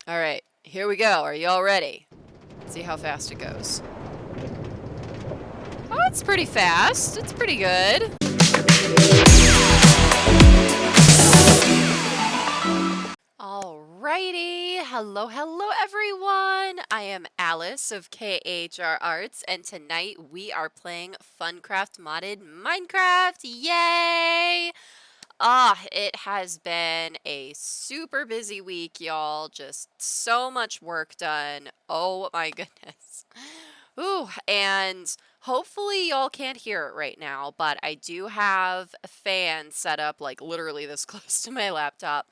All right, here we go. Are you all ready? See how fast it goes. Oh, it's pretty fast. It's pretty good. Alrighty, hello everyone! I am Alice of KHR Arts, and tonight we are playing FunCraft modded Minecraft! Yay! It has been a super busy week, y'all. Just so much work done. Oh my goodness. Ooh, and hopefully y'all can't hear it right now, but I do have a fan set up like literally this close to my laptop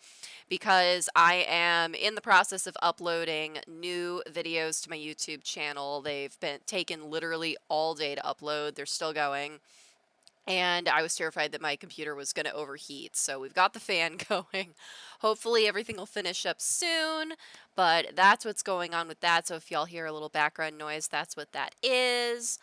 because I am in the process of uploading new videos to my YouTube channel. They've been taken literally all day to upload. They're still going. And I was terrified that my computer was going to overheat. So we've got the fan going. Hopefully everything will finish up soon, but that's what's going on with that. So if y'all hear a little background noise, that's what that is.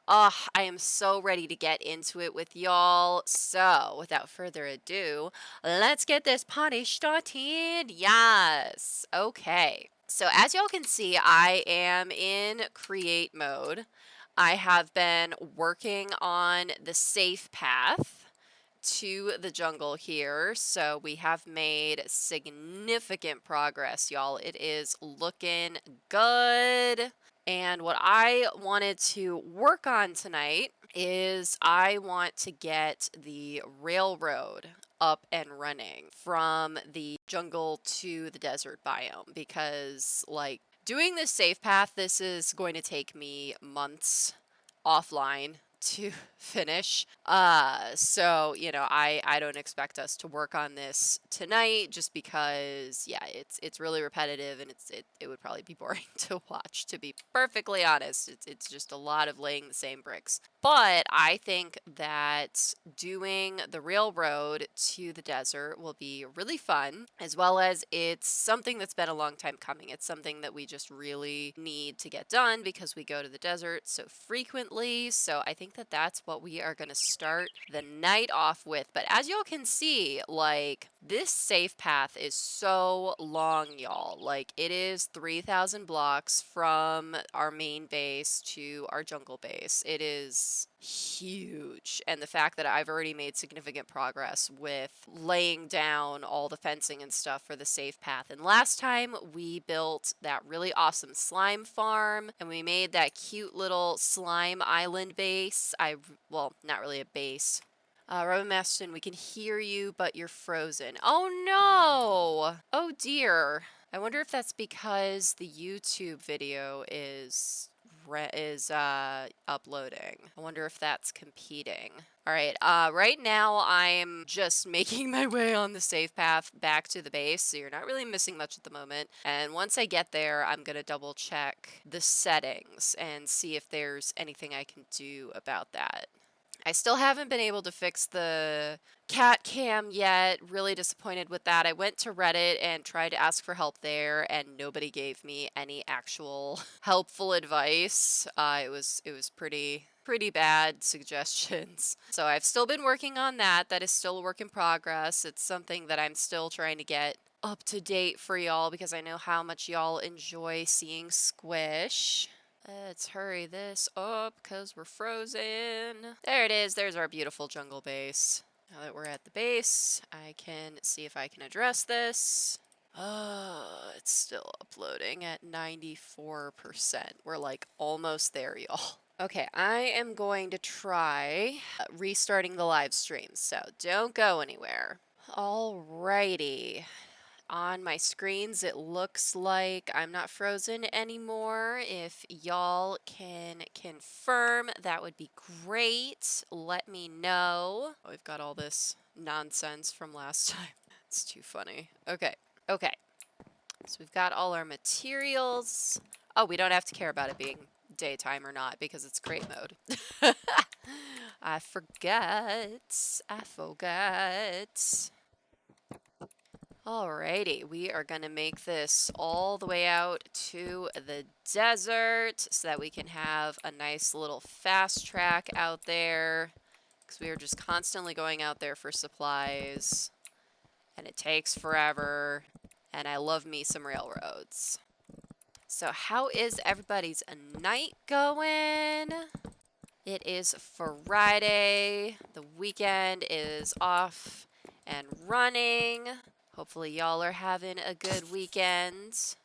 I am so ready to get into it with y'all. So without further ado, let's get this party started. Yes. Okay. So as y'all can see, I am in create mode. I have been working on the safe path to the jungle here. So we have made significant progress, y'all. It is looking good. And what I wanted to work on tonight is I want to get the railroad up and running from the jungle to the desert biome because, like, doing this safe path, this is going to take me months offline to finish. So, I don't expect us to work on this tonight just because, yeah, it's really repetitive and it would probably be boring to watch, to be perfectly honest. It's just a lot of laying the same bricks. But I think that doing the railroad to the desert will be really fun, as well as it's something that's been a long time coming. It's something that we just really need to get done because we go to the desert so frequently. So I think that that's what we are going to start the night off with. But as y'all can see, like, this safe path is so long, y'all. Like, it is 3,000 blocks from our main base to our jungle base. It is huge. And the fact that I've already made significant progress with laying down all the fencing and stuff for the safe path. And last time we built that really awesome slime farm and we made that cute little slime island base. Well, not really a base. Robin Maston, we can hear you, but you're frozen. Oh no! Oh dear. I wonder if that's because the YouTube video is uploading. I wonder if that's competing. All right, right now I'm just making my way on the safe path back to the base, so you're not really missing much at the moment. And once I get there, I'm gonna double check the settings and see if there's anything I can do about that. I still haven't been able to fix the cat cam yet. Really disappointed with that. I went to Reddit and tried to ask for help there, and nobody gave me any actual helpful advice. It was pretty bad suggestions. So I've still been working on that. That is still a work in progress. It's something that I'm still trying to get up to date for y'all because I know how much y'all enjoy seeing Squish. Let's hurry this up because we're frozen. There it is. There's our beautiful jungle base. Now that we're at the base, I can see if I can address this. It's still uploading at 94%. We're like almost there, y'all. Okay, I am going to try restarting the live stream, so don't go anywhere. Alrighty. On my screens, it looks like I'm not frozen anymore. If y'all can confirm, that would be great. Let me know. We've got all this nonsense from last time. It's too funny. Okay. So we've got all our materials. Oh, we don't have to care about it being daytime or not because it's create mode. I forgot. Alrighty, we are going to make this all the way out to the desert so that we can have a nice little fast track out there because we are just constantly going out there for supplies and it takes forever and I love me some railroads. So how is everybody's night going? It is Friday. The weekend is off and running. Hopefully y'all are having a good weekend.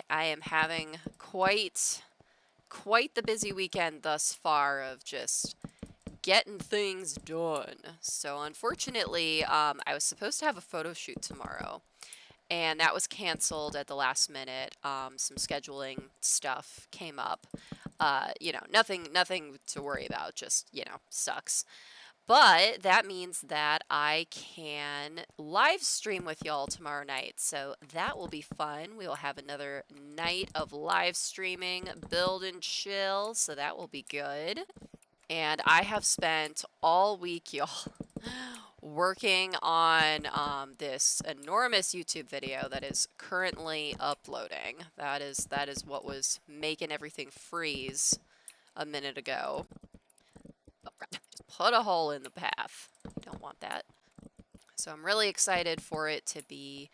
I am having quite the busy weekend thus far of just getting things done. So unfortunately, I was supposed to have a photo shoot tomorrow, and that was canceled at the last minute. Some scheduling stuff came up. You know, nothing to worry about, just, you know, sucks. But that means that I can live stream with y'all tomorrow night. So that will be fun. We will have another night of live streaming, build and chill. So that will be good. And I have spent all week, y'all, working on this enormous YouTube video that is currently uploading. That is what was making everything freeze a minute ago. Oh, crap. Just put a hole in the path. Don't want that. So I'm really excited for it to be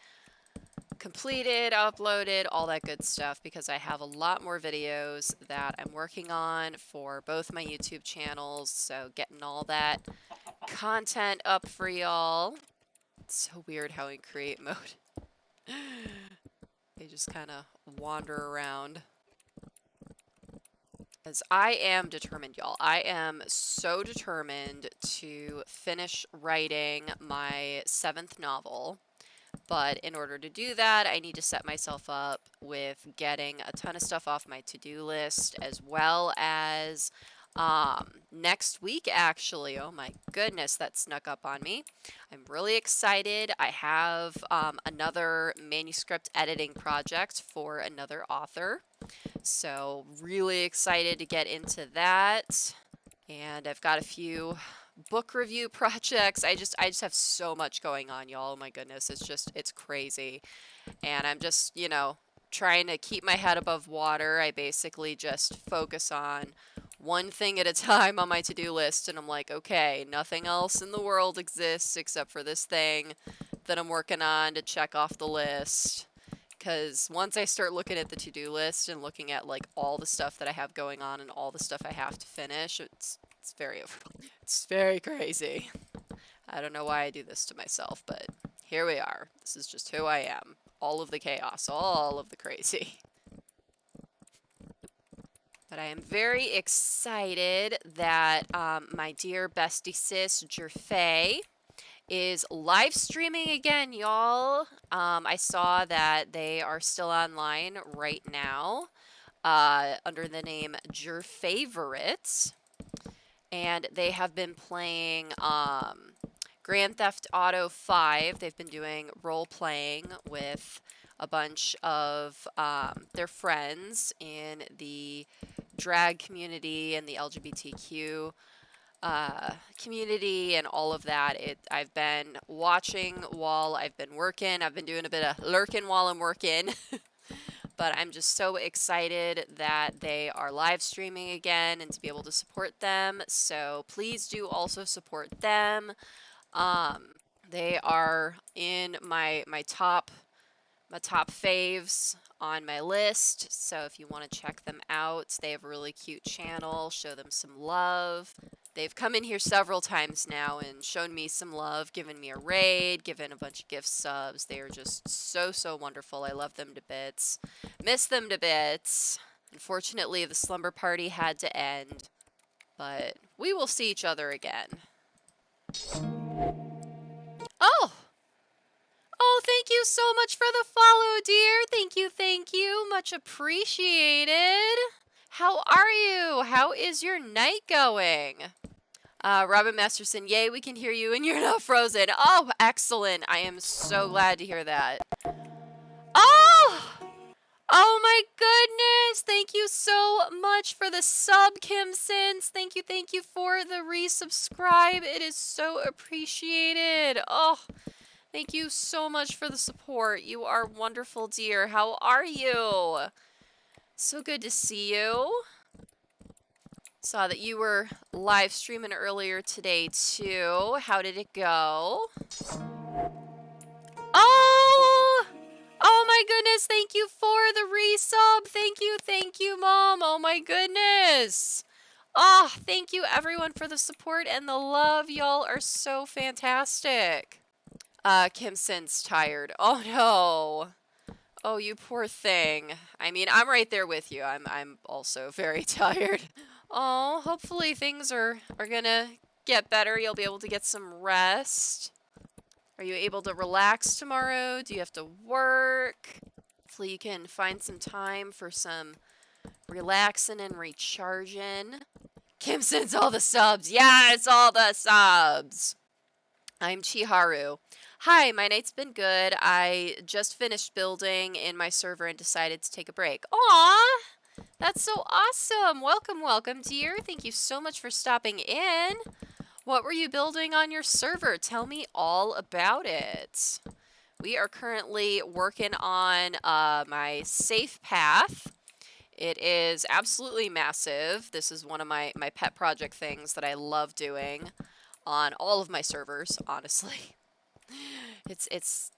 completed, uploaded, all that good stuff, because I have a lot more videos that I'm working on for both my YouTube channels. So getting all that content up for y'all. It's so weird how in create mode they just kind of wander around. As I am determined, y'all. I am so determined to finish writing my 7th novel. But in order to do that, I need to set myself up with getting a ton of stuff off my to-do list, as well as next week, actually. Oh my goodness, that snuck up on me. I'm really excited. I have another manuscript editing project for another author. So really excited to get into that. And I've got a few book review projects. I just have so much going on, y'all. Oh my goodness, it's crazy. And I'm just, you know, trying to keep my head above water. I basically just focus on one thing at a time on my to-do list, and I'm like, okay, nothing else in the world exists except for this thing that I'm working on to check off the list. Because once I start looking at the to-do list and looking at like all the stuff that I have going on and all the stuff I have to finish, it's very overwhelming. It's very crazy. I don't know why I do this to myself, but here we are. This is just who I am. All of the chaos, all of the crazy. But I am very excited that my dear bestie sis, Jerfay, is live streaming again, y'all. I saw that they are still online right now under the name Jerfavorite, and they have been playing Grand Theft Auto 5. They've been doing role playing with a bunch of their friends in the drag community and the LGBTQ community and all of that. I've been watching while I've been working. I've been doing a bit of lurking while I'm working. But I'm just so excited that they are live streaming again and to be able to support them. So please do also support them. They are in my top faves on my list. So if you want to check them out, they have a really cute channel. Show them some love. They've come in here several times now and shown me some love, given me a raid, given a bunch of gift subs. They are just so wonderful. I love them to bits. Miss them to bits. Unfortunately, the slumber party had to end, but we will see each other again. Oh! Oh, thank you so much for the follow, dear. Thank you. Much appreciated. How are you? How is your night going? Robin Masterson, yay, we can hear you and you're not frozen. Oh, excellent. I am so glad to hear that. Oh! Oh my goodness. Thank you so much for the sub, Kim Sins. Thank you for the resubscribe. It is so appreciated. Oh, thank you so much for the support. You are wonderful, dear. How are you? So good to see you. Saw that you were live streaming earlier today, too. How did it go? Oh! my goodness, thank you for the resub. Thank you, Mom. Oh my goodness. Oh, thank you everyone for the support and the love. Y'all are so fantastic. Kimson's tired. Oh no. Oh, you poor thing. I mean, I'm right there with you. I'm also very tired. Oh, hopefully things are gonna get better. You'll be able to get some rest. Are you able to relax tomorrow? Do you have to work? Hopefully you can find some time for some relaxing and recharging. Kim sends all the subs. Yeah, it's all the subs. I'm Chiharu. Hi, my night's been good. I just finished building in my server and decided to take a break. Aw, that's so awesome. Welcome, welcome, dear. Thank you so much for stopping in. What were you building on your server? Tell me all about it. We are currently working on my safe path. It is absolutely massive. This is one of my pet project things that I love doing on all of my servers, honestly. It's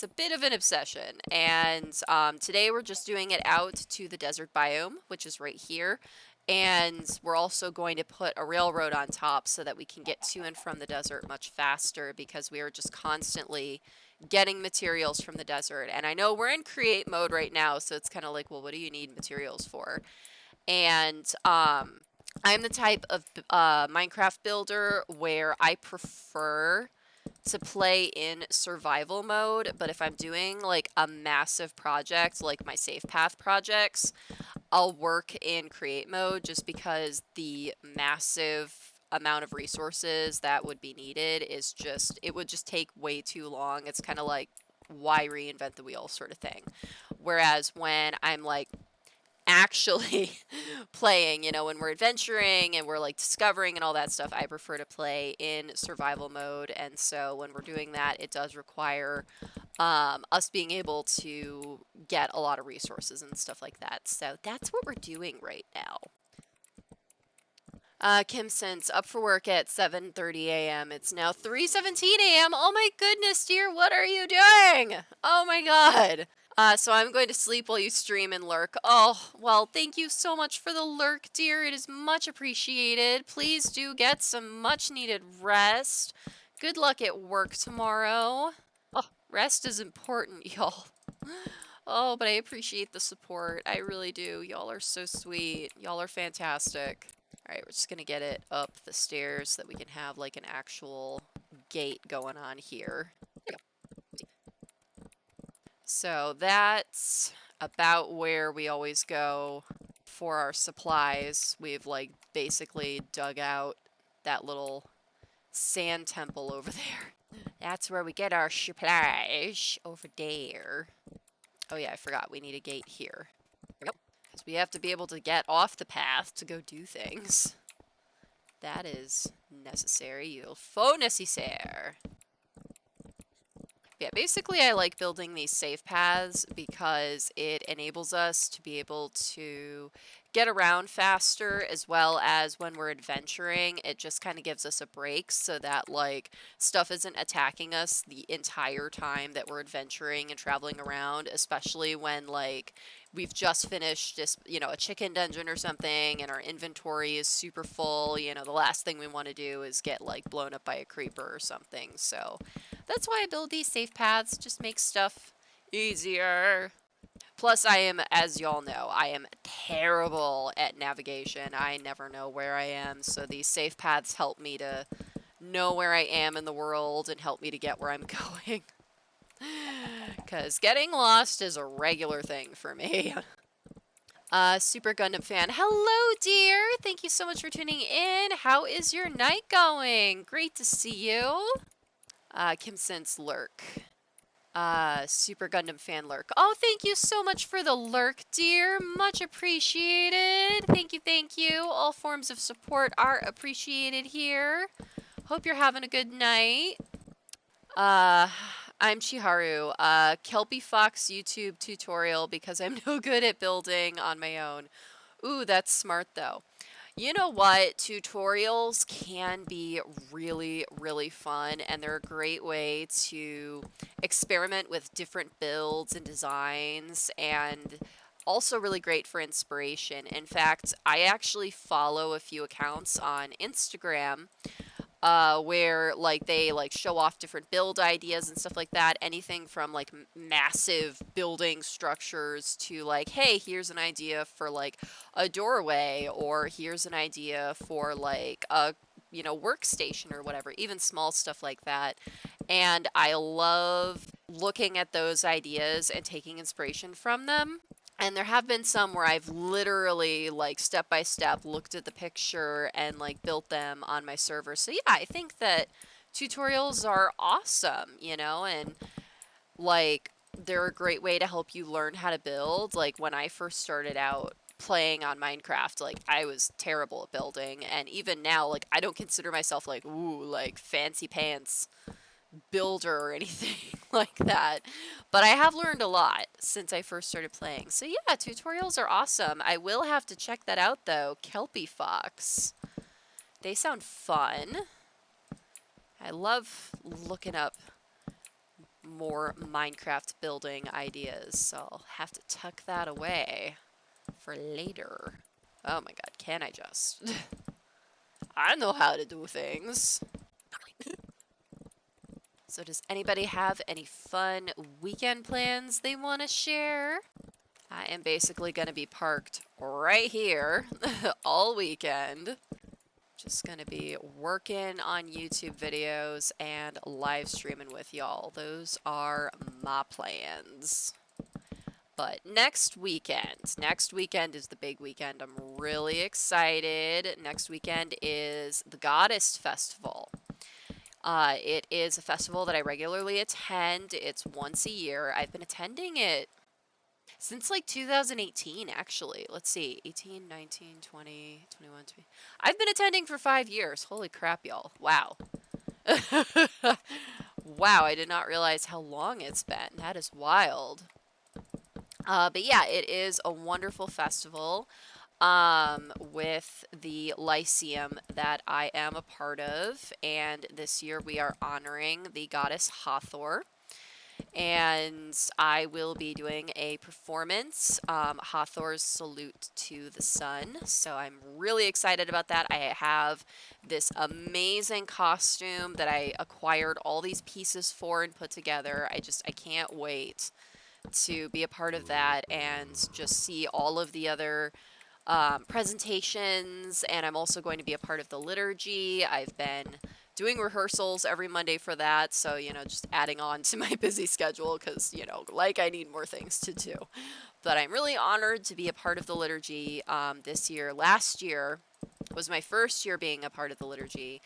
a bit of an obsession, and today we're just doing it out to the desert biome, which is right here, and we're also going to put a railroad on top so that we can get to and from the desert much faster, because we are just constantly getting materials from the desert. And I know we're in create mode right now, so it's kind of like, well, what do you need materials for? And I'm the type of Minecraft builder where I prefer to play in survival mode, but if I'm doing like a massive project like my safe path projects, I'll work in create mode, just because the massive amount of resources that would be needed is just, it would just take way too long. It's kind of like, why reinvent the wheel sort of thing. Whereas when I'm like actually playing, you know, when we're adventuring and we're like discovering and all that stuff, I prefer to play in survival mode. And so when we're doing that, it does require us being able to get a lot of resources and stuff like that. So that's what we're doing right now. Kim Sense, up for work at 7:30 a.m. It's now 3:17 a.m. Oh my goodness, dear, what are you doing? Oh my god. So I'm going to sleep while you stream and lurk. Oh, well, thank you so much for the lurk, dear. It is much appreciated. Please do get some much needed rest. Good luck at work tomorrow. Oh, rest is important, y'all. Oh, but I appreciate the support. I really do. Y'all are so sweet. Y'all are fantastic. All right, we're just going to get it up the stairs so that we can have like an actual gate going on here. There we go. So that's about where we always go for our supplies. We've like basically dug out that little sand temple over there. That's where we get our supplies, over there. Oh yeah, I forgot. We need a gate here. There we go. Because we have to be able to get off the path to go do things. That is necessary. Il faut nécessaire. Yeah, basically I like building these safe paths because it enables us to be able to get around faster, as well as when we're adventuring, it just kind of gives us a break so that like stuff isn't attacking us the entire time that we're adventuring and traveling around, especially when like we've just finished this, you know, a chicken dungeon or something and our inventory is super full. You know, the last thing we want to do is get like blown up by a creeper or something. So that's why I build these safe paths, just makes stuff easier. Plus, I am, as y'all know, I am terrible at navigation. I never know where I am, so these safe paths help me to know where I am in the world and help me to get where I'm going. Because getting lost is a regular thing for me. Super Gundam fan. Hello, dear. Thank you so much for tuning in. How is your night going? Great to see you. Kim Sense lurk. Super Gundam fan lurk. Oh, thank you so much for the lurk, dear. Much appreciated. Thank you, thank you. All forms of support are appreciated here. Hope you're having a good night. I'm Chiharu. Kelpie Fox YouTube tutorial because I'm no good at building on my own. Ooh, that's smart though. You know what? Tutorials can be really, really fun, and they're a great way to experiment with different builds and designs, and also really great for inspiration. In fact, I actually follow a few accounts on Instagram where like they like show off different build ideas and stuff like that. Anything from like massive building structures to like, hey, here's an idea for like a doorway, or here's an idea for like a workstation or whatever. Even small stuff like that. And I love looking at those ideas and taking inspiration from them. And there have been some where I've literally, like, step by step looked at the picture and, like, built them on my server. So, yeah, I think that tutorials are awesome, and, like, they're a great way to help you learn how to build. Like, when I first started out playing on Minecraft, like, I was terrible at building. And even now, like, I don't consider myself, like, ooh, like, fancy pants builder or anything like that. But I have learned a lot since I first started playing. So yeah, tutorials are awesome. I will have to check that out though. Kelpie Fox. They sound fun. I love looking up more Minecraft building ideas, so I'll have to tuck that away for later. Oh my god, can I just? I know how to do things. So does anybody have any fun weekend plans they want to share? I am basically going to be parked right here all weekend. Just going to be working on YouTube videos and live streaming with y'all. Those are my plans. But next weekend is the big weekend. I'm really excited. Next weekend is the Goddess Festival. It is a festival that I regularly attend. It's once a year. I've been attending it since like 2018, actually. Let's see, 18, 19, 20, 21, 20. I've been attending for 5 years. Holy crap, y'all. Wow. Wow, I did not realize how long it's been. That is wild. But yeah, it is a wonderful festival with the Lyceum that I am a part of. And this year we are honoring the goddess Hathor. And I will be doing a performance, Hathor's Salute to the Sun. So I'm really excited about that. I have this amazing costume that I acquired all these pieces for and put together. I can't wait to be a part of that and just see all of the other presentations. And I'm also going to be a part of the liturgy. I've been doing rehearsals every Monday for that. So, just adding on to my busy schedule because, like I need more things to do. But I'm really honored to be a part of the liturgy this year. Last year was my first year being a part of the liturgy,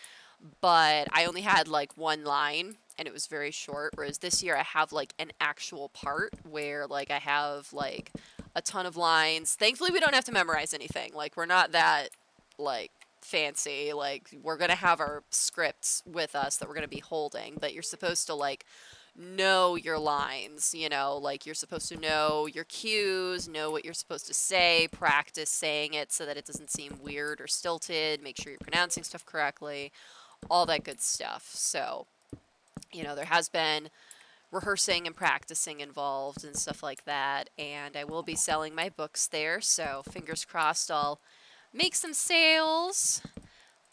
but I only had like one line and it was very short. Whereas this year I have like an actual part where like I have like a ton of lines. Thankfully, we don't have to memorize anything. Like, we're not that like fancy. Like, we're gonna have our scripts with us that we're gonna be holding, but you're supposed to like know your lines, like you're supposed to know your cues, know what you're supposed to say, practice saying it so that it doesn't seem weird or stilted, make sure you're pronouncing stuff correctly, all that good stuff. So, there has been rehearsing and practicing involved and stuff like that, and I will be selling my books there, so fingers crossed I'll make some sales.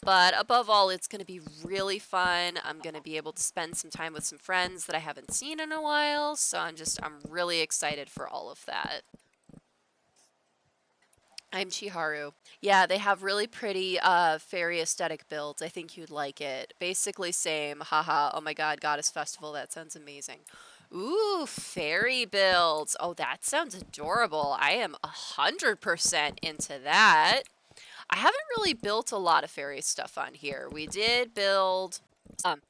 But above all, it's going to be really fun. I'm going to be able to spend some time with some friends that I haven't seen in a while, so I'm really excited for all of that. I'm Chiharu. Yeah, they have really pretty fairy aesthetic builds. I think you'd like it. Basically same. Haha, oh my god, Goddess Festival, that sounds amazing. Ooh, fairy builds. Oh, that sounds adorable. I am 100% into that. I haven't really built a lot of fairy stuff on here. We did build um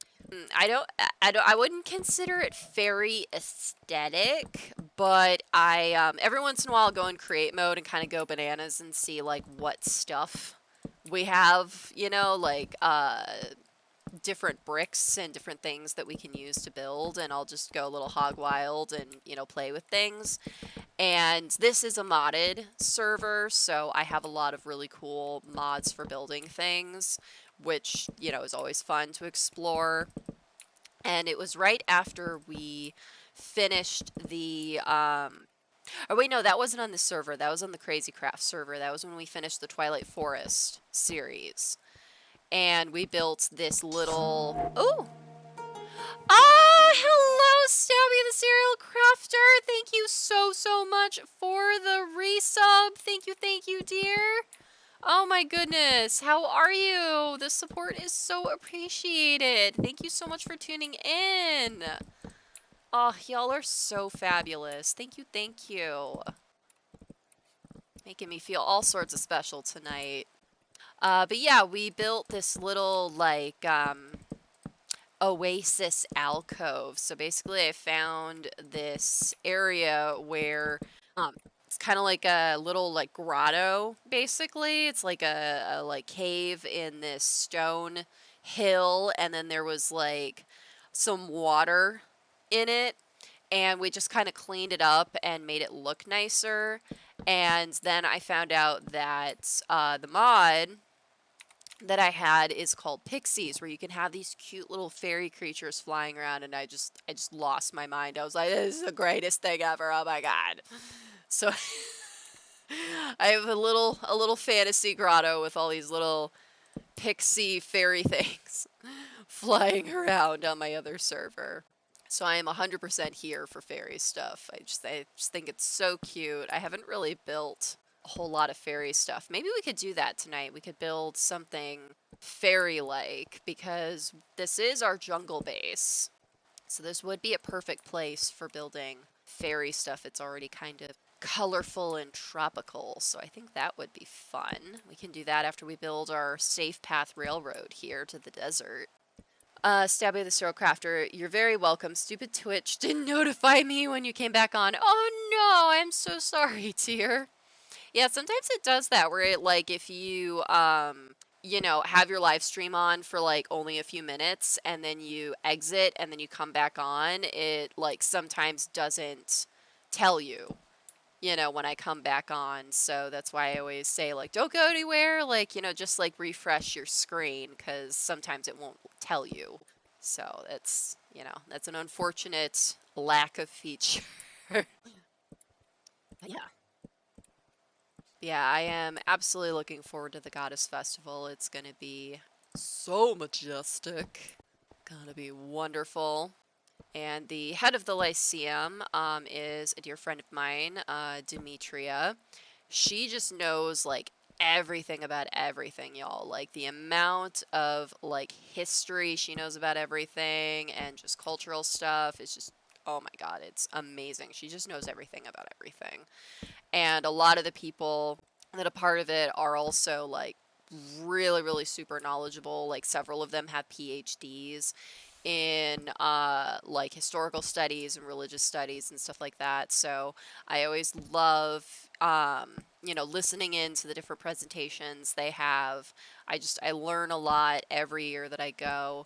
I wouldn't consider it fairy aesthetic, but I every once in a while go in create mode and kind of go bananas and see like what stuff we have, like different bricks and different things that we can use to build, and I'll just go a little hog wild and, you know, play with things. And this is a modded server, so I have a lot of really cool mods for building things, which, you know, is always fun to explore. And it was right after we finished the, oh wait, no, that wasn't on the server. That was on the Crazy Craft server. That was when we finished the Twilight Forest series. And we built this little... Ooh! Ah, hello, Stabby the Serial Crafter. Thank you so, so much for the resub. Thank you, dear. Oh my goodness, how are you? The support is so appreciated. Thank you so much for tuning in. Oh, y'all are so fabulous. Thank you, thank you. Making me feel all sorts of special tonight. But yeah, we built this little, like, oasis alcove. So basically I found this area where it's kind of like a little like grotto, basically. It's like a like cave in this stone hill, and then there was like some water in it, and we just kind of cleaned it up and made it look nicer. And then I found out that the mod that I had is called Pixies, where you can have these cute little fairy creatures flying around, and I just lost my mind. I was like, this is the greatest thing ever. Oh my god. So I have a little fantasy grotto with all these little pixie fairy things flying around on my other server. So I am 100% here for fairy stuff. I just think it's so cute. I haven't really built a whole lot of fairy stuff. Maybe we could do that tonight. We could build something fairy-like, because this is our jungle base. So this would be a perfect place for building fairy stuff. It's already kind of colorful and tropical, so I think that would be fun. We can do that after we build our safe path railroad here to the desert. Stabby the Serial Crafter, you're very welcome. Stupid Twitch didn't notify me when you came back on. Oh no, I'm so sorry, dear. Yeah, sometimes it does that, where it, like, if you, you know, have your live stream on for, like, only a few minutes, and then you exit, and then you come back on, it, like, sometimes doesn't tell you, you know, when I come back on. So that's why I always say, like, don't go anywhere, like, you know, just, like, refresh your screen, because sometimes it won't tell you. So that's, you know, that's an unfortunate lack of feature. Yeah. Yeah, I am absolutely looking forward to the Goddess Festival. It's gonna be so majestic. Gonna be wonderful. And the head of the Lyceum is a dear friend of mine, Demetria. She just knows, like, everything about everything, y'all. Like, the amount of, like, history she knows about everything and just cultural stuff is just, oh my god, it's amazing. She just knows everything about everything. And a lot of the people that are part of it are also, like, really, really super knowledgeable. Like, several of them have PhDs in like historical studies and religious studies and stuff like that. So I always love you know, listening in to the different presentations they have. I learn a lot every year that I go.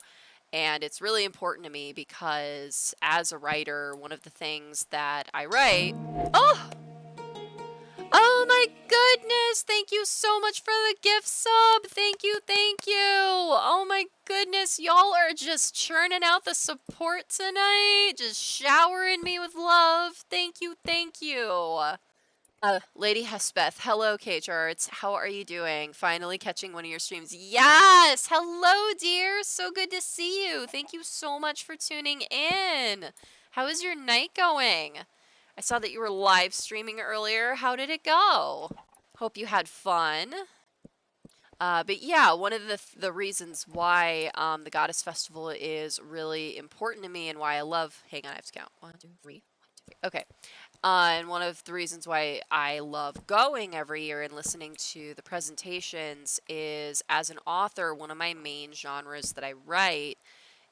And it's really important to me because as a writer, one of the things that I write... Oh! Oh my goodness! Thank you so much for the gift sub! Thank you, thank you! Oh my goodness, y'all are just churning out the support tonight! Just showering me with love! Thank you, thank you! Lady Hespeth, hello KHRarts, how are you doing? Finally catching one of your streams. Yes! Hello, dear! So good to see you! Thank you so much for tuning in! How is your night going? I saw that you were live streaming earlier. How did it go? Hope you had fun. But yeah, one of the reasons why the Goddess Festival is really important to me and why I love... Hang on, I have to count. 1, 2, 3. 1, 2, 3. Okay. And one of the reasons why I love going every year and listening to the presentations is, as an author, one of my main genres that I write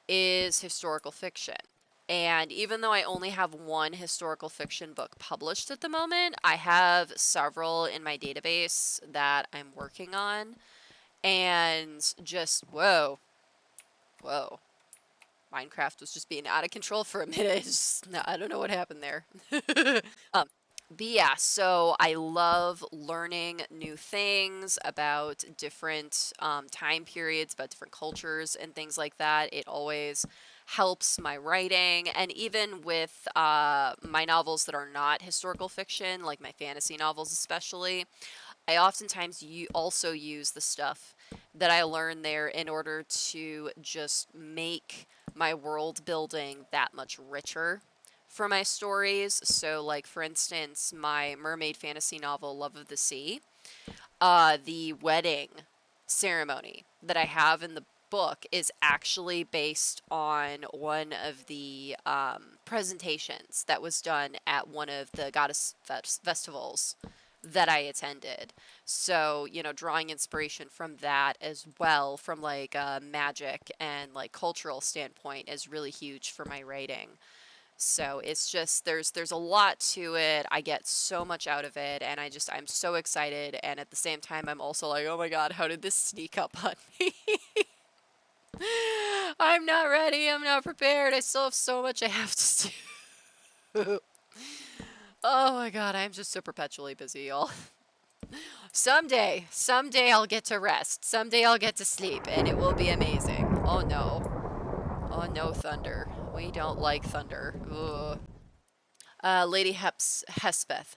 is historical fiction. And even though I only have one historical fiction book published at the moment, I have several in my database that I'm working on. And just, whoa. Whoa. Minecraft was just being out of control for a minute. No, I don't know what happened there. um, but yeah, so I love learning new things about different time periods, about different cultures and things like that. It always helps my writing, and even with my novels that are not historical fiction, like my fantasy novels especially, I oftentimes also use the stuff that I learned there in order to just make my world building that much richer for my stories. So, like, for instance, my mermaid fantasy novel, Love of the Sea, the wedding ceremony that I have in the book is actually based on one of the presentations that was done at one of the goddess festivals that I attended. So, you know, drawing inspiration from that as well, from like a magic and like cultural standpoint, is really huge for my writing. So it's just there's a lot to it. I get so much out of it, and I'm so excited, and at the same time I'm also like, "Oh my god, how did this sneak up on me?" I'm not ready. I'm not prepared. I still have so much I have to do. Oh my god, I'm just so perpetually busy, y'all. Someday I'll get to rest. Someday I'll get to sleep, and it will be amazing. Oh no. Oh no, thunder. We don't like thunder. Ugh. Lady Hespeth.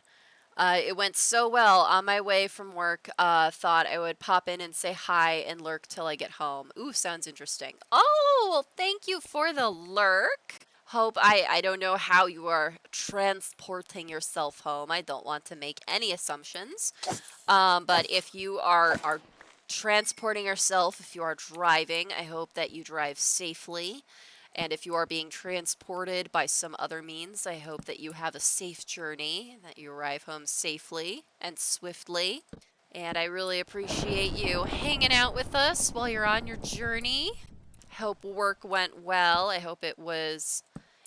It went so well. On my way from work, thought I would pop in and say hi and lurk till I get home. Ooh, sounds interesting. Oh, well, thank you for the lurk. Hope I don't know how you are transporting yourself home. I don't want to make any assumptions. But if you are transporting yourself, if you are driving, I hope that you drive safely. And if you are being transported by some other means, I hope that you have a safe journey, that you arrive home safely and swiftly. And I really appreciate you hanging out with us while you're on your journey. Hope work went well. I hope it was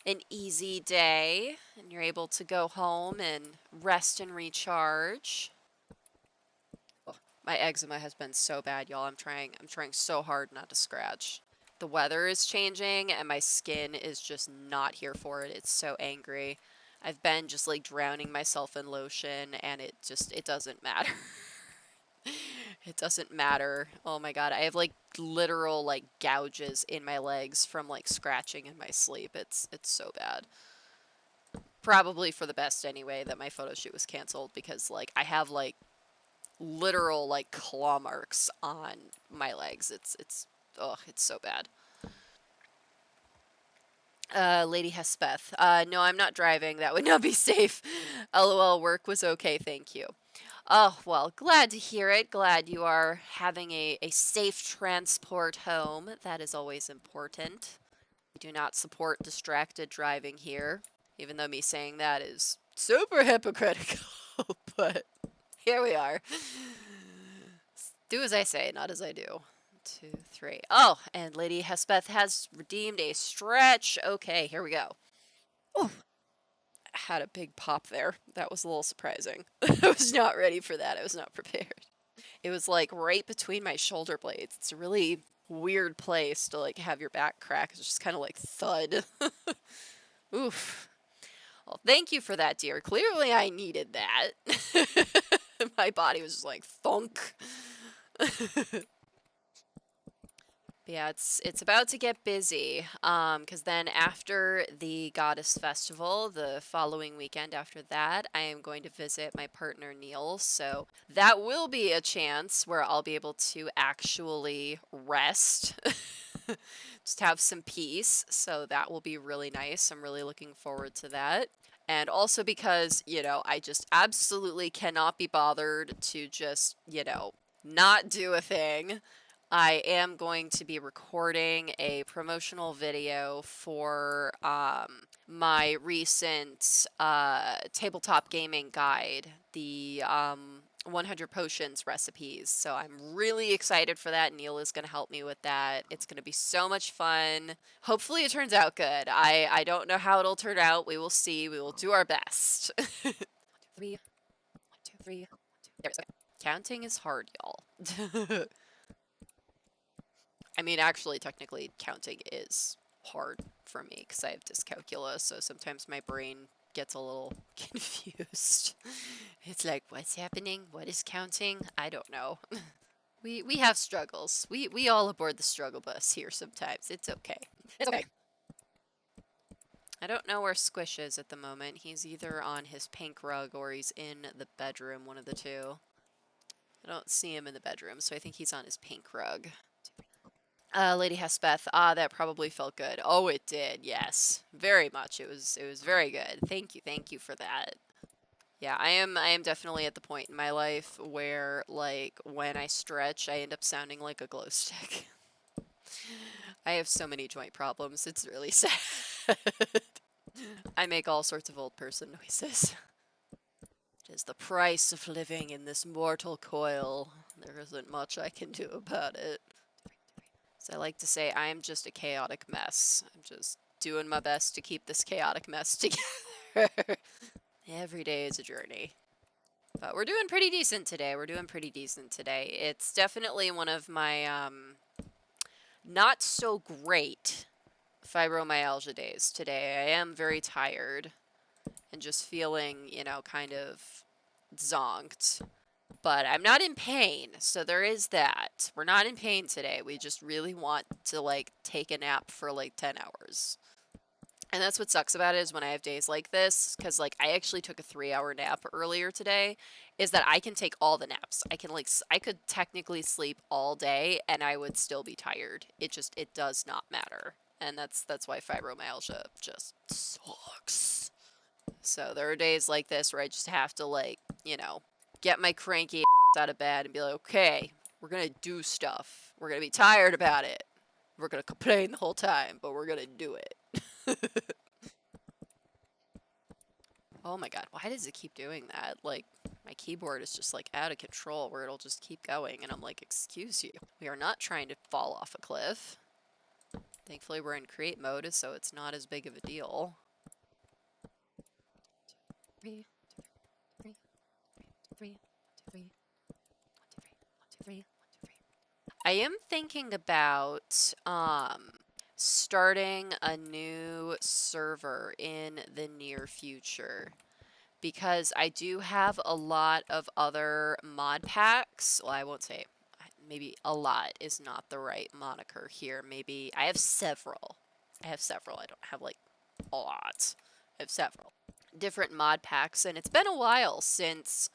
an easy day and you're able to go home and rest and recharge. My eczema has been so bad, y'all. I'm trying so hard not to scratch. The weather is changing and my skin is just not here for it. It's so angry. I've been just like drowning myself in lotion and it doesn't matter. It doesn't matter. Oh my god, I have like literal like gouges in my legs from like scratching in my sleep. It's so bad. Probably for the best anyway that my photo shoot was canceled because like I have like literal like claw marks on my legs. It's ugh, it's so bad. Lady Hespeth. No, I'm not driving. That would not be safe. LOL, work was okay, thank you. Oh, well, glad to hear it. Glad you are having a safe transport home. That is always important. We do not support distracted driving here, even though me saying that is super hypocritical. But here we are. Do as I say, not as I do. 2, 3. Oh, and Lady Hespeth has redeemed a stretch. Okay, here we go. Oh, had a big pop there. That was a little surprising. I was not ready for that. I was not prepared. It was like right between my shoulder blades. It's a really weird place to like have your back crack. It's just kind of like thud. Oof. Well, thank you for that, dear. Clearly I needed that. My body was just like thunk. Yeah, it's about to get busy. Because then after the Goddess Festival, the following weekend after that, I am going to visit my partner Neil. So that will be a chance where I'll be able to actually rest. Just have some peace. So that will be really nice. I'm really looking forward to that. And also because, you know, I just absolutely cannot be bothered to just, you know, not do a thing. I am going to be recording a promotional video for my recent tabletop gaming guide, the 100 Potions Recipes. So I'm really excited for that. Neil is going to help me with that. It's going to be so much fun. Hopefully it turns out good. I don't know how it'll turn out. We will see. We will do our best. 3, 1, 2, 3, 1, 2. There it is. Okay. Counting is hard, y'all. I mean, actually, technically, counting is hard for me because I have dyscalculia, so sometimes my brain gets a little confused. It's like, what's happening? What is counting? I don't know. We have struggles. We all aboard the struggle bus here sometimes. It's okay. It's okay. I don't know where Squish is at the moment. He's either on his pink rug or he's in the bedroom, one of the two. I don't see him in the bedroom, so I think he's on his pink rug. Lady Hespeth, that probably felt good. Oh, it did, yes. Very much. It was very good. Thank you for that. Yeah, I am definitely at the point in my life where, like, when I stretch, I end up sounding like a glow stick. I have so many joint problems, it's really sad. I make all sorts of old person noises. It is the price of living in this mortal coil. There isn't much I can do about it. So I like to say I am just a chaotic mess. I'm just doing my best to keep this chaotic mess together. Every day is a journey. But we're doing pretty decent today. It's definitely one of my not so great fibromyalgia days today. I am very tired and just feeling, you know, kind of zonked. But I'm not in pain, so there is that. We're not in pain today. We just really want to, like, take a nap for, like, 10 hours. And that's what sucks about it is when I have days like this, because, like, I actually took a 3-hour nap earlier today, is that I can take all the naps. I can, like, I could technically sleep all day, and I would still be tired. It does not matter. And that's why fibromyalgia just sucks. So there are days like this where I just have to, like, you know, get my cranky ass out of bed and be like, okay, we're gonna do stuff. We're gonna be tired about it. We're gonna complain the whole time, but we're gonna do it. Oh my god, why does it keep doing that? Like, my keyboard is just, like, out of control where it'll just keep going, and I'm like, excuse you. We are not trying to fall off a cliff. Thankfully, we're in create mode, so it's not as big of a deal. Three, three, three, three, three. I am thinking about starting a new server in the near future because I do have a lot of other mod packs. Well, I won't say maybe a lot is not the right moniker here. Maybe I have several. I don't have like a lot. I have several different mod packs, and it's been a while since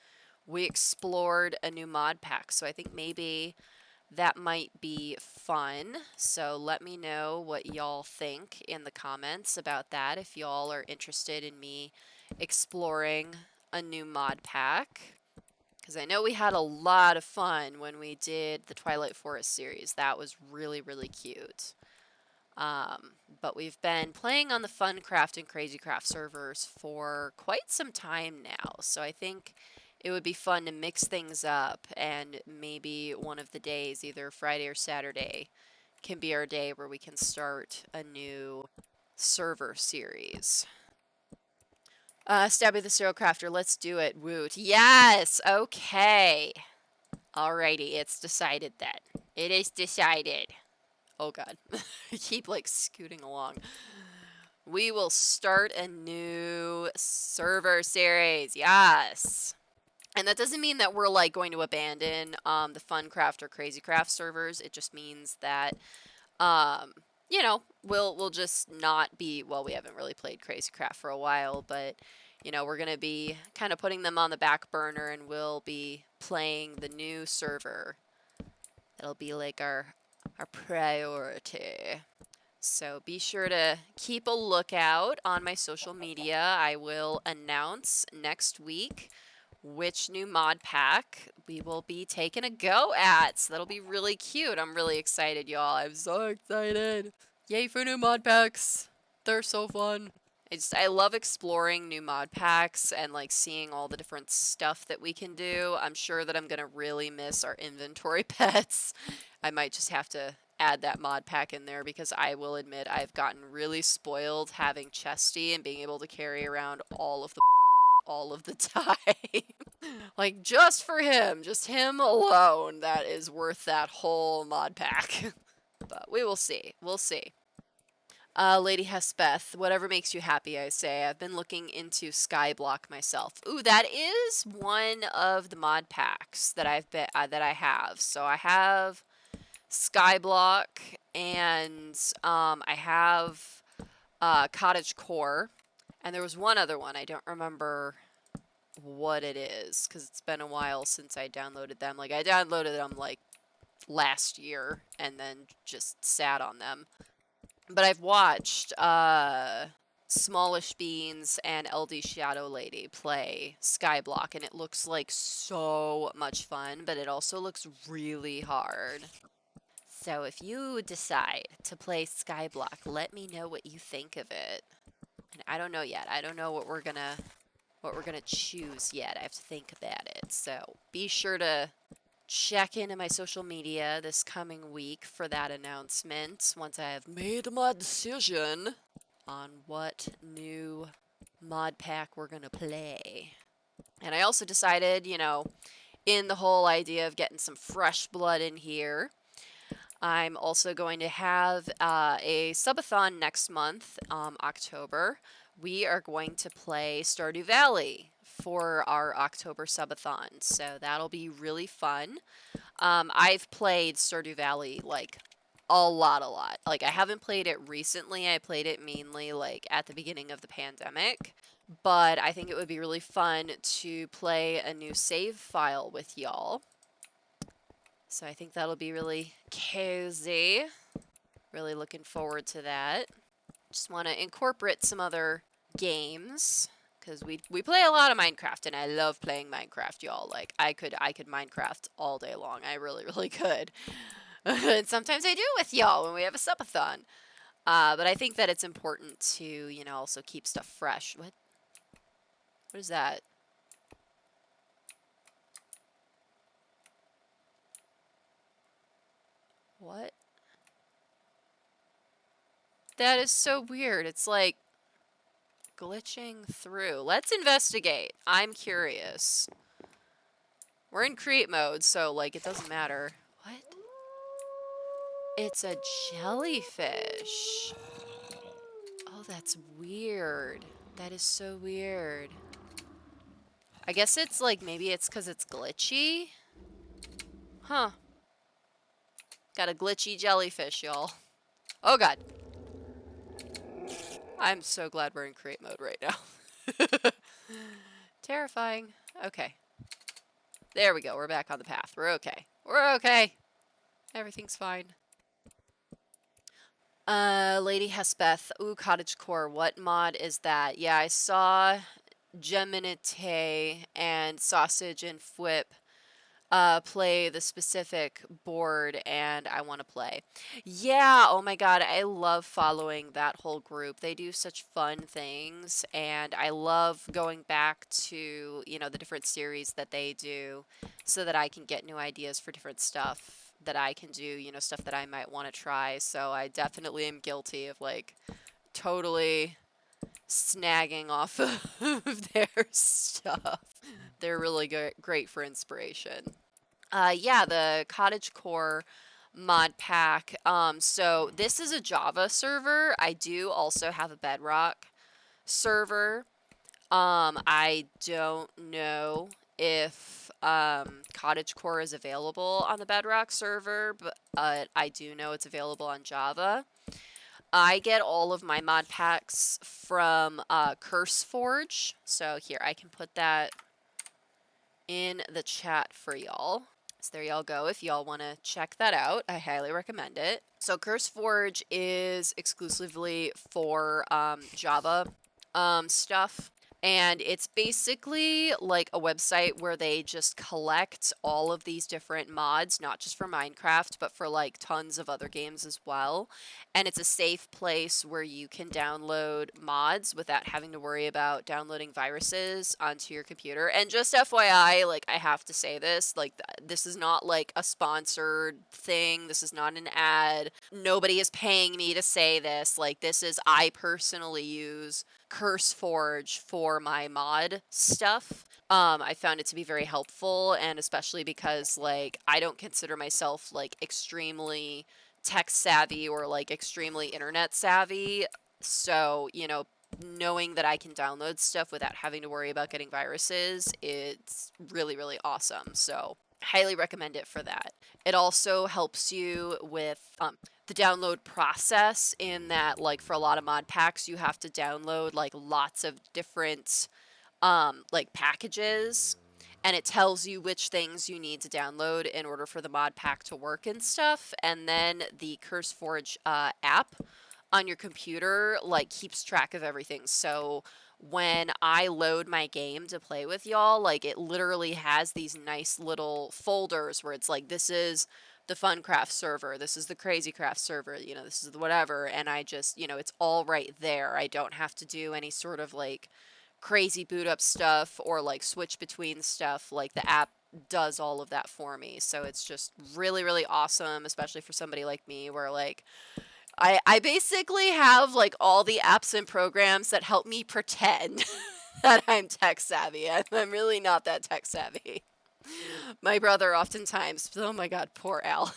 we explored a new mod pack. So I think maybe that might be fun. So let me know what y'all think in the comments about that if y'all are interested in me exploring a new mod pack. Because I know we had a lot of fun when we did the Twilight Forest series. That was really, really cute. But we've been playing on the FunCraft and CrazyCraft servers for quite some time now. So I think it would be fun to mix things up, and maybe one of the days, either Friday or Saturday, can be our day where we can start a new server series. Stabby the Serial Crafter, let's do it. Woot. Yes! Okay. Alrighty, it's decided then. It is decided. Oh god. I keep, like, scooting along. We will start a new server series. Yes! And that doesn't mean that we're, like, going to abandon the FunCraft or CrazyCraft servers. It just means that, you know, we'll just not be, well, we haven't really played CrazyCraft for a while, but, you know, we're going to be kind of putting them on the back burner, and we'll be playing the new server. That'll be, like, our priority. So be sure to keep a lookout on my social media. I will announce next week which new mod pack we will be taking a go at. So that'll be really cute. I'm really excited, y'all. I'm so excited. Yay for new mod packs. They're so fun. I love exploring new mod packs and, like, seeing all the different stuff that we can do. I'm sure that I'm going to really miss our inventory pets. I might just have to add that mod pack in there because I will admit I've gotten really spoiled having Chesty and being able to carry around all of the time. Like, just for him, just him alone, that is worth that whole mod pack. But we will see. We'll see. Lady Hespeth, whatever makes you happy, I say. I've been looking into Skyblock myself. Ooh, that is one of the mod packs that that I have. So I have Skyblock, and I have Cottage Core, and there was one other one. I don't remember what it is because it's been a while since I downloaded them. Like, I downloaded them like last year and then just sat on them. But I've watched Smallish Beans and LD Shadow Lady play Skyblock, and it looks like so much fun, but it also looks really hard. So if you decide to play Skyblock, let me know what you think of it. And I don't know yet. I don't know what we're gonna choose yet. I have to think about it. So be sure to check into my social media this coming week for that announcement once I have made my decision on what new mod pack we're gonna play. And I also decided, you know, in the whole idea of getting some fresh blood in here, I'm also going to have a subathon next month, October. We are going to play Stardew Valley for our October subathon, so that'll be really fun. I've played Stardew Valley like a lot. Like, I haven't played it recently. I played it mainly like at the beginning of the pandemic. But I think it would be really fun to play a new save file with y'all. So I think that'll be really cozy. Really looking forward to that. Just want to incorporate some other games because we play a lot of Minecraft, and I love playing Minecraft, y'all. Like, I could Minecraft all day long. I really could. And sometimes I do with y'all when we have a subathon. But I think that it's important to, you know, also keep stuff fresh. What is that? What? That is so weird. It's like glitching through. Let's investigate. I'm curious. We're in create mode, so like it doesn't matter. What? It's a jellyfish. Oh, that's weird. That is so weird. I guess it's like, maybe it's because it's glitchy? Huh. Got a glitchy jellyfish, y'all. Oh god. I'm so glad we're in create mode right now. Terrifying. Okay. There we go. We're back on the path. We're okay. We're okay. Everything's fine. Lady Hespeth. Ooh, Cottagecore. What mod is that? Yeah, I saw Geminite and Sausage and Fwip play the specific board, and I want to play. Yeah, oh my god, I love following that whole group. They do such fun things, and I love going back to, you know, the different series that they do so that I can get new ideas for different stuff that I can do, you know, stuff that I might want to try. So I definitely am guilty of, like, totally snagging off of their stuff. They're really great for inspiration. Yeah, the Cottagecore mod pack. So this is a Java server. I do also have a Bedrock server. I don't know if Cottagecore is available on the Bedrock server, but I do know it's available on Java. I get all of my mod packs from CurseForge. So here, I can put that in the chat for y'all. So there y'all go. If y'all want to check that out, I highly recommend it. So CurseForge is exclusively for Java stuff. And it's basically like a website where they just collect all of these different mods, not just for Minecraft, but for like tons of other games as well. And it's a safe place where you can download mods without having to worry about downloading viruses onto your computer. And just FYI, like, I have to say this, like, this is not like a sponsored thing. This is not an ad. Nobody is paying me to say this. Like, this is, I personally use CurseForge for my mod stuff. I found it to be very helpful, and especially because, like, I don't consider myself, like, extremely tech savvy or like extremely internet savvy. So, you know, knowing that I can download stuff without having to worry about getting viruses, it's really, really awesome. So, highly recommend it for that. It also helps you with the download process in that, like, for a lot of mod packs, you have to download like lots of different like packages, and it tells you which things you need to download in order for the mod pack to work and stuff. And then the CurseForge app on your computer like keeps track of everything. So when I load my game to play with y'all, like it literally has these nice little folders where it's like, this is the FunCraft server, this is the CrazyCraft server, you know, this is the whatever, and I just, you know, it's all right there. I don't have to do any sort of like crazy boot up stuff or like switch between stuff. Like the app does all of that for me. So it's just really, really awesome, especially for somebody like me where like I basically have like all the apps and programs that help me pretend that I'm tech savvy. I'm really not that tech savvy. My brother oftentimes, oh my god, poor Al.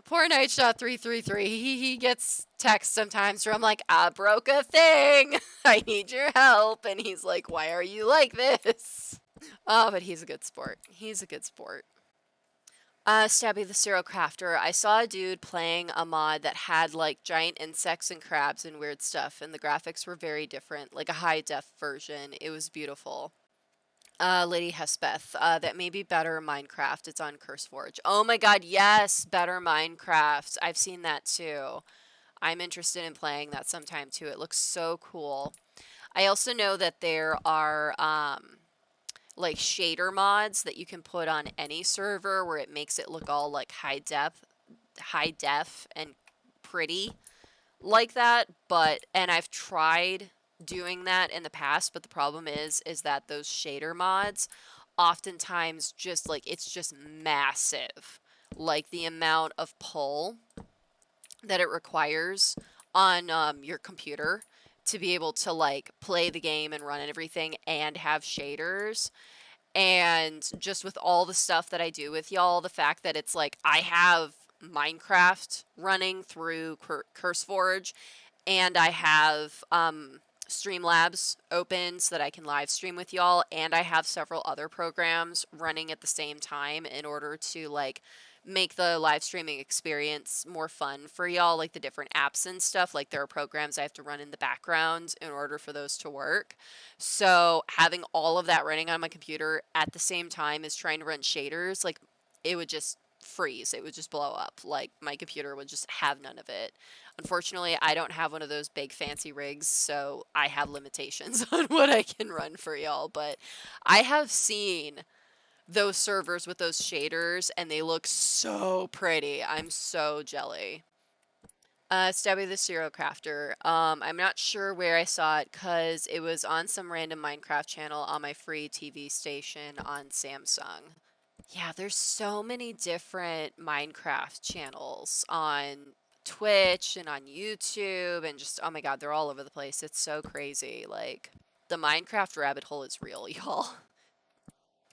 Poor Nightshot 333. He gets texts sometimes where I'm like, I broke a thing. I need your help. And he's like, why are you like this? Oh, but he's a good sport. He's a good sport. Stabby the Serial Crafter. I saw a dude playing a mod that had like giant insects and crabs and weird stuff, and the graphics were very different, like a high def version. It was beautiful. Lady Hespeth, that may be better Minecraft. It's on CurseForge. Oh my god, yes, better Minecraft. I've seen that too. I'm interested in playing that sometime too. It looks so cool. I also know that there are like shader mods that you can put on any server where it makes it look all like high def and pretty like that. But and I've tried doing that in the past, but the problem is that those shader mods oftentimes just like it's just massive. Like the amount of pull that it requires on your computer to be able to like play the game and run everything and have shaders. And just with all the stuff that I do with y'all, the fact that it's like I have Minecraft running through CurseForge, and I have Streamlabs open so that I can live stream with y'all, and I have several other programs running at the same time in order to like make the live streaming experience more fun for y'all, like the different apps and stuff. Like there are programs I have to run in the background in order for those to work. So having all of that running on my computer at the same time as trying to run shaders, like it would just freeze. It would just blow up. Like my computer would just have none of it. Unfortunately, I don't have one of those big fancy rigs, so I have limitations on what I can run for y'all. But I have seen those servers with those shaders, and they look so pretty. I'm so jelly. Stabby the Serial Crafter. I'm not sure where I saw it because it was on some random Minecraft channel on my free TV station on Samsung. Yeah, there's so many different Minecraft channels on Twitch and on YouTube and just, oh my god, they're all over the place. It's so crazy. Like, the Minecraft rabbit hole is real, y'all.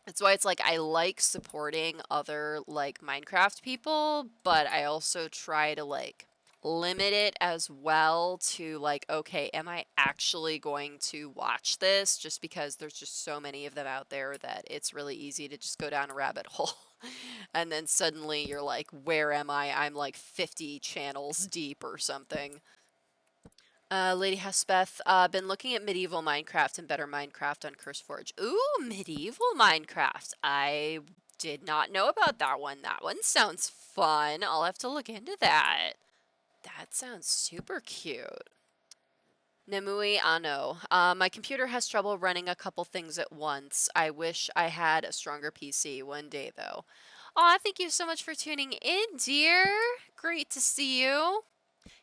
That's why it's like I like supporting other like Minecraft people, but I also try to like limit it as well to like, okay, am I actually going to watch this? Just because there's just so many of them out there that it's really easy to just go down a rabbit hole. And then suddenly you're like, where am I? I'm like 50 channels deep or something. Lady Hespeth, been looking at medieval Minecraft and better Minecraft on CurseForge. Ooh, medieval Minecraft. I did not know about that one. That one sounds fun. I'll have to look into that. That sounds super cute. Nemui Ano. My computer has trouble running a couple things at once. I wish I had a stronger PC one day, though. Aw, thank you so much for tuning in, dear. Great to see you.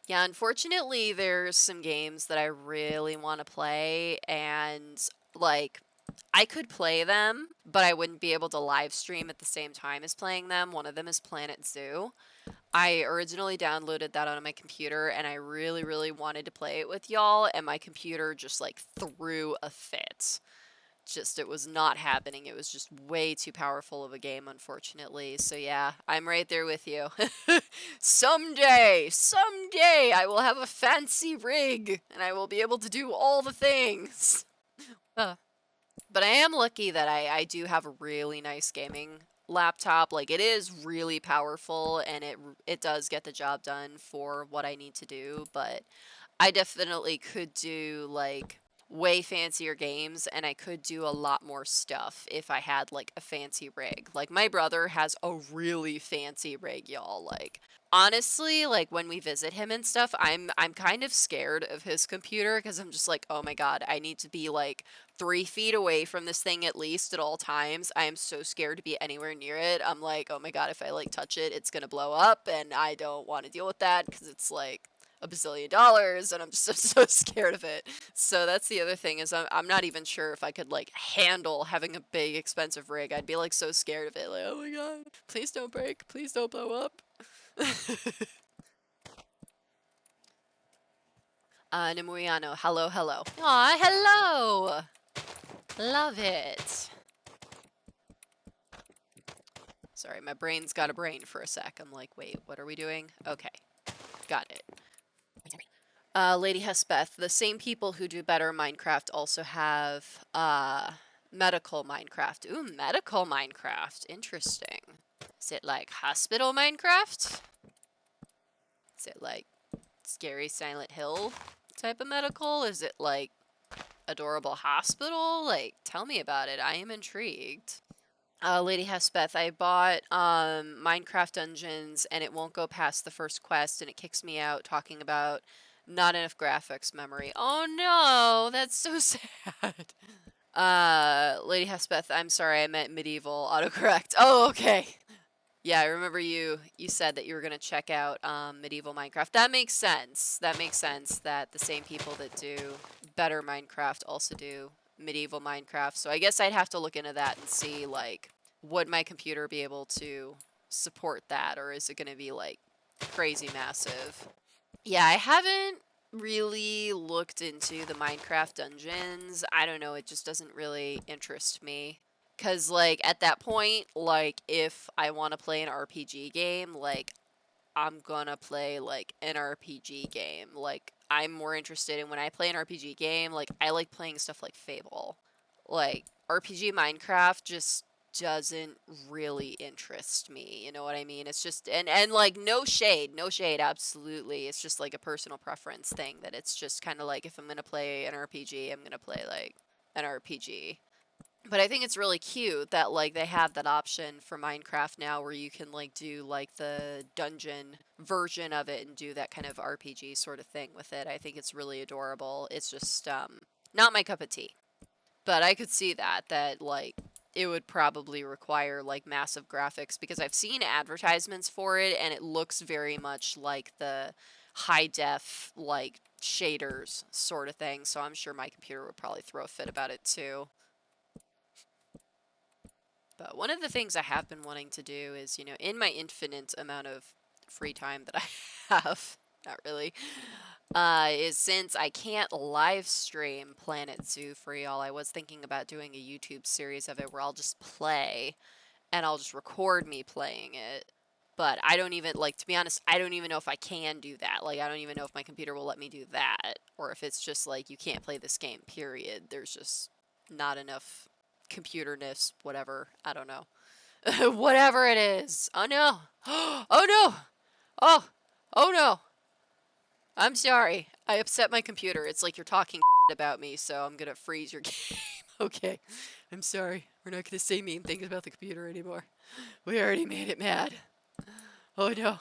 Yeah, unfortunately, there's some games that I really want to play, and like, I could play them, but I wouldn't be able to live stream at the same time as playing them. One of them is Planet Zoo. I originally downloaded that on my computer, and I really, really wanted to play it with y'all, and my computer just like threw a fit. it was not happening. It was just way too powerful of a game, unfortunately. So yeah, I'm right there with you. Someday I will have a fancy rig and I will be able to do all the things. But I am lucky that I do have a really nice gaming laptop. Like, it is really powerful and it does get the job done for what I need to do, but I definitely could do like way fancier games and I could do a lot more stuff if I had like a fancy rig. Like, my brother has a really fancy rig, y'all. Like, honestly, like when we visit him and stuff, I'm kind of scared of his computer because I'm just like, oh my god, I need to be like 3 feet away from this thing at least at all times. I am so scared to be anywhere near it. I'm like, oh my god, if I like touch it, it's gonna blow up, and I don't want to deal with that because it's like a bazillion dollars, and I'm just so scared of it. So that's the other thing is I'm not even sure if I could like handle having a big expensive rig. I'd be like so scared of it, like, oh my god, please don't break, please don't blow up. Nemuriano, hello, hello. Aw, hello! Love it. Sorry, my brain's got a brain for a sec. I'm like, wait, what are we doing? Okay, got it. Lady Hespeth, the same people who do better Minecraft also have, medical Minecraft. Ooh, medical Minecraft. Interesting. Is it like hospital Minecraft? Is it like scary Silent Hill type of medical? Is it like adorable hospital? Like, tell me about it. I am intrigued. Lady Hespeth, I bought Minecraft Dungeons and it won't go past the first quest and it kicks me out talking about not enough graphics memory. Oh no, that's so sad. Lady Hespeth, I'm sorry, I meant medieval autocorrect. Oh, okay. Yeah, I remember you said that you were going to check out medieval Minecraft. That makes sense. That makes sense that the same people that do better Minecraft also do medieval Minecraft. So I guess I'd have to look into that and see, like, would my computer be able to support that, or is it going to be, like, crazy massive? Yeah, I haven't really looked into the Minecraft dungeons. I don't know, it just doesn't really interest me. Cause like at that point, like if I want to play an RPG game, like I'm gonna play like an RPG game. Like I'm more interested in when I play an RPG game, like I like playing stuff like Fable. Like RPG Minecraft just doesn't really interest me, you know what I mean? It's just and like no shade, absolutely. It's just like a personal preference thing that it's just kind of like if I'm going to play an RPG, I'm going to play like an RPG. But I think it's really cute that like they have that option for Minecraft now where you can like do like the dungeon version of it and do that kind of RPG sort of thing with it. I think it's really adorable. It's just not my cup of tea. But I could see that like it would probably require like massive graphics because I've seen advertisements for it and it looks very much like the high def like shaders sort of thing. So I'm sure my computer would probably throw a fit about it too. But one of the things I have been wanting to do is, you know, in my infinite amount of free time that I have, not really, is since I can't live stream Planet Zoo for y'all, I was thinking about doing a YouTube series of it where I'll just play and I'll just record me playing it. But I don't even, like, to be honest, I don't even know if I can do that. Like, I don't even know if my computer will let me do that. Or if it's just, like, you can't play this game, period. There's just not enough computerness, whatever. I don't know. Whatever it is. Oh no. Oh no. Oh. Oh no. I'm sorry. I upset my computer. It's like you're talking about me, so I'm gonna freeze your game. Okay. I'm sorry. We're not gonna say mean things about the computer anymore. We already made it mad. Oh no.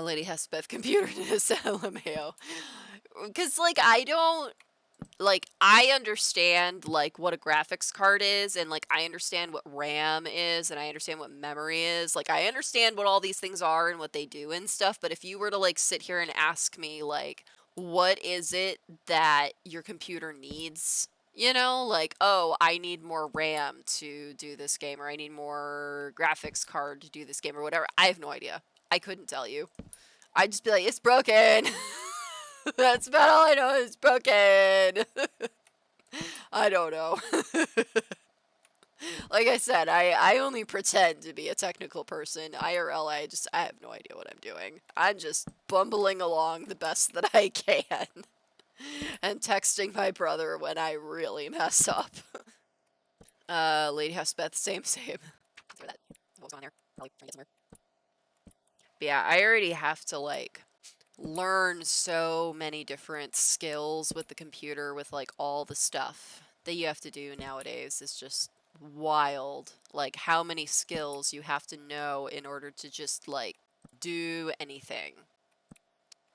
Lady Hespeth, computerness, LMAO. Because, like, I understand like what a graphics card is and like I understand what RAM is and I understand what memory is. Like I understand what all these things are and what they do and stuff, but if you were to like sit here and ask me like what is it that your computer needs? You know, like, oh, I need more RAM to do this game or I need more graphics card to do this game or whatever. I have no idea. I couldn't tell you. I'd just be like, it's broken. That's about all I know is broken. I don't know. Like I said, I only pretend to be a technical person. IRL, I have no idea what I'm doing. I'm just bumbling along the best that I can. And texting my brother when I really mess up. Lady House Beth, same. Throw that. What's on there? Probably trying to get somewhere. But yeah, I already have to, like, learn so many different skills with the computer with, like, all the stuff that you have to do nowadays is just wild. Like, how many skills you have to know in order to just, like, do anything.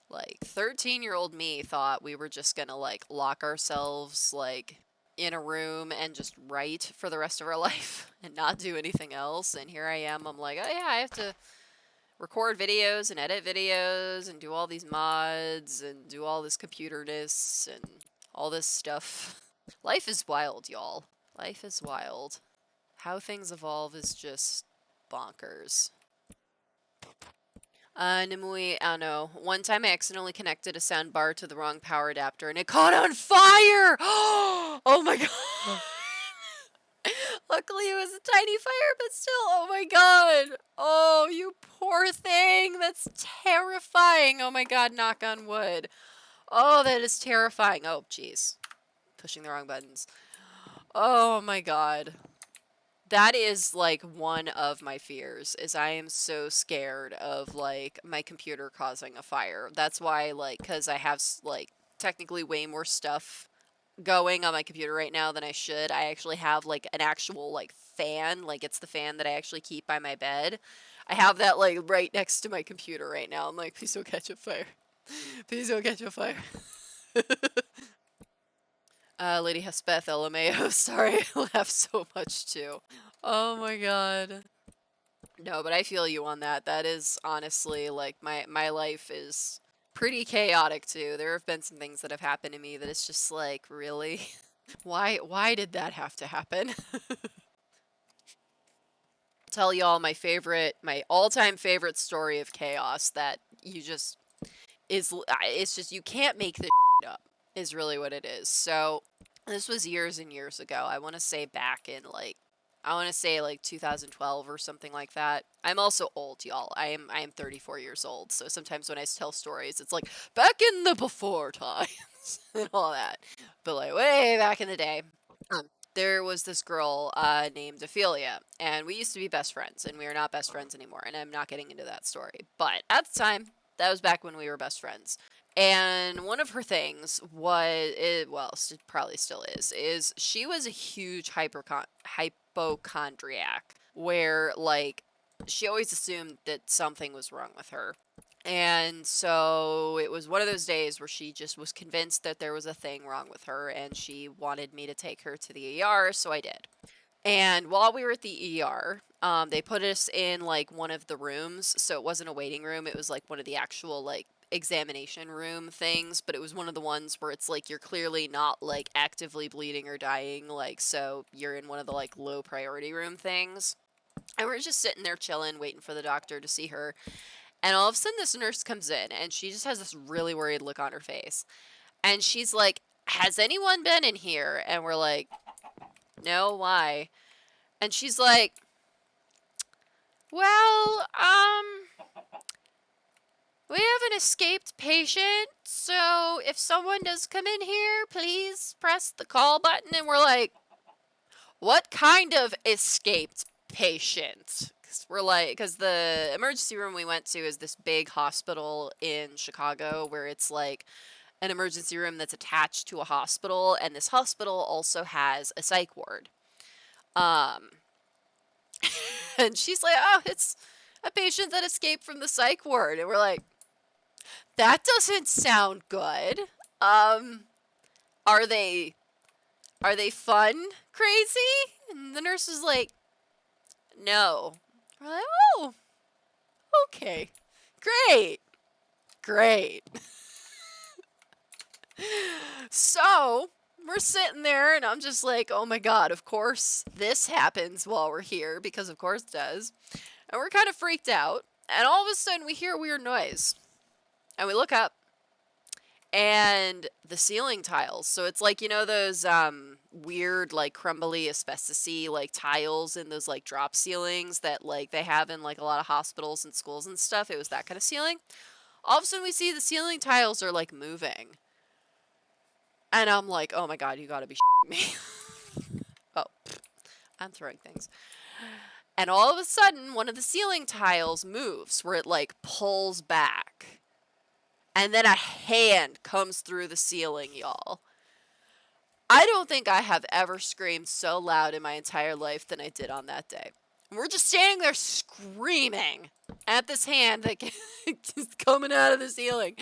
Like, 13-year-old me thought we were just gonna, like, lock ourselves, like, in a room and just write for the rest of our life and not do anything else. And here I am, I'm like, oh yeah, I have to record videos and edit videos and do all these mods and do all this computerness and all this stuff. Life is wild, y'all. Life is wild. How things evolve is just bonkers. Nimue, I don't know. One time I accidentally connected a sound bar to the wrong power adapter and it caught on fire! Oh my god! Luckily it was a tiny fire, but still, oh my god! Oh, you poor thing! That's terrifying! Oh my god, knock on wood. Oh, that is terrifying. Oh, jeez. Pushing the wrong buttons. Oh my god. That is, like, one of my fears, is I am so scared of, like, my computer causing a fire. That's why, like, because I have, like, technically way more stuff going on my computer right now than I should. I actually have, like, an actual, like, fan. Like, it's the fan that I actually keep by my bed. I have that, like, right next to my computer right now. I'm like, please don't catch a fire. Please don't catch a fire. Lady Hespeth LMAO, sorry, I laughed so much too. Oh my god. No, but I feel you on that. That is honestly, like, my life is pretty chaotic too. There have been some things that have happened to me that it's just like, really? Why did that have to happen? Tell y'all my all-time favorite story of chaos that you just it's just you can't make this up is really what it is. So this was years and years ago. I want to say back in like 2012 or something like that. I'm also old, y'all. I am 34 years old. So sometimes when I tell stories, it's like back in the before times and all that. But like way back in the day, um, there was this girl named Ophelia, and we used to be best friends, and we are not best friends anymore. And I'm not getting into that story, but at the time, that was back when we were best friends. And one of her things was, well, probably still is she was a huge hypochondriac, where, like, she always assumed that something was wrong with her. And so it was one of those days where she just was convinced that there was a thing wrong with her, and she wanted me to take her to the ER, so I did. And while we were at the ER, they put us in, like, one of the rooms, so it wasn't a waiting room, it was, like, one of the actual, like, examination room things, but it was one of the ones where it's, like, you're clearly not, like, actively bleeding or dying, like, so you're in one of the, like, low priority room things. And we're just sitting there chilling, waiting for the doctor to see her. And all of a sudden, this nurse comes in, and she just has this really worried look on her face. And she's like, has anyone been in here? And we're like, no, why? And she's like, well, we have an escaped patient, so if someone does come in here, please press the call button. And we're like, what kind of escaped patient? Because the emergency room we went to is this big hospital in Chicago where it's like an emergency room that's attached to a hospital, and this hospital also has a psych ward. Um, and she's like, oh, it's a patient that escaped from the psych ward. And we're like, that doesn't sound good. Are they fun crazy? And the nurse was like, no. We're like, oh, okay. Great. So, we're sitting there, and I'm just like, oh my god, of course this happens while we're here, because of course it does. And we're kind of freaked out, and all of a sudden we hear a weird noise. And we look up, and the ceiling tiles. So it's like, you know, those weird, like, crumbly, asbestos-y, like, tiles in those, like, drop ceilings that, like, they have in, like, a lot of hospitals and schools and stuff. It was that kind of ceiling. All of a sudden, we see the ceiling tiles are, like, moving. And I'm like, oh my god, you gotta be shitting me. Oh, I'm throwing things. And all of a sudden, one of the ceiling tiles moves, where it, like, pulls back. And then a hand comes through the ceiling, y'all. I don't think I have ever screamed so loud in my entire life than I did on that day. We're just standing there screaming at this hand that is coming out of the ceiling.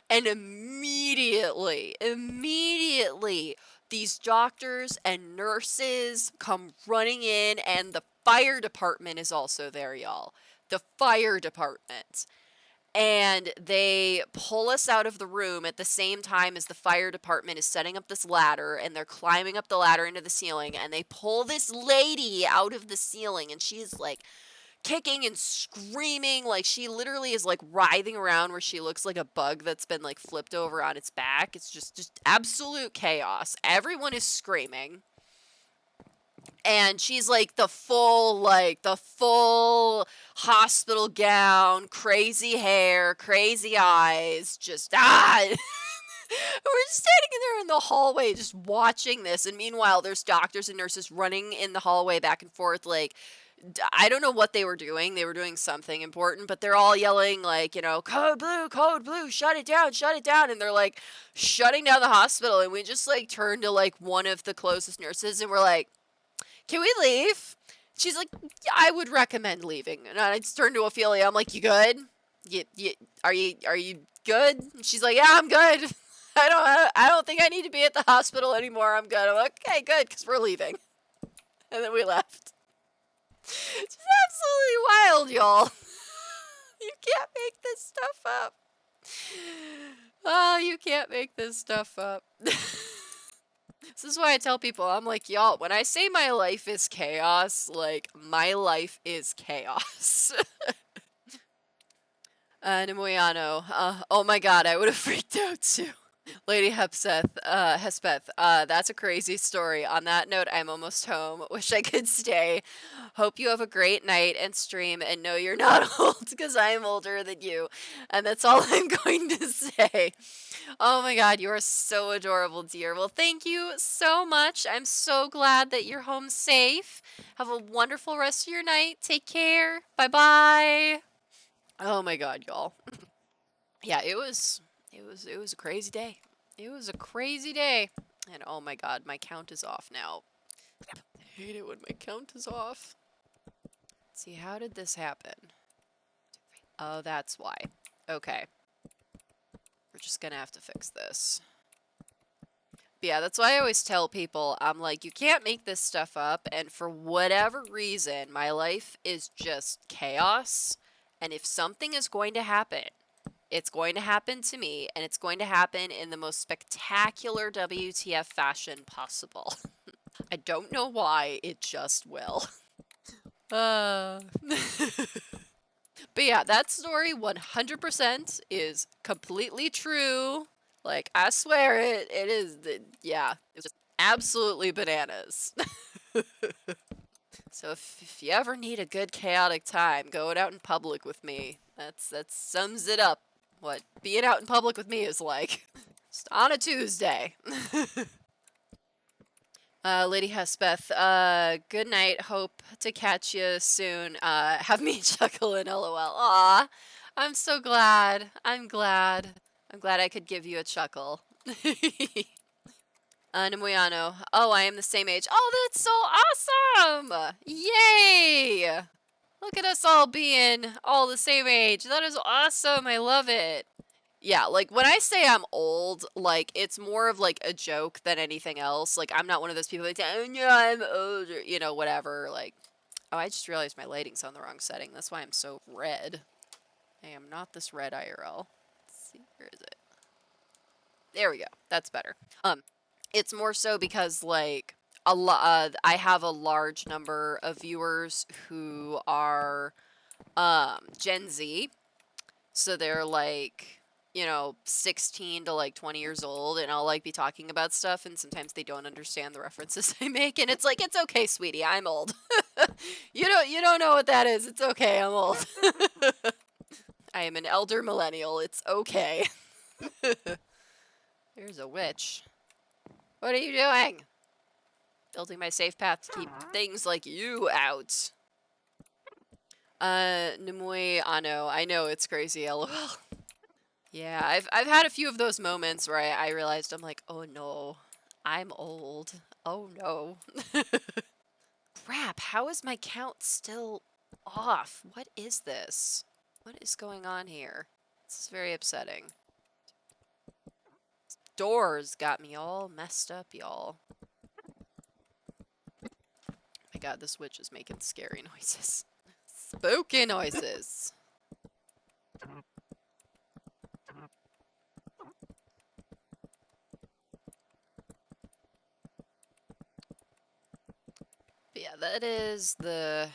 And immediately, these doctors and nurses come running in, and the fire department is also there, y'all. The fire department. And they pull us out of the room at the same time as the fire department is setting up this ladder, and they're climbing up the ladder into the ceiling, and they pull this lady out of the ceiling, and she's like kicking and screaming, like she literally is like writhing around where she looks like a bug that's been like flipped over on its back. It's just absolute chaos. Everyone is screaming. And she's like the full hospital gown, crazy hair, crazy eyes, just we're just standing there in the hallway just watching this, and meanwhile there's doctors and nurses running in the hallway back and forth, like, I don't know what they were doing. They were doing something important, but they're all yelling, like, you know, code blue, shut it down, and they're like shutting down the hospital. And we just like turned to like one of the closest nurses, and we're like, can we leave? She's like, yeah, I would recommend leaving. And I just turned to Ophelia. I'm like, you good? Are you good? And she's like, yeah, I'm good. I don't think I need to be at the hospital anymore. I'm good. I'm like, okay, good, because we're leaving. And then we left. It's absolutely wild, y'all. You can't make this stuff up. Oh, you can't make this stuff up. This is why I tell people, I'm like, y'all, when I say my life is chaos, like, my life is chaos. Nemoyano, oh my god, I would have freaked out too. Lady Hespeth, that's a crazy story. On that note, I'm almost home. Wish I could stay. Hope you have a great night and stream, and know you're not old, because I am older than you. And that's all I'm going to say. Oh my god, you are so adorable, dear. Well, thank you so much. I'm so glad that you're home safe. Have a wonderful rest of your night. Take care. Bye-bye. Oh my god, y'all. Yeah, it was a crazy day. It was a crazy day. And oh my god, my count is off now. I hate it when my count is off. Let's see, how did this happen? Oh, that's why. Okay. We're just gonna have to fix this. But yeah, that's why I always tell people, I'm like, you can't make this stuff up, and for whatever reason, my life is just chaos, and if something is going to happen, it's going to happen to me, and it's going to happen in the most spectacular WTF fashion possible. I don't know why, it just will. But yeah, that story 100% is completely true. Like, I swear it is, yeah, it's just absolutely bananas. So if you ever need a good chaotic time, going out in public with me, that sums it up. What being out in public with me is like. Just on a Tuesday. Lady Hespeth, good night. Hope to catch you soon. Have me chuckle and LOL. Aw, I'm so glad. I'm glad I could give you a chuckle. Nemoyano. Oh, I am the same age. Oh, that's so awesome! Yay! Look at us all being all the same age. That is awesome. I love it. Yeah, like, when I say I'm old, like, it's more of, like, a joke than anything else. Like, I'm not one of those people that say, oh, yeah, I'm older, you know, whatever. Like, oh, I just realized my lighting's on the wrong setting. That's why I'm so red. I am not this red IRL. Let's see, where is it? There we go. That's better. It's more so because, like, I have a large number of viewers who are, Gen Z. So they're, like, you know, 16 to like 20 years old, and I'll like be talking about stuff, and sometimes they don't understand the references I make, and it's like, it's okay, sweetie, I'm old. You don't know what that is. It's okay, I'm old. I am an elder millennial. It's okay. There's a witch. What are you doing? Building my safe path to keep things like you out. Nimue Ano. I know, it's crazy, lol. Yeah, I've had a few of those moments where I realized I'm like, oh no, I'm old. Oh no. Crap, how is my count still off? What is this? What is going on here? This is very upsetting. Doors got me all messed up, y'all. My god, this witch is making scary noises. Spooky noises. But yeah, that is the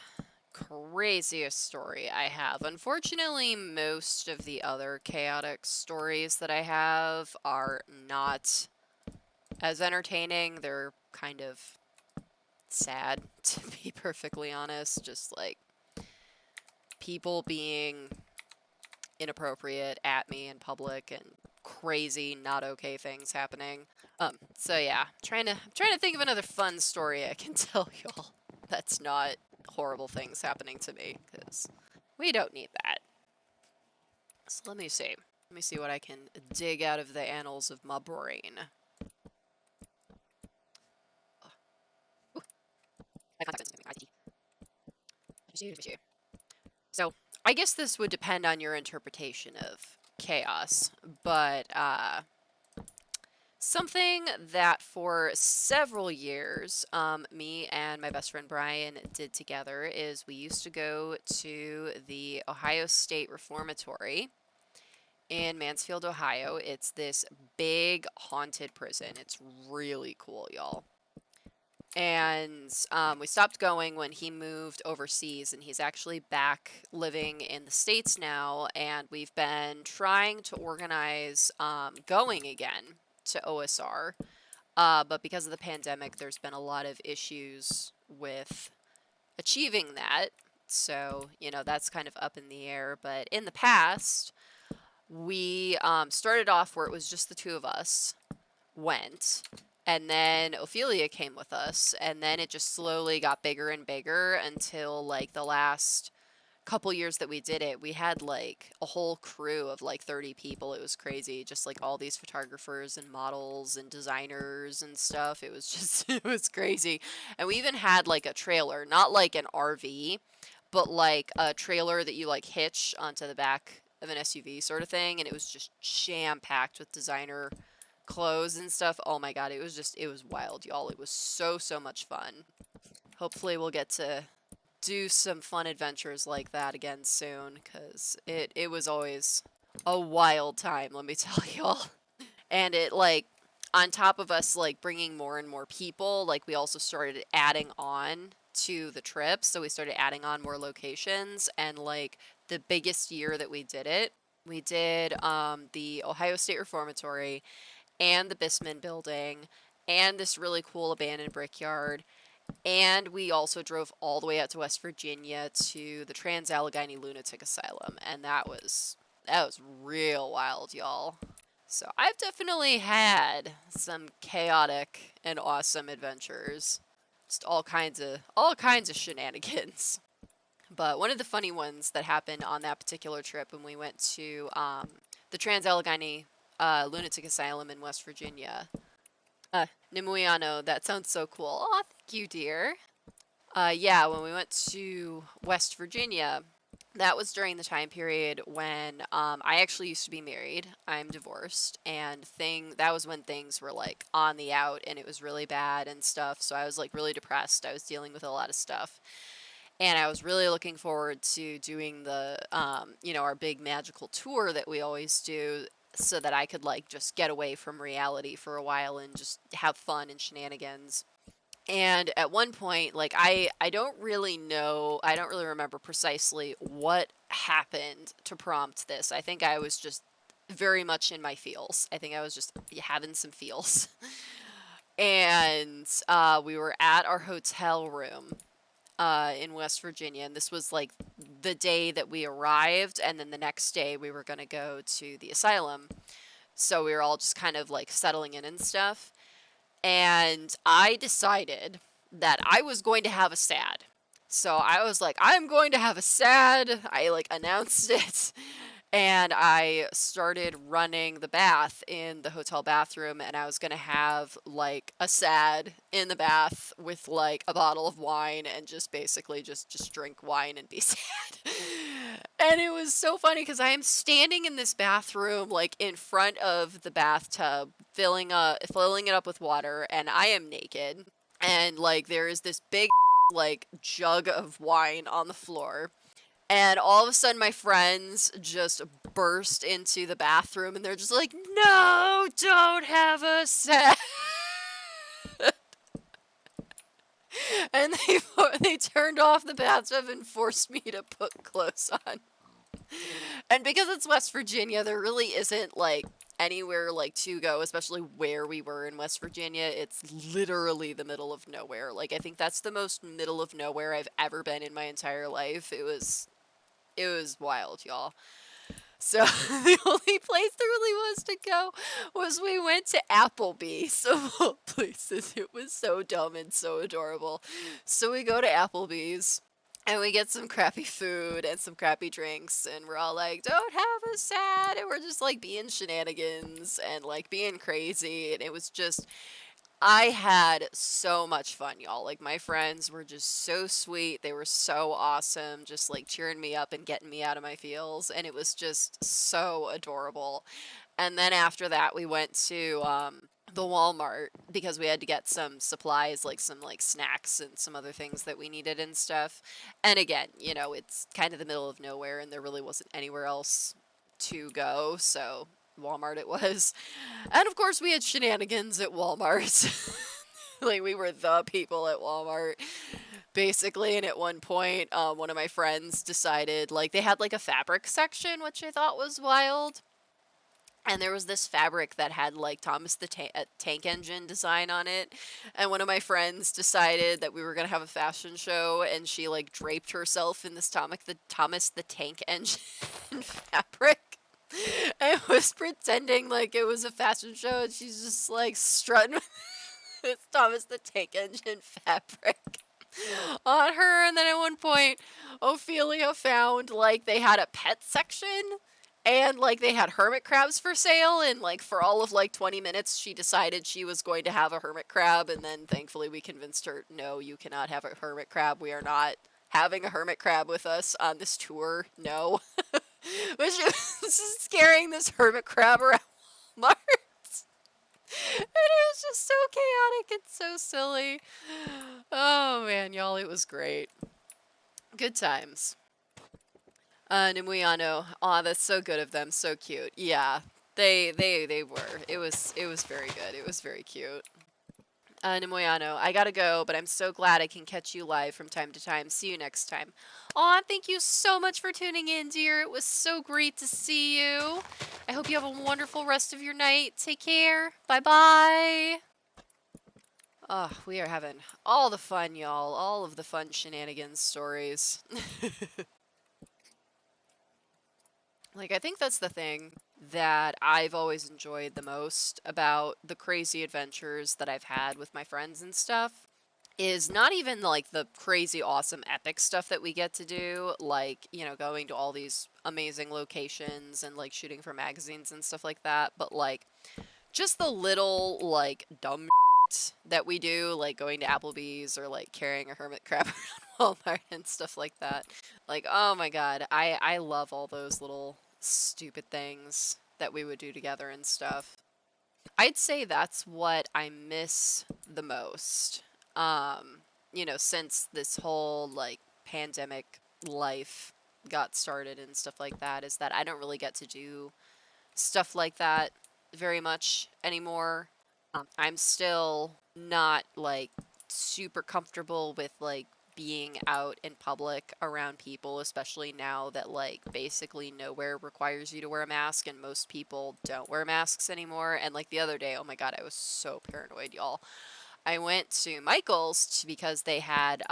craziest story I have. Unfortunately, most of the other chaotic stories that I have are not as entertaining. They're kind of sad, to be perfectly honest. Just like people being inappropriate at me in public and crazy, not okay things happening. So yeah, I'm trying to think of another fun story I can tell y'all that's not horrible things happening to me, because we don't need that. So let me see. Let me see what I can dig out of the annals of my brain. So I guess this would depend on your interpretation of chaos, but something that for several years, me and my best friend Brian did together is we used to go to the Ohio State Reformatory in Mansfield, Ohio. It's this big haunted prison. It's really cool, y'all. And we stopped going when he moved overseas, and he's actually back living in the States now. And we've been trying to organize going again to OSR. But because of the pandemic, there's been a lot of issues with achieving that. So, you know, that's kind of up in the air. But in the past, we started off where it was just the two of us, went, and then Ophelia came with us, and then it just slowly got bigger and bigger until like the last couple years that we did it, we had like a whole crew of like 30 people. It was crazy, just like all these photographers and models and designers and stuff. It was just it was crazy. And we even had like a trailer, not like an RV, but like a trailer that you like hitch onto the back of an SUV sort of thing, and it was just jam packed with designer clothes and stuff. Oh my god, it was wild, y'all. It was so much fun. Hopefully we'll get to do some fun adventures like that again soon, because it was always a wild time, let me tell y'all. And it, like, on top of us, like, bringing more and more people, like, we also started adding on to the trip, so we started adding on more locations, and, like, the biggest year that we did it, we did the Ohio State Reformatory, and the Bisman building, and this really cool abandoned brickyard, and we also drove all the way out to West Virginia to the Trans-Allegheny Lunatic Asylum, and that was real wild, y'all. So I've definitely had some chaotic and awesome adventures. Just all kinds of shenanigans. But one of the funny ones that happened on that particular trip when we went to the Trans-Allegheny Lunatic Asylum in West Virginia. Nimuiano, that sounds so cool. Aw, thank you, dear. Yeah, when we went to West Virginia, that was during the time period when I actually used to be married. I'm divorced, and that was when things were like on the out, and it was really bad and stuff. So I was like really depressed. I was dealing with a lot of stuff, and I was really looking forward to doing the our big magical tour that we always do, so that I could like just get away from reality for a while and just have fun and shenanigans. And at one point, like I don't really know, I don't really remember precisely what happened to prompt this. I think I was just very much in my feels. I think I was just having some feels. And we were at our hotel room in West Virginia, and this was like the day that we arrived, and then the next day we were going to go to the asylum. So we were all just kind of like settling in and stuff. And I decided that I was going to have a sad. So I was like, I'm going to have a sad. I like announced it. And I started running the bath in the hotel bathroom, and I was gonna have like a sad in the bath with like a bottle of wine and just basically just drink wine and be sad. And it was so funny because I am standing in this bathroom like in front of the bathtub, filling it up with water, and I am naked. And like there is this big like jug of wine on the floor. And all of a sudden, my friends just burst into the bathroom, and they're just like, "No, don't have a set." And they turned off the bathtub and forced me to put clothes on. And because it's West Virginia, there really isn't like anywhere like to go, especially where we were in West Virginia. It's literally the middle of nowhere. Like I think that's the most middle of nowhere I've ever been in my entire life. It was wild, y'all. So the only place there really was to go was we went to Applebee's of all places. It was so dumb and so adorable. So we go to Applebee's and we get some crappy food and some crappy drinks, and we're all like, don't have us sad, and we're just like being shenanigans and like being crazy, and it was just I had so much fun, y'all. Like, my friends were just so sweet. They were so awesome, just like cheering me up and getting me out of my feels. And it was just so adorable. And then after that, we went to the Walmart because we had to get some supplies, like some like snacks and some other things that we needed and stuff. And again, you know, it's kind of the middle of nowhere and there really wasn't anywhere else to go. So Walmart it was. And of course, we had shenanigans at Walmart. Like, we were the people at Walmart, basically. And at one point, one of my friends decided, like, they had, like, a fabric section, which I thought was wild. And there was this fabric that had, like, Thomas the Tank Engine design on it. And one of my friends decided that we were going to have a fashion show, and she, like, draped herself in this Thomas the Tank Engine fabric. I was pretending like it was a fashion show, and she's just like strutting with Thomas the Tank Engine fabric on her. And then at one point, Ophelia found like they had a pet section, and like they had hermit crabs for sale. And like for all of like 20 minutes, she decided she was going to have a hermit crab. And then thankfully, we convinced her, no, you cannot have a hermit crab. We are not having a hermit crab with us on this tour. No. But she was scaring this hermit crab around Walmart. And it was just so chaotic and so silly. Oh man, y'all, it was great. Good times. Nimuiano. Aw, that's so good of them. So cute. Yeah. They were. It was very good. It was very cute. Nemoyano, I gotta go, but I'm so glad I can catch you live from time to time. See you next time. Aw, thank you so much for tuning in, dear. It was so great to see you. I hope you have a wonderful rest of your night. Take care. Bye-bye. Oh, we are having all the fun, y'all. All of the fun shenanigans stories. Like, I think that's the thing that I've always enjoyed the most about the crazy adventures that I've had with my friends and stuff is not even like the crazy awesome epic stuff that we get to do, like, you know, going to all these amazing locations and like shooting for magazines and stuff like that, but like just the little like dumb that we do, like going to Applebee's or like carrying a hermit crab around Walmart and stuff like that. Like, oh my god, I love all those little stupid things that we would do together and stuff. I'd say that's what I miss the most. You know, since this whole like pandemic life got started and stuff like that, is that I don't really get to do stuff like that very much anymore. I'm still not like super comfortable with like being out in public around people, especially now that like basically nowhere requires you to wear a mask and most people don't wear masks anymore. And like the other day, oh my God, I was so paranoid, y'all. I went to Michael's because they had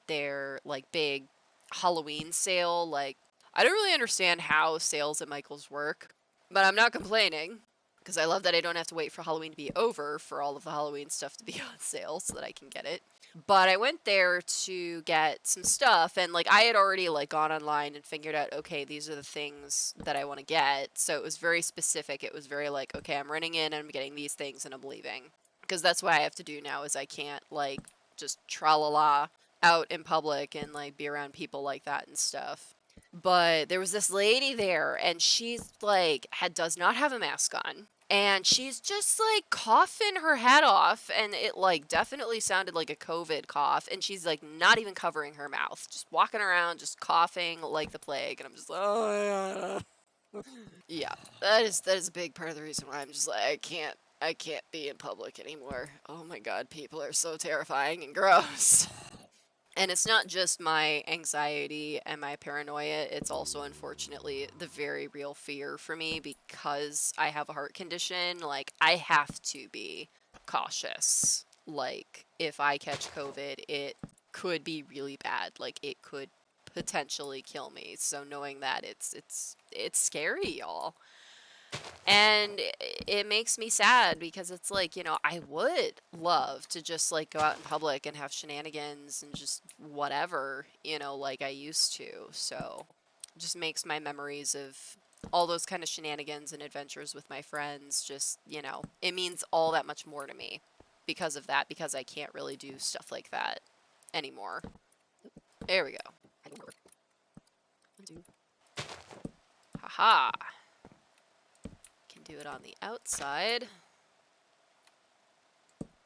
their like big Halloween sale. Like, I don't really understand how sales at Michael's work, but I'm not complaining because I love that I don't have to wait for Halloween to be over for all of the Halloween stuff to be on sale so that I can get it. But I went there to get some stuff and like I had already like gone online and figured out, okay, these are the things that I want to get. So it was very specific. It was very like, okay, I'm running in and I'm getting these things and I'm leaving. Because that's what I have to do now is I can't like just tra-la-la out in public and like be around people like that and stuff. But there was this lady there and she's like does not have a mask on. And she's just like coughing her head off and it like definitely sounded like a COVID cough and she's like not even covering her mouth. Just walking around just coughing like the plague and I'm just like, oh yeah. That is a big part of the reason why I'm just like I can't be in public anymore. Oh my God, people are so terrifying and gross. And it's not just my anxiety and my paranoia, it's also unfortunately the very real fear for me because I have a heart condition. Like, I have to be cautious. Like, if I catch COVID, it could be really bad. Like, it could potentially kill me. So knowing that it's scary, y'all. And it makes me sad because it's like, I would love to just like go out in public and have shenanigans and just whatever, like I used to. So it just makes my memories of all those kind of shenanigans and adventures with my friends just, it means all that much more to me because of that, because I can't really do stuff like that anymore. There we go. Haha. Can do it on the outside.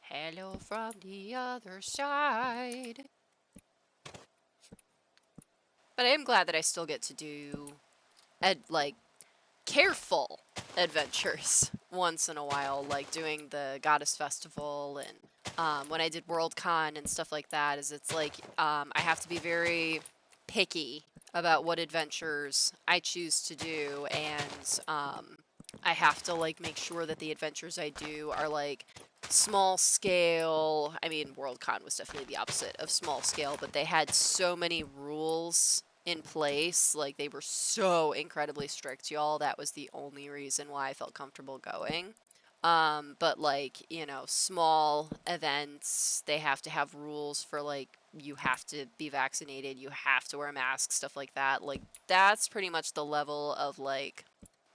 Hello from the other side. But I am glad that I still get to do like careful adventures once in a while, like doing the Goddess Festival and when I did Worldcon and stuff like that. Is it's like I have to be very picky about what adventures I choose to do, and I have to like make sure that the adventures I do are like small scale. I mean, Worldcon was definitely the opposite of small scale, but they had so many rules in place. Like, they were so incredibly strict, y'all. That was the only reason why I felt comfortable going. But like, small events, they have to have rules for like, you have to be vaccinated, you have to wear a mask, stuff like that. Like, that's pretty much the level of like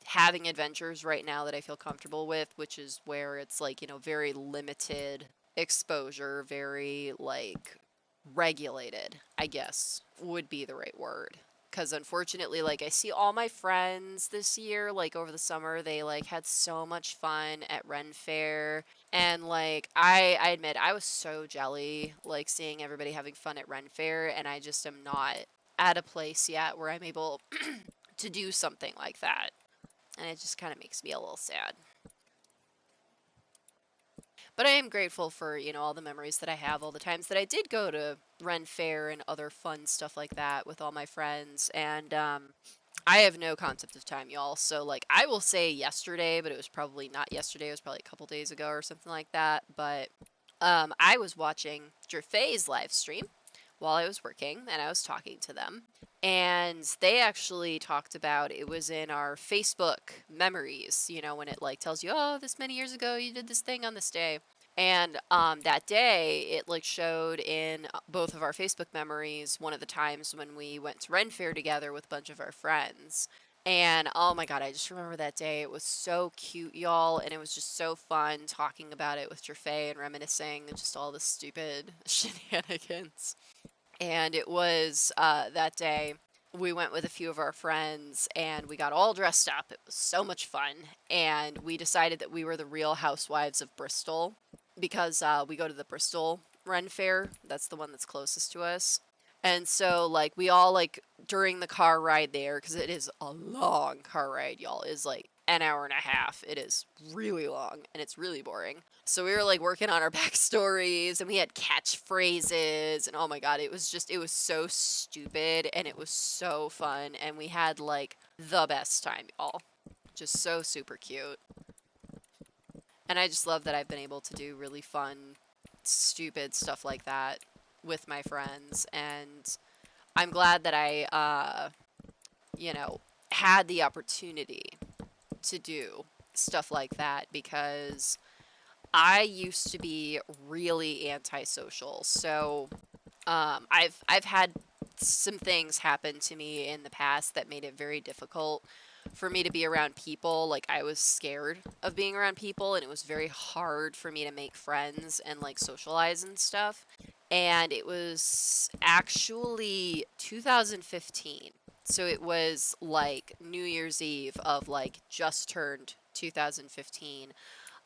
having adventures right now that I feel comfortable with, which is where it's like, very limited exposure, very like regulated, I guess would be the right word. Because unfortunately, like, I see all my friends this year, like, over the summer, they, like, had so much fun at Ren Fair. And, like, I admit, I was so jelly, like, seeing everybody having fun at Ren Fair. And I just am not at a place yet where I'm able to do something like that. And it just kind of makes me a little sad. But I am grateful for, all the memories that I have, all the times that I did go to Ren Fair and other fun stuff like that with all my friends. And I have no concept of time, y'all. So, like, I will say yesterday, but it was probably not yesterday. It was probably a couple days ago or something like that. But I was watching Jerfay's live stream while I was working, and I was talking to them. And they actually talked about, it was in our Facebook memories, when it like tells you, oh, this many years ago you did this thing on this day. And that day, it like showed in both of our Facebook memories one of the times when we went to Ren Fair together with a bunch of our friends. And oh my God, I just remember that day. It was so cute, y'all, and it was just so fun talking about it with Jerfay and reminiscing and just all the stupid shenanigans. And it was that day we went with a few of our friends and we got all dressed up. It was so much fun. And we decided that we were the Real Housewives of Bristol because we go to the Bristol Ren Fair. That's the one that's closest to us. And so, like, we all, like, during the car ride there, because it is a long car ride, y'all, is, like, an hour and a half. It is really long and it's really boring. So we were like working on our backstories and we had catchphrases and oh my god, it was so stupid and it was so fun and we had like the best time, y'all. Just so super cute. And I just love that I've been able to do really fun, stupid stuff like that with my friends. And I'm glad that I, you know, had the opportunity to do stuff like that because I used to be really antisocial. So I've had some things happen to me in the past that made it very difficult for me to be around people. Like I was scared of being around people and it was very hard for me to make friends and like socialize and stuff. And it was actually 2015. So it was like New Year's Eve of like just turned 2015.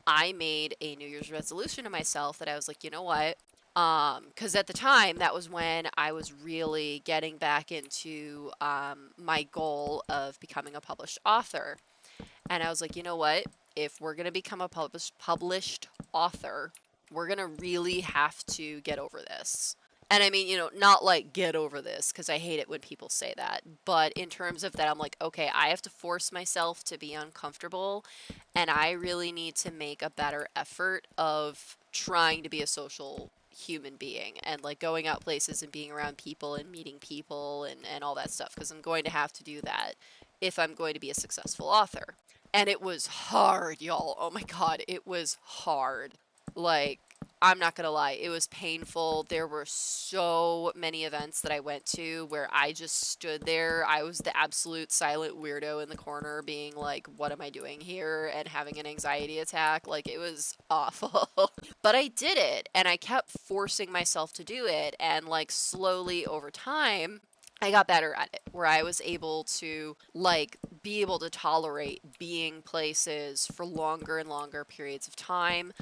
I made a New Year's resolution to myself that I was like, you know what? Because at the time, that was when I was really getting back into my goal of becoming a published author. And I was like, you know what? If we're going to become a published author, we're going to really have to get over this. And I mean, not like get over this, because I hate it when people say that. But in terms of that, I'm like, okay, I have to force myself to be uncomfortable. And I really need to make a better effort of trying to be a social human being and like going out places and being around people and meeting people and all that stuff. Because I'm going to have to do that if I'm going to be a successful author. And it was hard, y'all. Oh my God, it was hard. Like, I'm not gonna lie, it was painful. There were so many events that I went to where I just stood there. I was the absolute silent weirdo in the corner, being like, what am I doing here? And having an anxiety attack. Like, it was awful. But I did it, and I kept forcing myself to do it. And, like, slowly over time, I got better at it, where I was able to, like, be able to tolerate being places for longer and longer periods of time.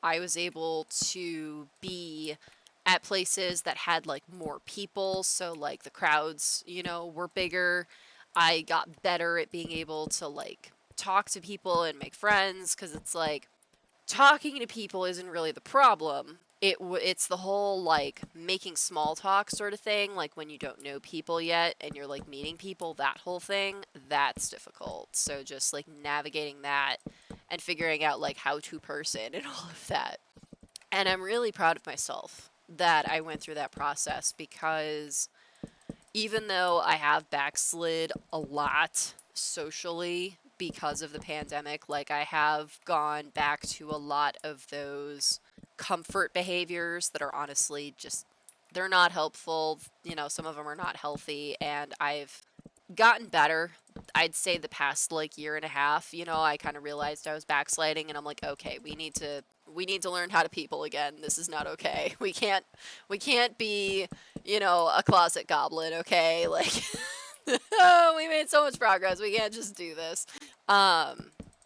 I was able to be at places that had like more people, so like the crowds, were bigger. I got better at being able to like talk to people and make friends because it's like talking to people isn't really the problem. It's the whole like making small talk sort of thing, like when you don't know people yet and you're like meeting people, that whole thing, that's difficult. So just like navigating that and figuring out like how to person and all of that. And I'm really proud of myself that I went through that process because even though I have backslid a lot socially because of the pandemic, like I have gone back to a lot of those comfort behaviors that are honestly just, they're not helpful. Some of them are not healthy, and I've gotten better. I'd say the past like year and a half, I kind of realized I was backsliding and I'm like, okay, we need to learn how to people again. This is not okay. We can't be, a closet goblin, okay? Like oh, we made so much progress. We can't just do this.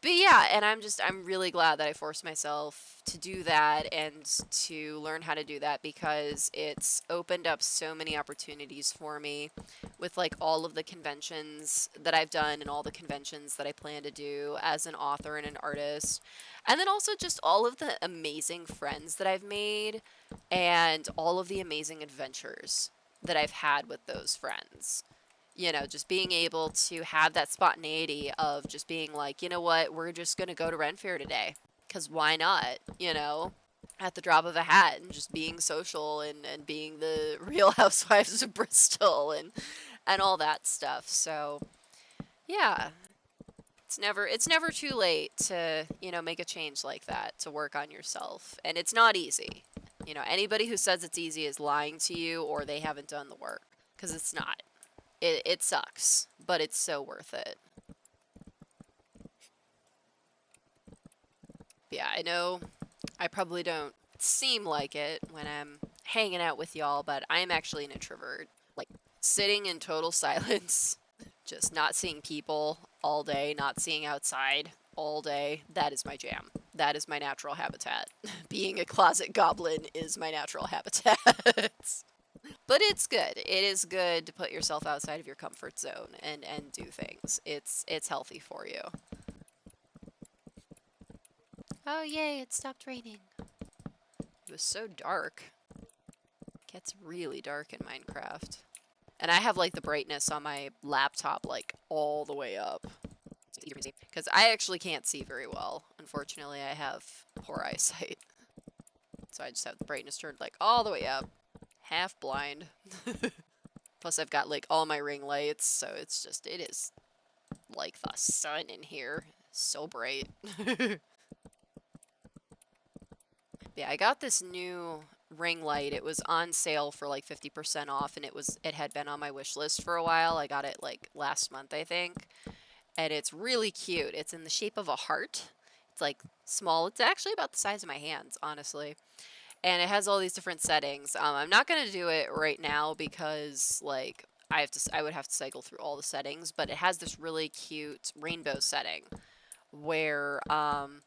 But yeah, and I'm really glad that I forced myself to do that and to learn how to do that because it's opened up so many opportunities for me with like all of the conventions that I've done and all the conventions that I plan to do as an author and an artist. And then also just all of the amazing friends that I've made and all of the amazing adventures that I've had with those friends. Just being able to have that spontaneity of just being like, you know what, we're just going to go to Ren Fair today. Because why not, at the drop of a hat and just being social and being the Real Housewives of Bristol and all that stuff. So, yeah, it's never too late to, make a change like that, to work on yourself. And it's not easy. Anybody who says it's easy is lying to you or they haven't done the work. Because it's not. It sucks, but it's so worth it. Yeah, I know I probably don't seem like it when I'm hanging out with y'all, but I am actually an introvert. Like, sitting in total silence, just not seeing people all day, not seeing outside all day, that is my jam. That is my natural habitat. Being a closet goblin is my natural habitat. But it's good. It is good to put yourself outside of your comfort zone and do things. It's healthy for you. Oh, yay, it stopped raining. It was so dark. It gets really dark in Minecraft. And I have like the brightness on my laptop like all the way up. Because I actually can't see very well. Unfortunately, I have poor eyesight. So I just have the brightness turned like all the way up. Half blind. Plus I've got like all my ring lights, so it's just, it is like the sun in here. So bright. Yeah, I got this new ring light. It was on sale for like 50% off, and it had been on my wish list for a while. I got it like last month, I think. And it's really cute. It's in the shape of a heart. It's like small. It's actually about the size of my hands, honestly. And it has all these different settings. I'm not gonna do it right now because like I would have to cycle through all the settings, but it has this really cute rainbow setting where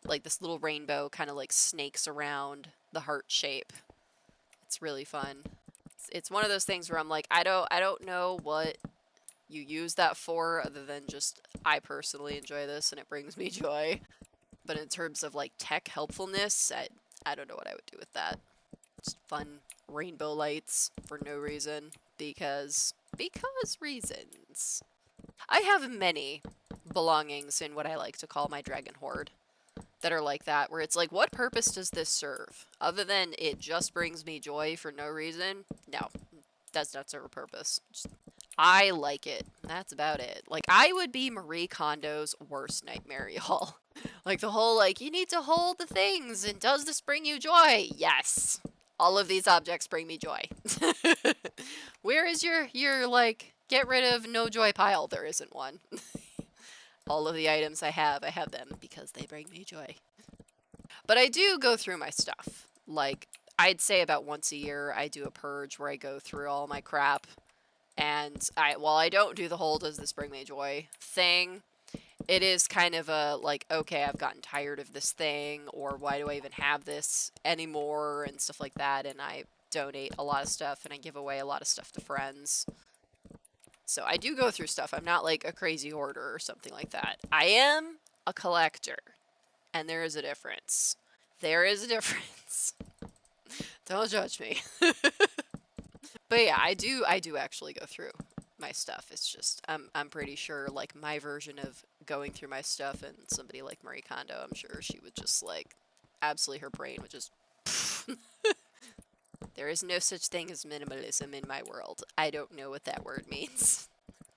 like this little rainbow kind of like snakes around the heart shape. It's really fun. It's one of those things where I'm like, I don't know what you use that for other than just I personally enjoy this and it brings me joy. But in terms of like tech helpfulness, I don't know what I would do with that. Just fun rainbow lights for no reason because reasons. I have many belongings in what I like to call my dragon hoard that are like that, where it's like, what purpose does this serve? Other than it just brings me joy for no reason? No, does not serve a purpose. Just, I like it. That's about it. Like, I would be Marie Kondo's worst nightmare, y'all. Like, the whole, like, you need to hold the things, and does this bring you joy? Yes. All of these objects bring me joy. Where is your, like, get rid of no joy pile? There isn't one. All of the items I have them because they bring me joy. But I do go through my stuff. Like, I'd say about once a year, I do a purge where I go through all my crap. And while I don't do the whole does this bring me joy thing, it is kind of a, like, okay, I've gotten tired of this thing, or why do I even have this anymore, and stuff like that. And I donate a lot of stuff, and I give away a lot of stuff to friends. So I do go through stuff. I'm not like a crazy hoarder or something like that. I am a collector, and there is a difference. There is a difference. Don't judge me. But yeah, I do actually go through my stuff. It's just I'm pretty sure like my version of going through my stuff and somebody like Marie Kondo, I'm sure she would just like absolutely her brain would just there is no such thing as minimalism in my world. I don't know what that word means.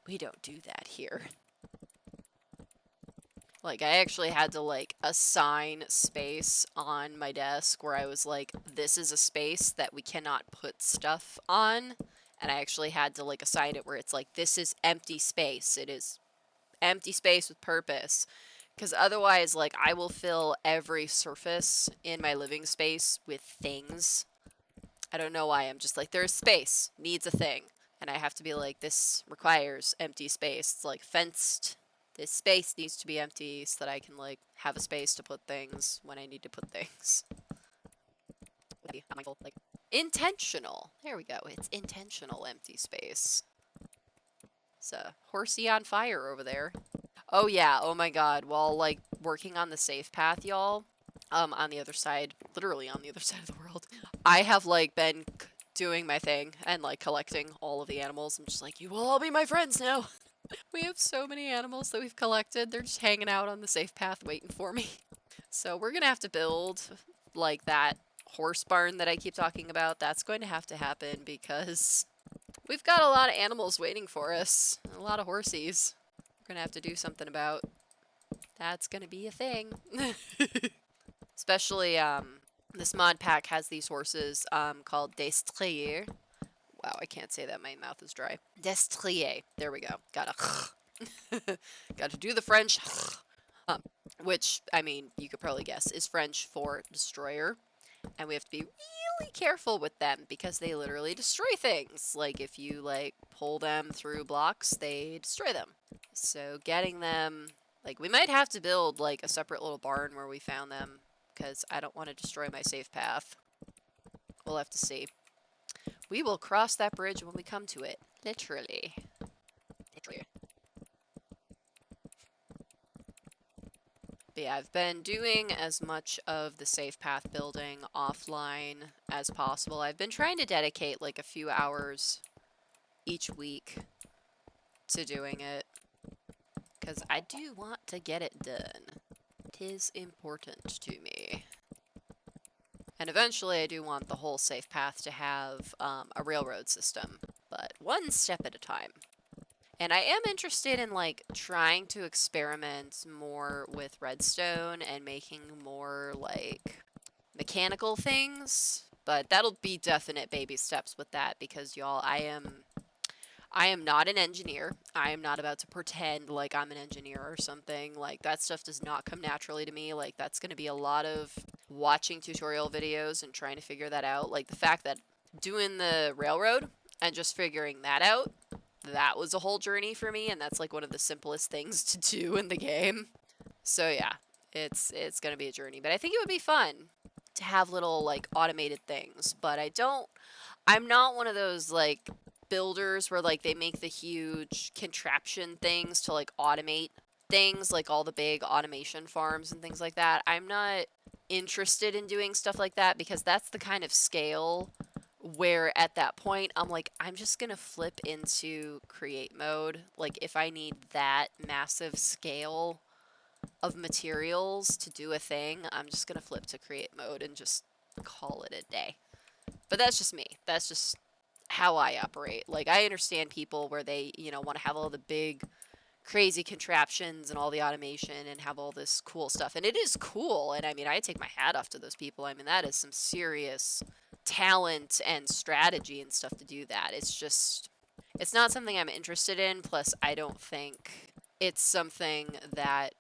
We don't do that here. Like, I actually had to, like, assign space on my desk where I was like, this is a space that we cannot put stuff on. And I actually had to, like, assign it where it's like, this is empty space. It is empty space with purpose. Because otherwise, like, I will fill every surface in my living space with things. I don't know why. I'm just like, there's space, needs a thing. And I have to be like, this requires empty space. It's like fenced. This space needs to be empty so that I can, like, have a space to put things when I need to put things. Like, intentional. There we go. It's intentional empty space. It's a horsey on fire over there. Oh, yeah. Oh, my God. While, like, working on the safe path, y'all, on the other side, literally on the other side of the world, I have, like, been doing my thing and, like, collecting all of the animals. I'm just like, you will all be my friends now. We have so many animals that we've collected. They're just hanging out on the safe path waiting for me. So we're gonna have to build, like, that horse barn that I keep talking about. That's going to have to happen because we've got a lot of animals waiting for us. A lot of horsies. We're gonna have to do something about. That's gonna be a thing. Especially, this mod pack has these horses, called Destrier. Wow, I can't say that. My mouth is dry. Destrier. There we go. Gotta do the French. Which, I mean, you could probably guess, is French for destroyer. And we have to be really careful with them because they literally destroy things. Like, if you, like, pull them through blocks, they destroy them. So getting them, like, we might have to build, like, a separate little barn where we found them because I don't want to destroy my safe path. We'll have to see. We will cross that bridge when we come to it. Literally. Literally. But yeah, I've been doing as much of the safe path building offline as possible. I've been trying to dedicate like a few hours each week to doing it, because I do want to get it done. 'Tis important to me. And eventually I do want the whole safe path to have a railroad system, but one step at a time. And I am interested in like trying to experiment more with redstone and making more like mechanical things, but that'll be definite baby steps with that because y'all, I am not an engineer. I am not about to pretend like I'm an engineer or something. Like, that stuff does not come naturally to me. Like, that's going to be a lot of watching tutorial videos and trying to figure that out. Like, the fact that doing the railroad and just figuring that out, that was a whole journey for me, and that's like one of the simplest things to do in the game. So yeah, it's going to be a journey, but I think it would be fun to have little like automated things, but I'm not one of those like builders where like they make the huge contraption things to like automate things, like all the big automation farms and things like that. I'm not interested in doing stuff like that because that's the kind of scale where at that point I'm like, I'm just gonna flip into create mode. Like, if I need that massive scale of materials to do a thing, I'm just gonna flip to create mode and just call it a day. But that's just me. That's just how I operate. Like, I understand people where they, want to have all the big, crazy contraptions and all the automation and have all this cool stuff. And it is cool. And I mean, I take my hat off to those people. I mean, that is some serious talent and strategy and stuff to do that. It's just, it's not something I'm interested in. Plus, I don't think it's something that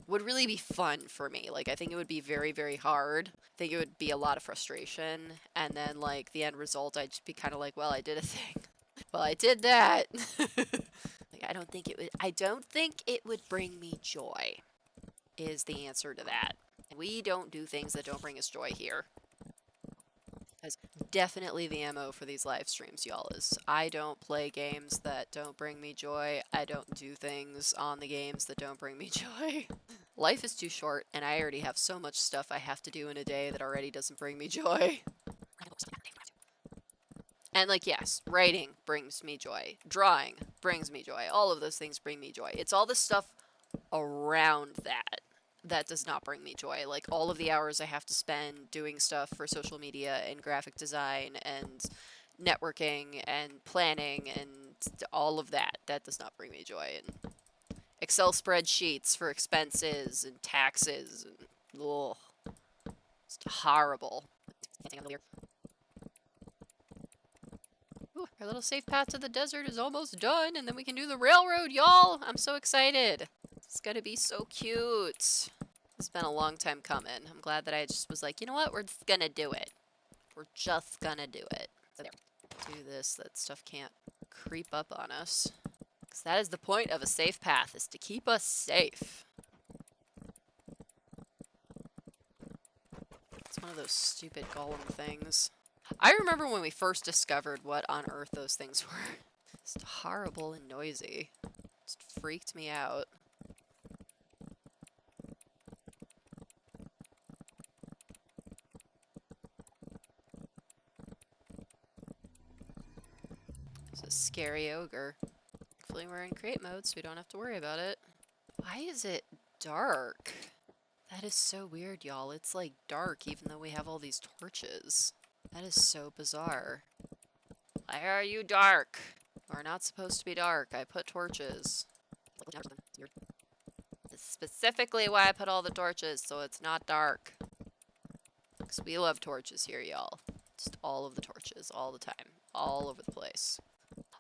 would really be fun for me. Like, I think it would be very, very hard. I think it would be a lot of frustration. And then, like, the end result, I'd just be kind of like, well, I did a thing. Well, I did that. Like, I don't think it would bring me joy, is the answer to that. We don't do things that don't bring us joy here. That's definitely the MO for these live streams, y'all, is I don't play games that don't bring me joy. I don't do things on the games that don't bring me joy. Life is too short, and I already have so much stuff I have to do in a day that already doesn't bring me joy. And, like, yes, writing brings me joy. Drawing brings me joy. All of those things bring me joy. It's all the stuff around that that does not bring me joy. Like, all of the hours I have to spend doing stuff for social media and graphic design and networking and planning and all of that, that does not bring me joy. And Excel spreadsheets for expenses and taxes and ugh, it's horrible. Ooh, our little safe path to the desert is almost done, and then we can do the railroad, y'all! I'm so excited. It's gonna be so cute. It's been a long time coming. I'm glad that I just was like, you know what? We're just gonna do it. We're just gonna do it. So there. Do this, that stuff can't creep up on us. Because that is the point of a safe path, is to keep us safe. It's one of those stupid golem things. I remember when we first discovered what on earth those things were. It's horrible and noisy. It just freaked me out. It's a scary ogre. Hopefully we're in create mode so we don't have to worry about it. Why is it dark? That is so weird, y'all. It's like dark even though we have all these torches. That is so bizarre. Why are you dark? We're not supposed to be dark. I put torches. That's specifically why I put all the torches, so it's not dark. Because we love torches here, y'all. Just all of the torches, all the time. All over the place.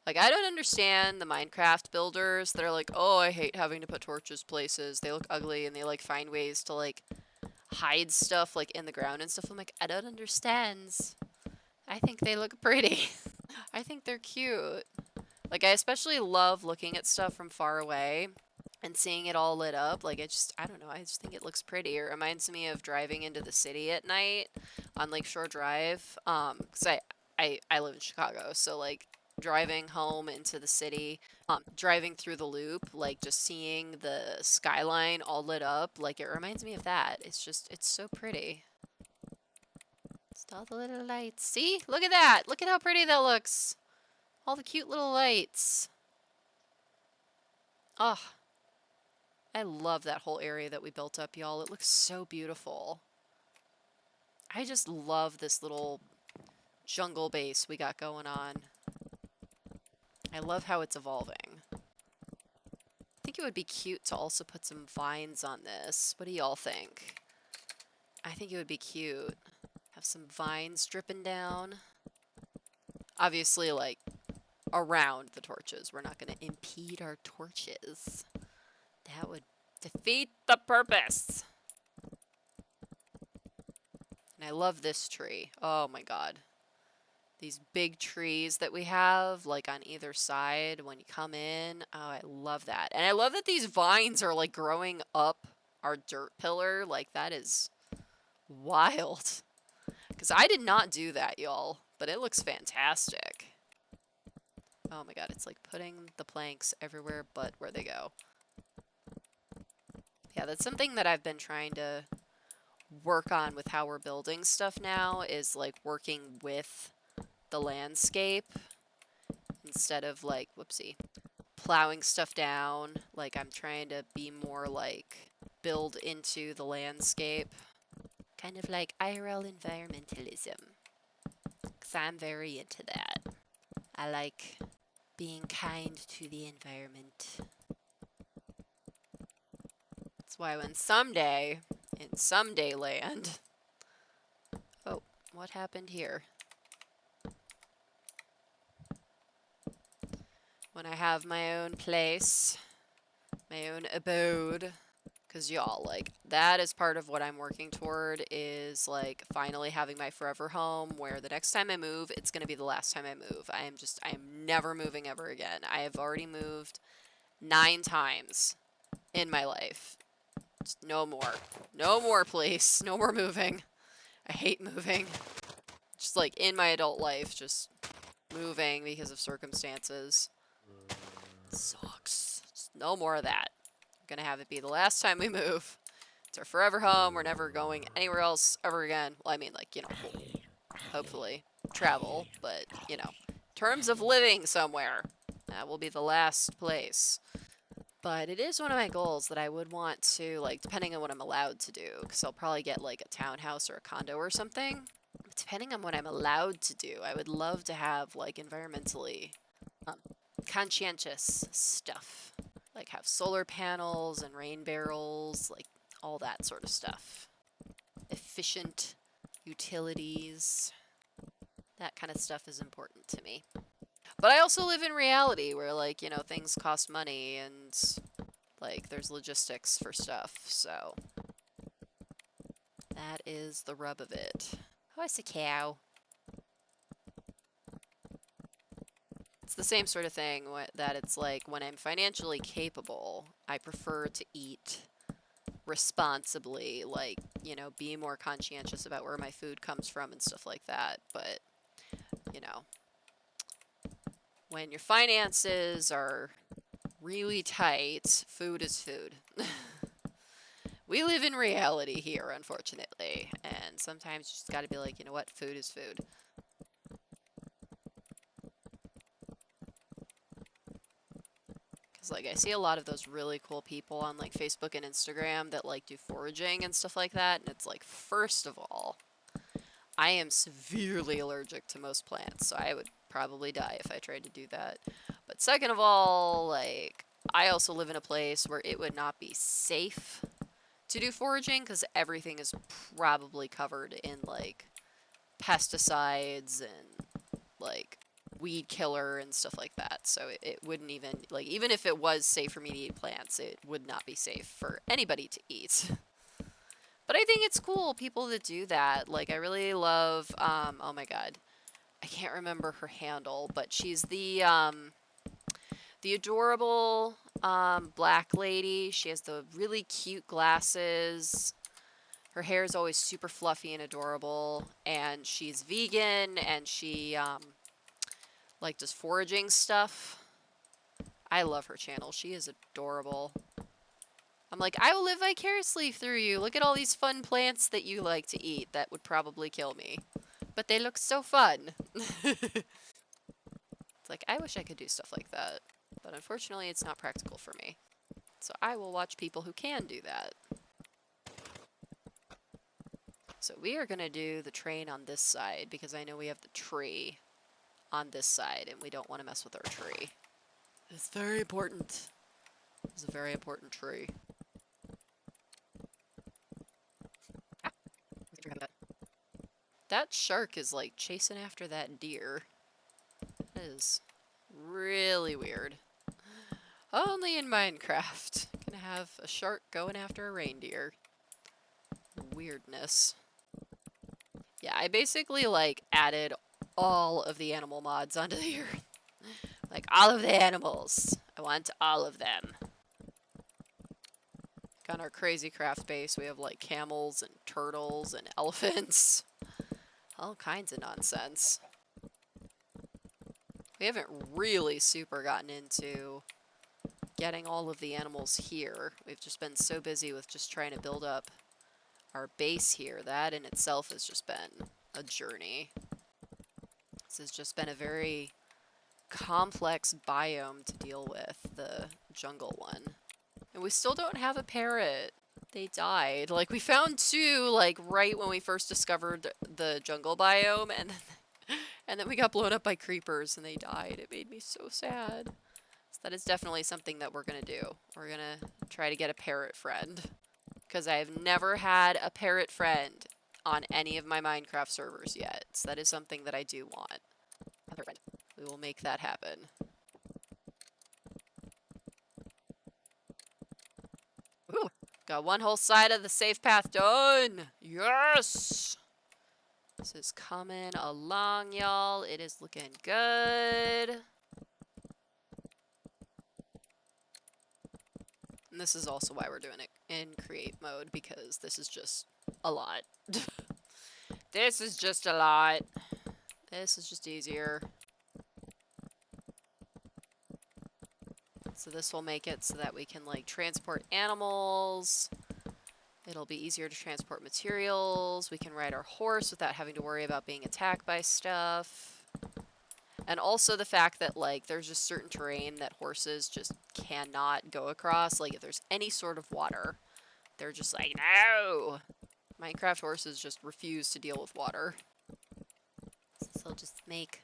Like, I don't understand the Minecraft builders that are like, oh, I hate having to put torches places. They look ugly, and they, like, find ways to, like, hide stuff, like, in the ground and stuff. I'm like, I don't understand. I think they look pretty. I think they're cute. Like, I especially love looking at stuff from far away and seeing it all lit up. Like, I don't know, I just think it looks pretty. It reminds me of driving into the city at night on Lakeshore Drive. Because I live in Chicago, so, like, driving home into the city, driving through the loop, like just seeing the skyline all lit up, like it reminds me of that. It's so pretty. Just all the little lights. See? Look at that. Look at how pretty that looks. All the cute little lights. Oh, I love that whole area that we built up, y'all. It looks so beautiful. I just love this little jungle base we got going on. I love how it's evolving. I think it would be cute to also put some vines on this. What do y'all think? I think it would be cute. Have some vines dripping down. Obviously, like, around the torches. We're not going to impede our torches. That would defeat the purpose. And I love this tree. Oh my god. These big trees that we have, like on either side when you come in. Oh, I love that. And I love that these vines are like growing up our dirt pillar. Like that is wild. Because I did not do that, y'all. But it looks fantastic. Oh my god, it's like putting the planks everywhere but where they go. Yeah, that's something that I've been trying to work on with how we're building stuff now, is like working with the landscape instead of like, whoopsie, plowing stuff down. Like I'm trying to be more like build into the landscape. Kind of like IRL environmentalism. Because I'm very into that. I like being kind to the environment. That's why when someday, in someday land... Oh, what happened here? When I have my own place, my own abode, because y'all, like, that is part of what I'm working toward, is, like, finally having my forever home, where the next time I move, it's going to be the last time I move. I am never moving ever again. I have already moved 9 times in my life. Just no more. No more, please. No more moving. I hate moving. Just, like, in my adult life, just moving because of circumstances. Sucks. Just no more of that. I'm gonna have it be the last time we move. It's our forever home. We're never going anywhere else ever again. Well, I mean, like, you know, we'll hopefully travel, but, you know, in terms of living somewhere, that will be the last place. But it is one of my goals that I would want to, like, depending on what I'm allowed to do, because I'll probably get, like, a townhouse or a condo or something. Depending on what I'm allowed to do, I would love to have, like, environmentally conscientious stuff. Like have solar panels and rain barrels, like all that sort of stuff. Efficient utilities. That kind of stuff is important to me. But I also live in reality where, like, you know, things cost money and, like, there's logistics for stuff, so that is the rub of it. Oh, it's a cow. It's the same sort of thing that it's like when I'm financially capable, I prefer to eat responsibly, like, you know, be more conscientious about where my food comes from and stuff like that. But, you know, when your finances are really tight, food is food. We live in reality here, unfortunately, and sometimes you just gotta be like, you know what, food is food. Like, I see a lot of those really cool people on, like, Facebook and Instagram that, like, do foraging and stuff like that, and it's like, first of all, I am severely allergic to most plants, so I would probably die if I tried to do that. But second of all, like, I also live in a place where it would not be safe to do foraging, because everything is probably covered in, like, pesticides and, like, weed killer and stuff like that, so it wouldn't even, like, even if it was safe for me to eat plants, it would not be safe for anybody to eat. But I think it's cool, people that do that. Like, I really love, oh my god, I can't remember her handle, but she's the adorable, black lady. She has the really cute glasses. Her hair is always super fluffy and adorable, and she's vegan, and she, like just foraging stuff. I love her channel. She is adorable. I'm like, I will live vicariously through you. Look at all these fun plants that you like to eat that would probably kill me. But they look so fun. It's like, I wish I could do stuff like that. But unfortunately, it's not practical for me. So I will watch people who can do that. So we are going to do the train on this side because I know we have the tree on this side and we don't want to mess with our tree. It's very important. It's a very important tree. That shark is like chasing after that deer. That is really weird. Only in Minecraft can I have a shark going after a reindeer. Weirdness. Yeah, I basically like added all of the animal mods onto the earth. Like all of the animals. I want all of them. On our crazy craft base, we have like camels and turtles and elephants. All kinds of nonsense. We haven't really super gotten into getting all of the animals here. We've just been so busy with just trying to build up our base here. That in itself has just been a journey. This has just been a very complex biome to deal with, the jungle one. And we still don't have a parrot. They died. Like, we found two, like, right when we first discovered the jungle biome, and then we got blown up by creepers and they died. It made me so sad. So that is definitely something that we're gonna do. We're gonna try to get a parrot friend. Because I have never had a parrot friend on any of my Minecraft servers yet. So that is something that I do want. We will make that happen. Ooh, got one whole side of the safe path done! Yes! This is coming along, y'all. It is looking good. And this is also why we're doing it in create mode, because this is just a lot. This is just a lot. This is just easier. So this will make it so that we can like transport animals. It'll be easier to transport materials. We can ride our horse without having to worry about being attacked by stuff. And also the fact that like there's just certain terrain that horses just cannot go across. Like if there's any sort of water, they're just like, no! Minecraft horses just refuse to deal with water. So this will just make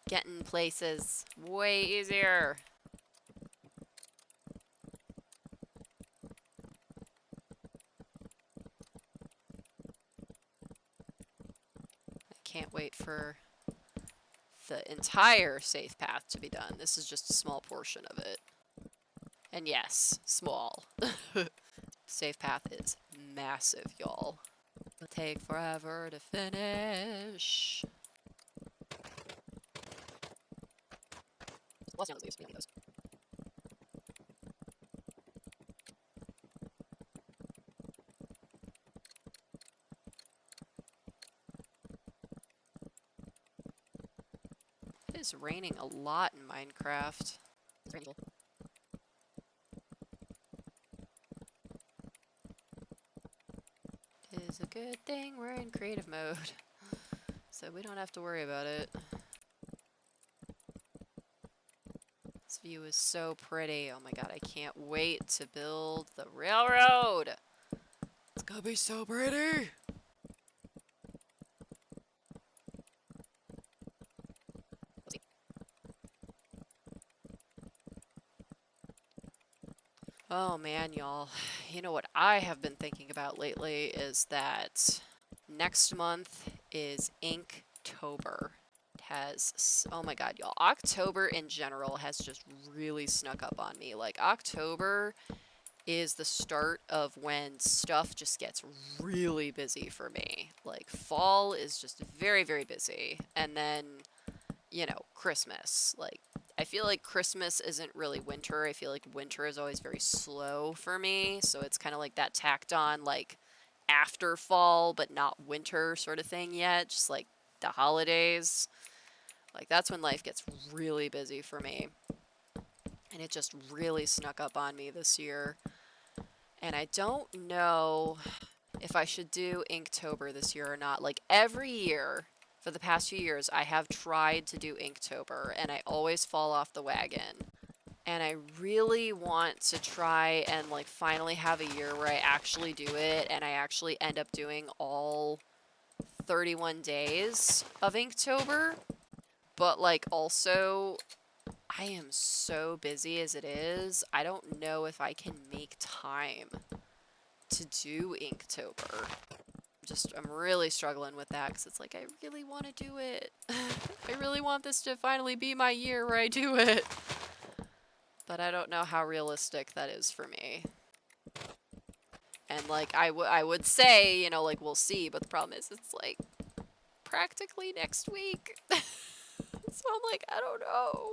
getting places way easier. Can't wait for the entire safe path to be done. This is just a small portion of it. And yes, small. Safe path is massive, y'all. It'll take forever to finish. It is raining a lot in Minecraft. It's raining. It is a good thing we're in creative mode, so we don't have to worry about it. This view is so pretty. Oh my god, I can't wait to build the railroad! It's gonna be so pretty! Oh man, y'all. You know what I have been thinking about lately is that next month is Inktober. It has, oh my god, y'all. October in general has just really snuck up on me. Like, October is the start of when stuff just gets really busy for me. Like, fall is just very, very busy. And then, you know, Christmas. Like, I feel like Christmas isn't really winter. I feel like winter is always very slow for me. So it's kind of like that tacked on, like, after fall, but not winter sort of thing yet. Just like the holidays. Like, that's when life gets really busy for me. And it just really snuck up on me this year. And I don't know if I should do Inktober this year or not. Like, every year for the past few years, I have tried to do Inktober, and I always fall off the wagon. And I really want to try and, like, finally have a year where I actually do it, and I actually end up doing all 31 days of Inktober. But, like, also, I am so busy as it is, I don't know if I can make time to do Inktober. I'm really struggling with that because it's like, I really want to do it. I really want this to finally be my year where I do it. But I don't know how realistic that is for me. And, like, I would say, you know, like, we'll see, but the problem is it's, like, practically next week. So I'm like, I don't know.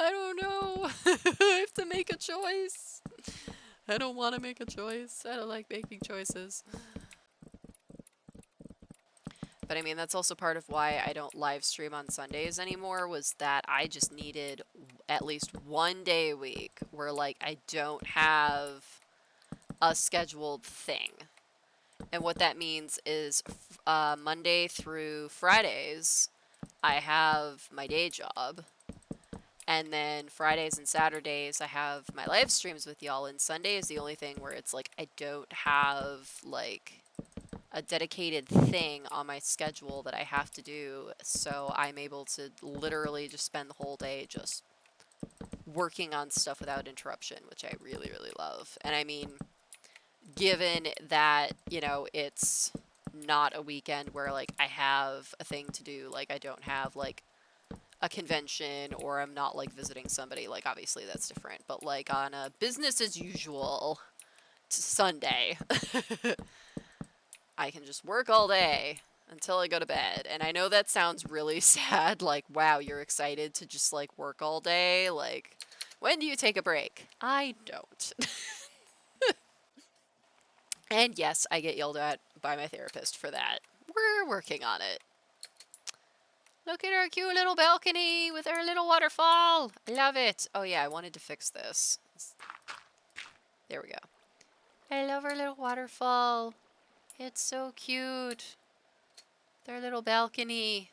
I don't know. I have to make a choice. I don't want to make a choice. I don't like making choices. But I mean, that's also part of why I don't live stream on Sundays anymore, was that I just needed at least one day a week where, like, I don't have a scheduled thing. And what that means is Monday through Fridays, I have my day job. And then Fridays and Saturdays, I have my live streams with y'all. And Sunday is the only thing where it's like I don't have, like, a dedicated thing on my schedule that I have to do. So I'm able to literally just spend the whole day just working on stuff without interruption, which I really, really love. And I mean, given that, you know, it's not a weekend where, like, I have a thing to do, like, I don't have, like, a convention or I'm not, like, visiting somebody, like, obviously that's different, but, like, on a business as usual Sunday, I can just work all day until I go to bed. And I know that sounds really sad, like, wow, you're excited to just, like, work all day, like, when do you take a break? I don't. And yes, I get yelled at by my therapist for that. We're working on it. Look at our cute little balcony with our little waterfall. I love it. Oh yeah, I wanted to fix this. There we go. I love our little waterfall. It's so cute. Their little balcony.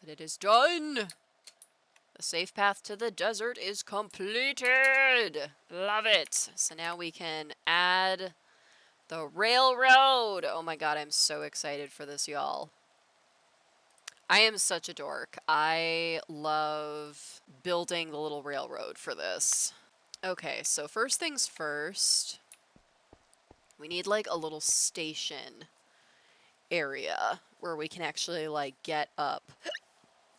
But it is done. The safe path to the desert is completed. Love it. So now we can add the railroad. Oh my god, I'm so excited for this, y'all. I am such a dork. I love building the little railroad for this. Okay, so first things first, we need, like, a little station area where we can actually, like, get up.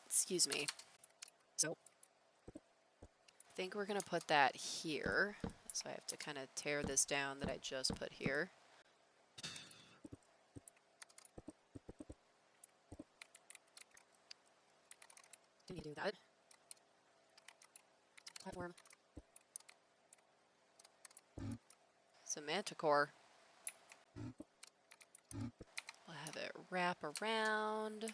Excuse me. So I think we're gonna put that here. So I have to kind of tear this down that I just put here. Can you do that? Platform. Some manticore. We'll have it wrap around.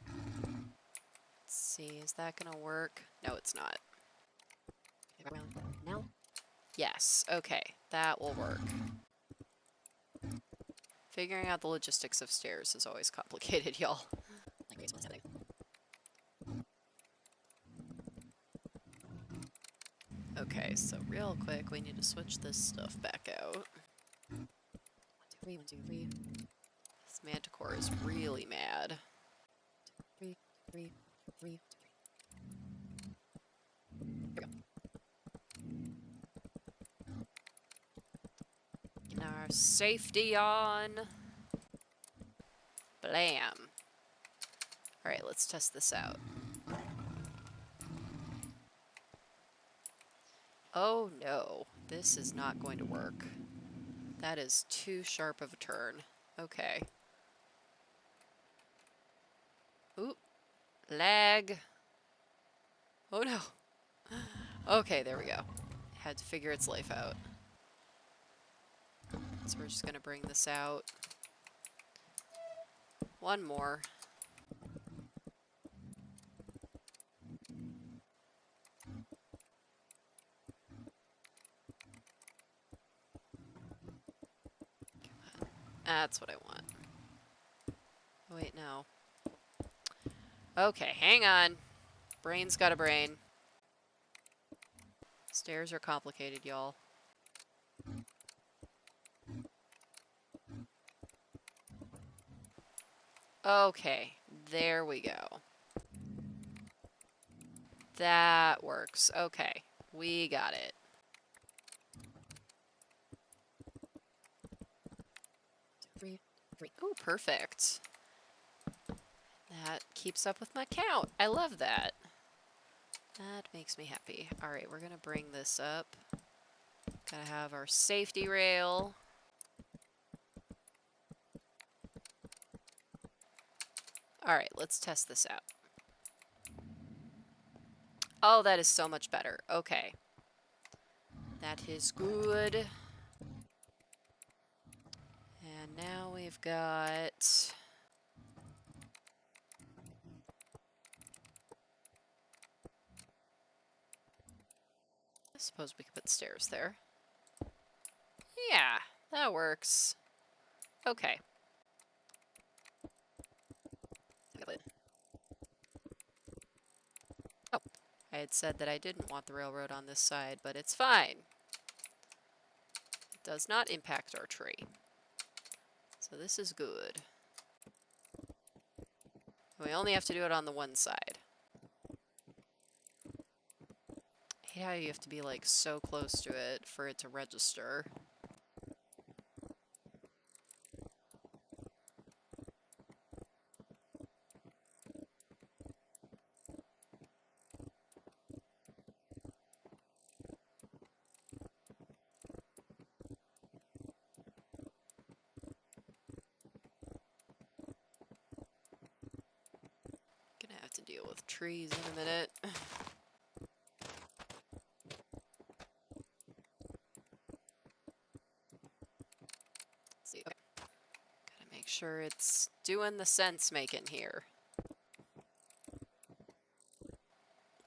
Let's see, is that gonna work? No, it's not. Okay, around now? Yes, okay, that will work. Figuring out the logistics of stairs is always complicated, y'all. Okay, so real quick, we need to switch this stuff back out. 1, 2, 3, 1, 2, 3. This manticore is really mad. 3, 3, 3, 3. There we go. Getting our safety on. Blam. Alright, let's test this out. Oh no, this is not going to work. That is too sharp of a turn. Okay. Oop. Lag. Oh no. Okay, there we go. Had to figure its life out. So we're just gonna bring this out. One more. That's what I want. Oh, wait, no. Okay, hang on. Brain's got a brain. Stairs are complicated, y'all. Okay, there we go. That works. Okay, we got it. Three. Ooh, perfect. That keeps up with my count. I love that. That makes me happy. Alright, we're gonna bring this up. Gotta have our safety rail. Alright, let's test this out. Oh, that is so much better. Okay. That is good. And now we've got... I suppose we could put stairs there. Yeah, that works. Okay. Oh, I had said that I didn't want the railroad on this side, but it's fine. It does not impact our tree. So this is good. We only have to do it on the one side. I hate how you have to be like so close to it for it to register. Gonna have to deal with trees in a minute. Let's see. Okay. Gotta make sure it's doing the sense making here.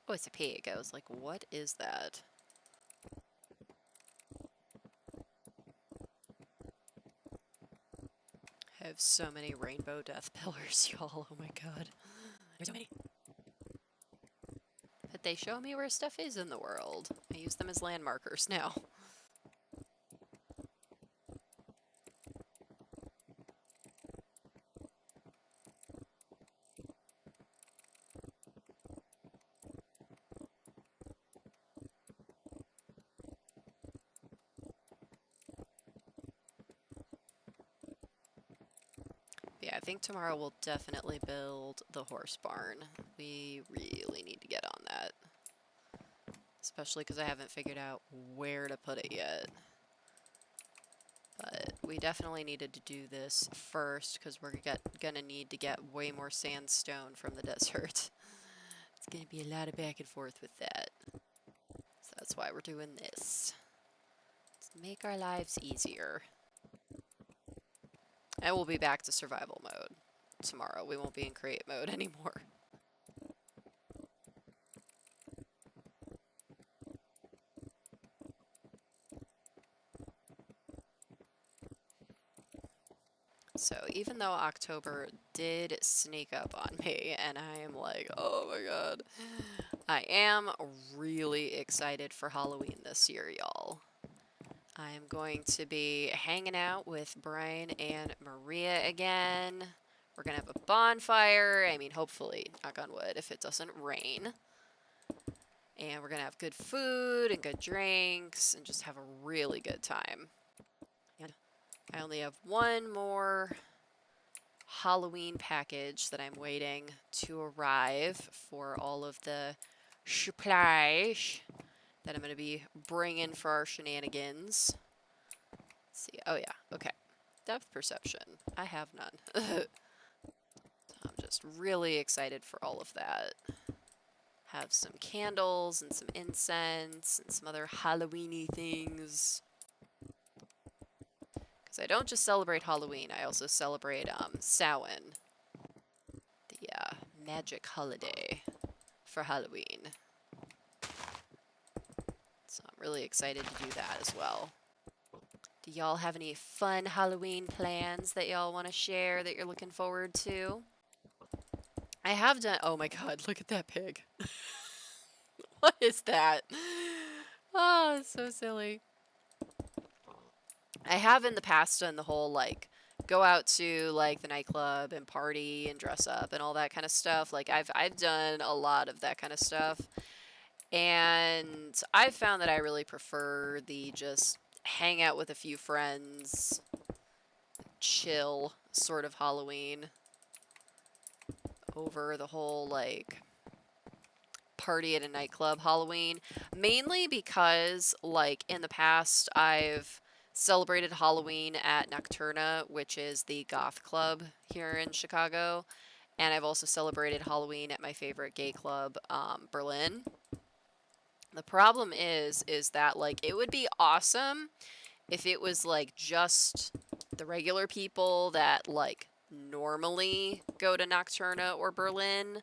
Oh, it's a pig. I was like, what is that? I have so many rainbow death pillars, y'all. Oh my god. There's so many. But they show me where stuff is in the world. I use them as landmarkers now. Yeah, I think tomorrow we'll definitely build the horse barn. We really need to get on that. Especially because I haven't figured out where to put it yet. But we definitely needed to do this first because we're gonna need to get way more sandstone from the desert. It's gonna be a lot of back and forth with that. So that's why we're doing this. To make our lives easier. And we'll be back to survival mode tomorrow. We won't be in create mode anymore. So even though October did sneak up on me and I am like, oh my god, I am really excited for Halloween this year, y'all. I am going to be hanging out with Brian and Maria again. We're going to have a bonfire. I mean, hopefully, knock on wood, if it doesn't rain. And we're going to have good food and good drinks and just have a really good time. And I only have one more Halloween package that I'm waiting to arrive for all of the supplies that I'm going to be bringing for our shenanigans. Let's see. Oh, yeah. Okay. Depth perception. I have none. So I'm just really excited for all of that. Have some candles and some incense and some other Halloween-y things. Because I don't just celebrate Halloween, I also celebrate Samhain, the magic holiday for Halloween. So I'm really excited to do that as well. Do y'all have any fun Halloween plans that y'all want to share that you're looking forward to? I have done. Oh my god, look at that pig. What is that? Oh, it's so silly. I have in the past done the whole like go out to like the nightclub and party and dress up and all that kind of stuff. Like I've done a lot of that kind of stuff. And I've found that I really prefer the just hang out with a few friends, chill sort of Halloween over the whole like party at a nightclub Halloween, mainly because like in the past I've celebrated Halloween at Nocturna, which is the goth club here in Chicago, and I've also celebrated Halloween at my favorite gay club, Berlin. The problem is that like it would be awesome if it was like just the regular people that like normally go to Nocturna or Berlin,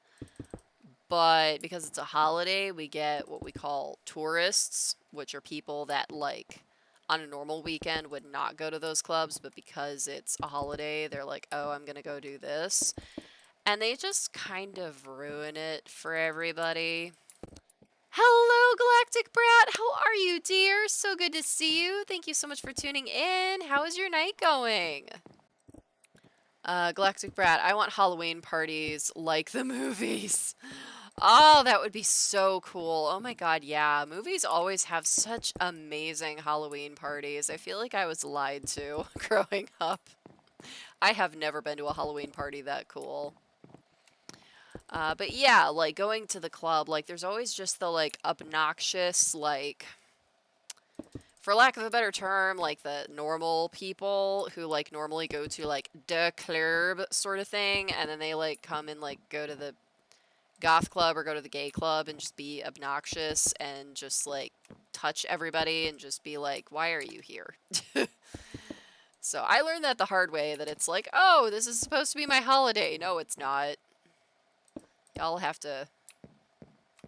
but because it's a holiday, we get what we call tourists, which are people that like on a normal weekend would not go to those clubs, but because it's a holiday, they're like, "Oh, I'm going to go do this." And they just kind of ruin it for everybody. Hello, Galactic Brat. How are you, dear? So good to see you. Thank you so much for tuning in. How is your night going? Galactic Brat, I want Halloween parties like the movies. Oh, that would be so cool. Oh my god, yeah. Movies always have such amazing Halloween parties. I feel like I was lied to growing up. I have never been to a Halloween party that cool. But yeah, like going to the club, like there's always just the like obnoxious, like, for lack of a better term, like the normal people who like normally go to like the club sort of thing, and then they like come and like go to the goth club or go to the gay club and just be obnoxious and just like touch everybody and just be like, why are you here? So I learned that the hard way, that it's like, oh, this is supposed to be my holiday. No, it's not. Y'all have to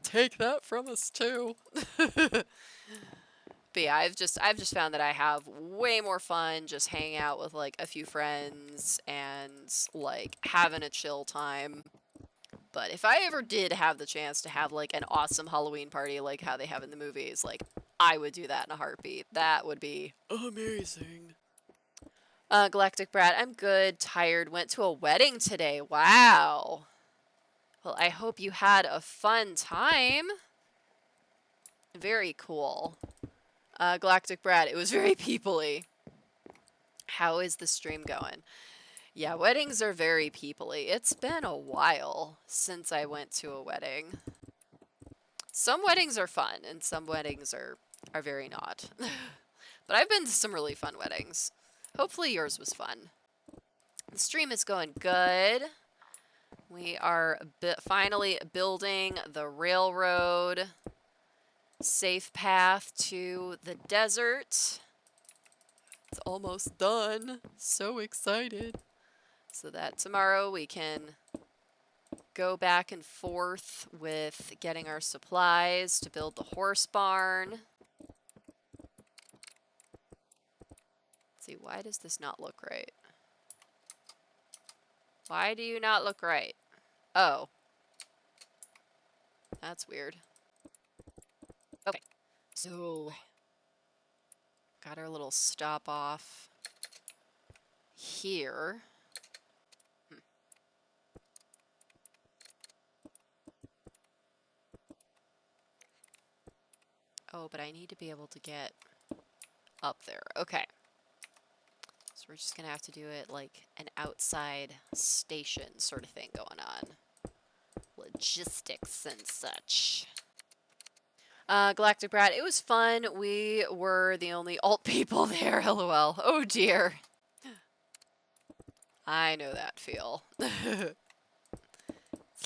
take that from us too. But yeah, I've just found that I have way more fun just hanging out with like a few friends and like having a chill time. But if I ever did have the chance to have like an awesome Halloween party like how they have in the movies, like I would do that in a heartbeat. That would be amazing. Galactic Brat, I'm good, tired, went to a wedding today. Wow. Well, I hope you had a fun time. Very cool. Galactic Brat, it was very peoply. How is the stream going? Yeah, weddings are very peoply. It's been a while since I went to a wedding. Some weddings are fun, and some weddings are very not. But I've been to some really fun weddings. Hopefully yours was fun. The stream is going good. We are finally building the railroad safe path to the desert. It's almost done. So excited. So that tomorrow we can go back and forth with getting our supplies to build the horse barn. Let's see, why does this not look right? Why do you not look right? Oh. That's weird. Okay. So, got our little stop off here. Oh, but I need to be able to get up there. Okay. So we're just gonna have to do it like an outside station sort of thing going on. Logistics and such. Galactic Brat, it was fun. We were the only alt people there, lol. Oh dear. I know that feel. It's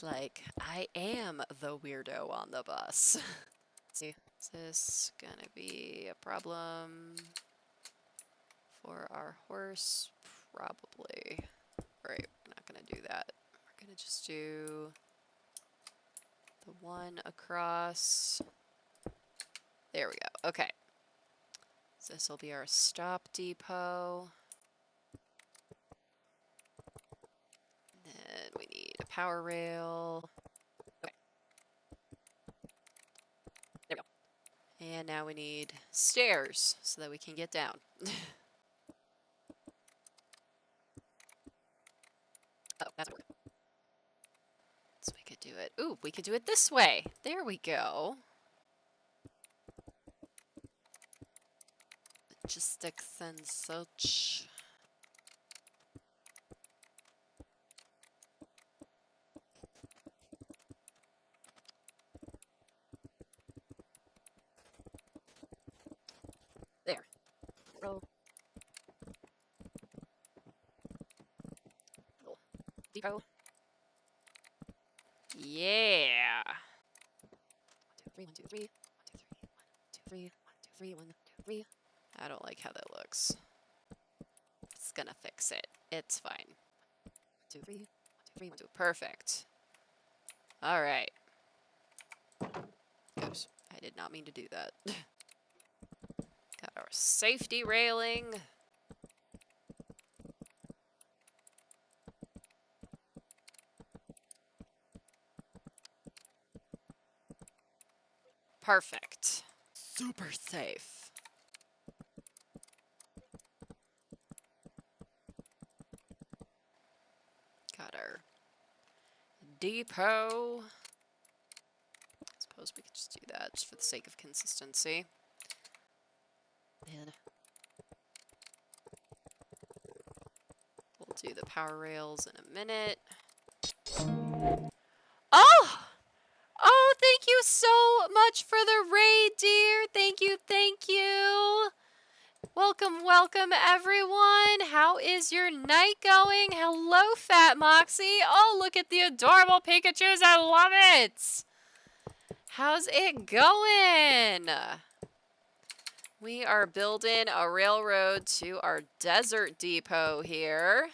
like, I am the weirdo on the bus. See, is this gonna be a problem for our horse? Probably. Alright, we're not gonna do that. We're gonna just do the one across. There we go. Okay. So this will be our stop depot. Then we need a power rail. Okay. There we go. And now we need stairs so that we can get down. Oh, that's working. So we could do it. Ooh, we could do it this way. There we go. Logistics and such. There. Roll. Roll. Depot. Yeah. 1, 2, 3, 1, 2, 3. 1, 2, 3. 1, 2, 3. 1, 2, 3. I don't like how that looks. It's gonna fix it. It's fine. 1, 2, 3. 1, 2, 3. 1, 2. Perfect. All right. Oops. I did not mean to do that. Got our safety railing. Perfect. Super safe. Got our depot. I suppose we could just do that just for the sake of consistency. And we'll do the power rails in a minute. Oh! Oh, thank you so much for the raid, dear. Thank you, thank you. Welcome, welcome, everyone. How is your night going? Hello, Fat Moxie. Oh, look at the adorable Pikachus. I love it. How's it going? We are building a railroad to our desert depot here.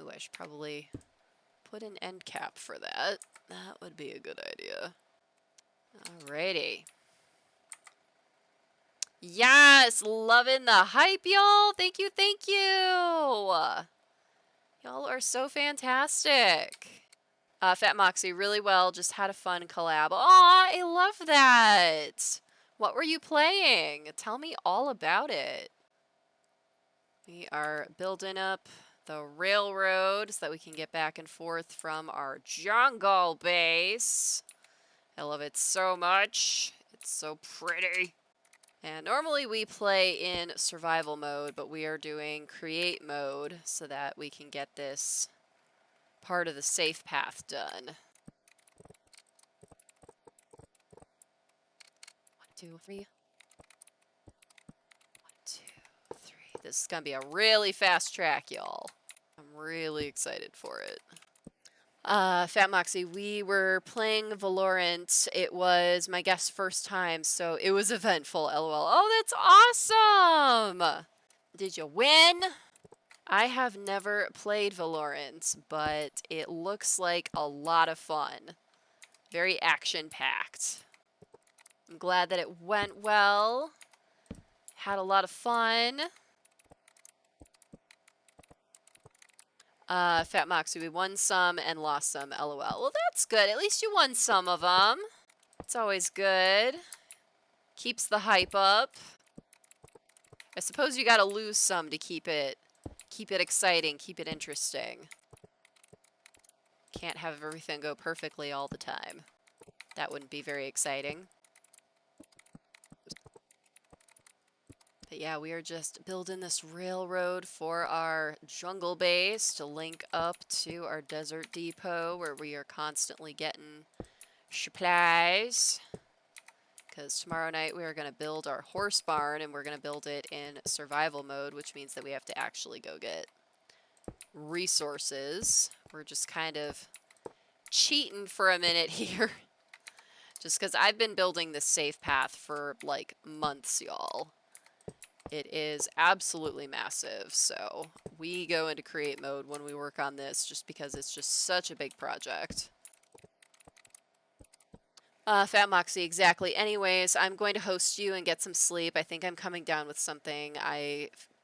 Ooh, I should probably put an end cap for that. That would be a good idea. Alrighty. Yes, loving the hype, y'all. Thank you, thank you. Y'all are so fantastic. Fat Moxie, really well. Just had a fun collab. Aw, I love that. What were you playing? Tell me all about it. We are building up the railroad so that we can get back and forth from our jungle base. I love it so much. It's so pretty. And normally we play in survival mode, but we are doing create mode so that we can get this part of the safe path done. 1, 2, 3. 1, 2, 3. This is gonna be a really fast track, y'all. I'm really excited for it. Fat Moxie, we were playing Valorant. It was my guest's first time, so it was eventful, lol. Oh, that's awesome! Did you win? I have never played Valorant, but it looks like a lot of fun. Very action-packed. I'm glad that it went well. Had a lot of fun. Fat Moxie, we won some and lost some, lol. Well, that's good. At least you won some of them. It's always good. Keeps the hype up. I suppose you gotta lose some to keep it exciting, keep it interesting. Can't have everything go perfectly all the time. That wouldn't be very exciting. But yeah, we are just building this railroad for our jungle base to link up to our desert depot where we are constantly getting supplies. Because tomorrow night we are going to build our horse barn and we're going to build it in survival mode, which means that we have to actually go get resources. We're just kind of cheating for a minute here. Just because I've been building this safe path for like months, y'all. It is absolutely massive, so we go into create mode when we work on this just because it's just such a big project. Fat Moxie, exactly. Anyways, I'm going to host you and get some sleep. I think I'm coming down with something.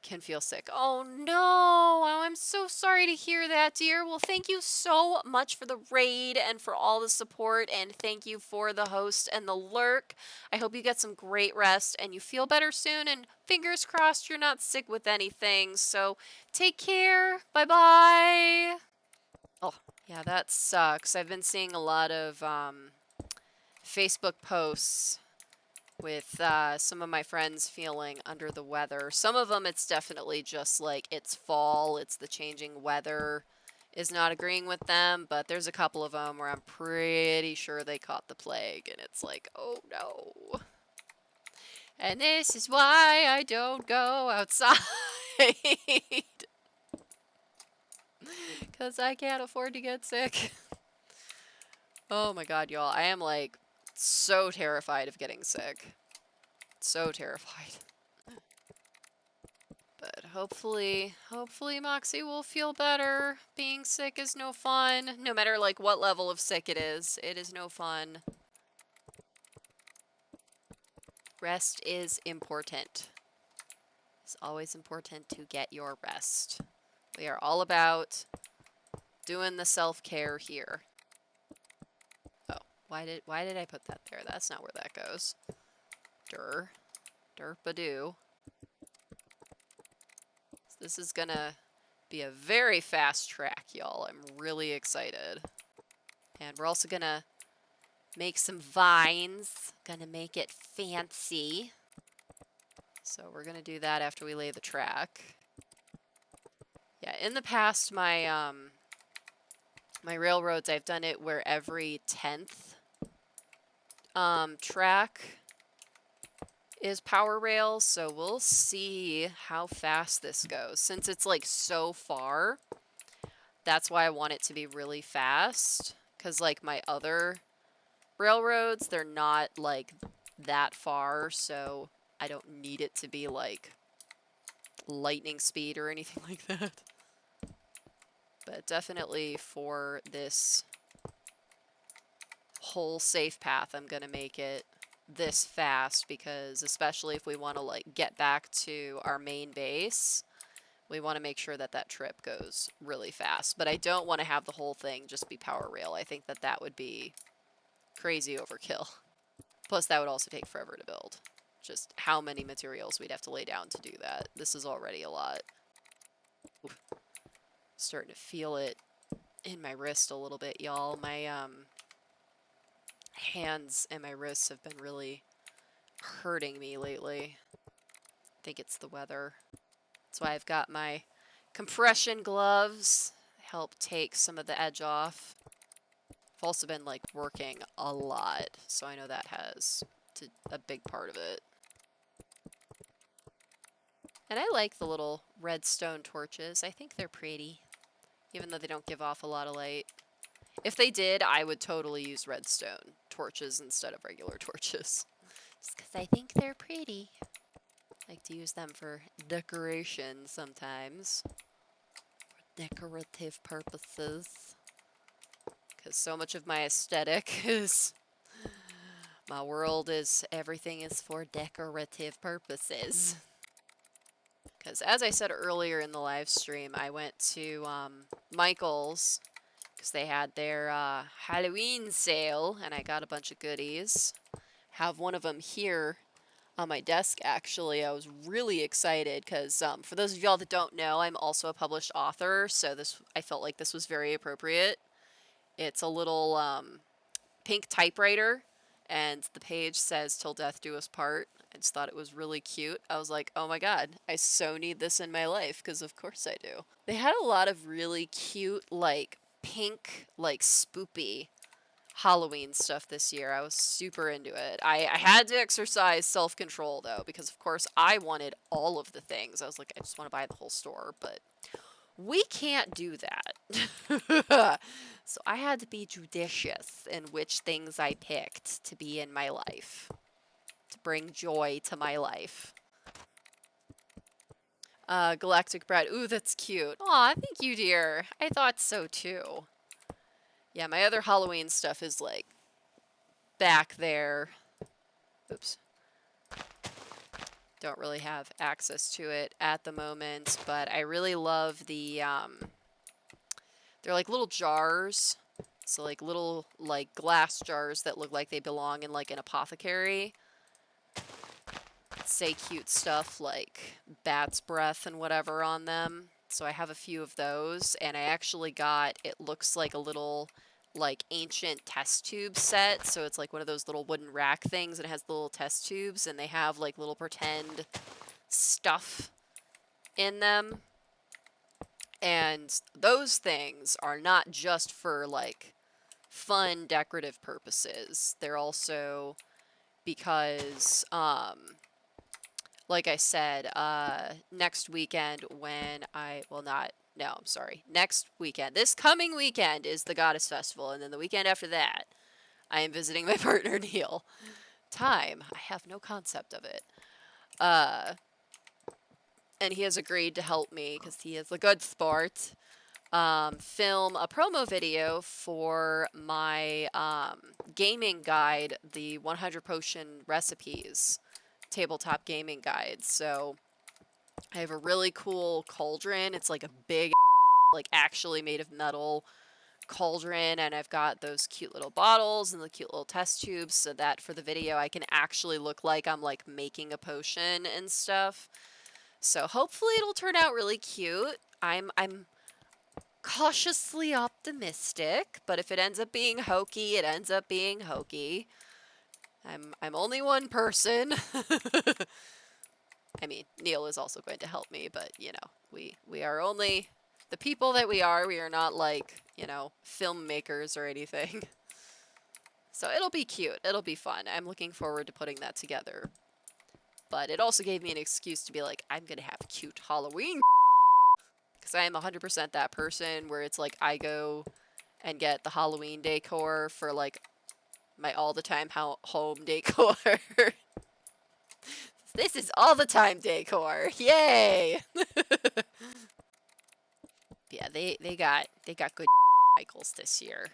Can feel sick. Oh no! Oh, I'm so sorry to hear that, dear. Well, thank you so much for the raid and for all the support, and thank you for the host and the lurk. I hope you get some great rest and you feel better soon, and fingers crossed you're not sick with anything. So take care. Bye bye. Oh, yeah, that sucks. I've been seeing a lot of Facebook posts with some of my friends feeling under the weather. Some of them, it's definitely just like it's fall, it's the changing weather is not agreeing with them, but there's a couple of them where I'm pretty sure they caught the plague, and it's like, oh no. And this is why I don't go outside. Because I can't afford to get sick. Oh my god, y'all. I am like so terrified of getting sick. So terrified. But hopefully Moxie will feel better. Being sick is no fun. No matter like what level of sick it is no fun. Rest is important. It's always important to get your rest. We are all about doing the self-care here. Oh, why did I put that there? That's not where that goes. Derpadoo. This is gonna be a very fast track, y'all. I'm really excited. And we're also gonna make some vines. Gonna make it fancy. So we're gonna do that after we lay the track. Yeah, in the past, my railroads, I've done it where every 10th track is power rails, so we'll see how fast this goes. Since it's like so far, that's why I want it to be really fast. Because like my other railroads, they're not like that far, so I don't need it to be like lightning speed or anything like that. But definitely for this whole safe path, I'm gonna make it this fast, because especially if we want to like get back to our main base, we want to make sure that that trip goes really fast. But I don't want to have the whole thing just be power rail. I think that that would be crazy overkill. Plus that would also take forever to build. Just how many materials we'd have to lay down to do that. This is already a lot. Oof. Starting to feel it in my wrist a little bit, y'all. My hands and my wrists have been really hurting me lately. I think it's the weather. That's why I've got my compression gloves. Help take some of the edge off. I've also been like working a lot, so I know that has a big part of it. And I like the little redstone torches. I think they're pretty, even though they don't give off a lot of light. If they did, I would totally use redstone torches instead of regular torches. Just because I think they're pretty. I like to use them for decoration sometimes. For decorative purposes. Because so much of my aesthetic is... my world is... everything is for decorative purposes. Because as I said earlier in the live stream, I went to Michael's because they had their Halloween sale, and I got a bunch of goodies. Have one of them here on my desk, actually. I was really excited because for those of y'all that don't know, I'm also a published author, so I felt like this was very appropriate. It's a little pink typewriter, and the page says "Till Death Do Us Part." I just thought it was really cute. I was like, oh my god, I so need this in my life, because of course I do. They had a lot of really cute, like, pink, like, spoopy Halloween stuff this year. I was super into it. I had to exercise self-control, though, because of course I wanted all of the things. I was like, I just want to buy the whole store, but we can't do that. So I had to be judicious in which things I picked to be in my life, to bring joy to my life. Galactic Bread. Ooh, that's cute. Aw, thank you, dear. I thought so, too. Yeah, my other Halloween stuff is, like, back there. Oops. Don't really have access to it at the moment, but I really love the, they're like little jars. So like little like glass jars that look like they belong in like an apothecary. Say cute stuff like bat's breath and whatever on them. So I have a few of those, and I actually got, it looks like a little like ancient test tube set. So it's like one of those little wooden rack things, and it has the little test tubes, and they have like little pretend stuff in them. And those things are not just for like fun decorative purposes. They're also because like I said, next weekend when next weekend. This coming weekend is the Goddess Festival, and then the weekend after that, I am visiting my partner, Neil. Time, I have no concept of it. And he has agreed to help me, because he is a good sport, film a promo video for my gaming guide, the 100 Potion Recipes tabletop gaming guide. So I have a really cool cauldron. It's like a big, like actually made of metal cauldron, and I've got those cute little bottles and the cute little test tubes so that for the video I can actually look like I'm like making a potion and stuff. So hopefully it'll turn out really cute. I'm cautiously optimistic, but if it ends up being hokey, it ends up being hokey. I'm only one person. I mean, Neil is also going to help me, but, you know, we are only the people that we are. We are not like, you know, filmmakers or anything. So it'll be cute. It'll be fun. I'm looking forward to putting that together. But it also gave me an excuse to be like, I'm going to have cute Halloween. Because I am 100% that person where it's like I go and get the Halloween decor for like my all the time home decor. This is all the time decor. Yay! Yeah, they got good cycles this year.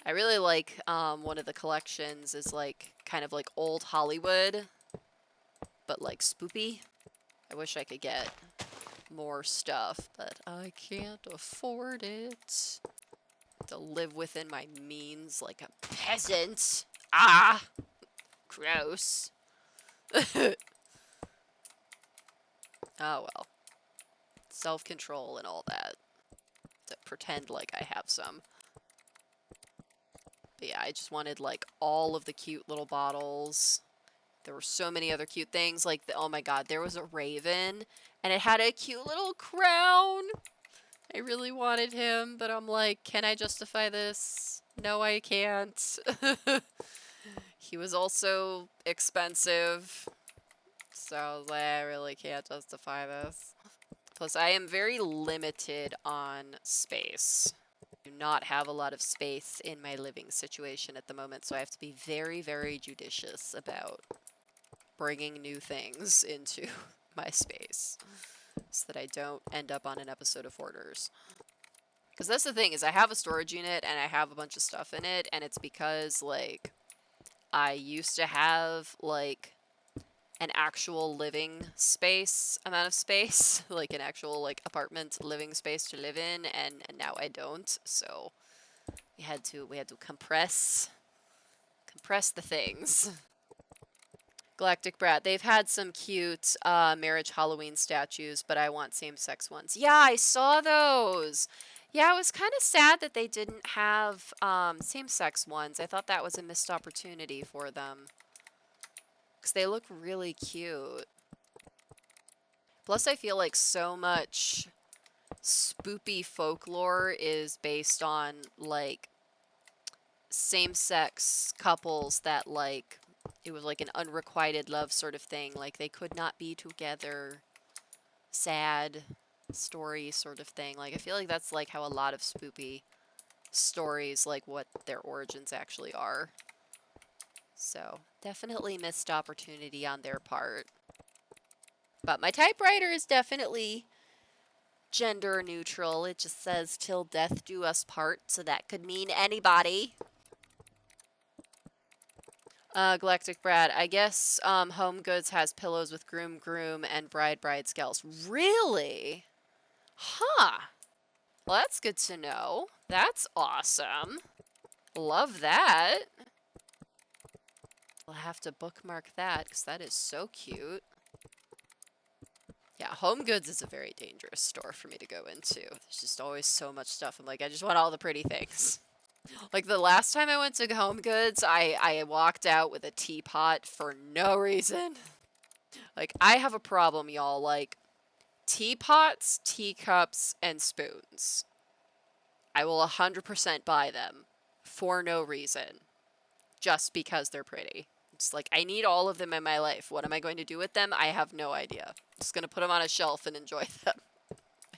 I really like one of the collections is like kind of like old Hollywood, but like spoopy. I wish I could get more stuff, but I can't afford it. To live within my means like a peasant. Ah! Gross. Oh well. Self-control and all that. To pretend like I have some. But yeah, I just wanted like all of the cute little bottles. There were so many other cute things. Like, oh my god, there was a raven. And it had a cute little crown. I really wanted him, but I'm like, can I justify this? No, I can't. He was also expensive. So I was like, I really can't justify this. Plus, I am very limited on space. I do not have a lot of space in my living situation at the moment, so I have to be very, very judicious about bringing new things into my space so that I don't end up on an episode of Hoarders. Because that's the thing, is I have a storage unit and I have a bunch of stuff in it, and it's because, like, I used to have, like, an actual living space, amount of space, like an actual, like, apartment living space to live in, and now I don't, so we had to compress the things. Galactic Brat, they've had some cute marriage Halloween statues, but I want same-sex ones. Yeah, I saw those! Yeah, it was kind of sad that they didn't have same-sex ones. I thought that was a missed opportunity for them. Because they look really cute. Plus, I feel like so much spoopy folklore is based on, like, same-sex couples that, like, it was like an unrequited love sort of thing. Like, they could not be together. Sad story sort of thing. Like, I feel like that's, like, how a lot of spoopy stories, like, what their origins actually are. So, definitely missed opportunity on their part. But my typewriter is definitely gender neutral. It just says, "Till death do us part," so that could mean anybody. Galactic Brad, I guess Home Goods has pillows with groom and bride scales. Really? Huh. Well, that's good to know. That's awesome. Love that. I'll have to bookmark that because that is so cute. Yeah, Home Goods is a very dangerous store for me to go into. There's just always so much stuff. I'm like, I just want all the pretty things. Like the last time I went to Home Goods, I walked out with a teapot for no reason. Like, I have a problem, y'all. Like, teapots, teacups, and spoons. I will 100% buy them for no reason. Just because they're pretty. It's like, I need all of them in my life. What am I going to do with them? I have no idea. I'm just going to put them on a shelf and enjoy them.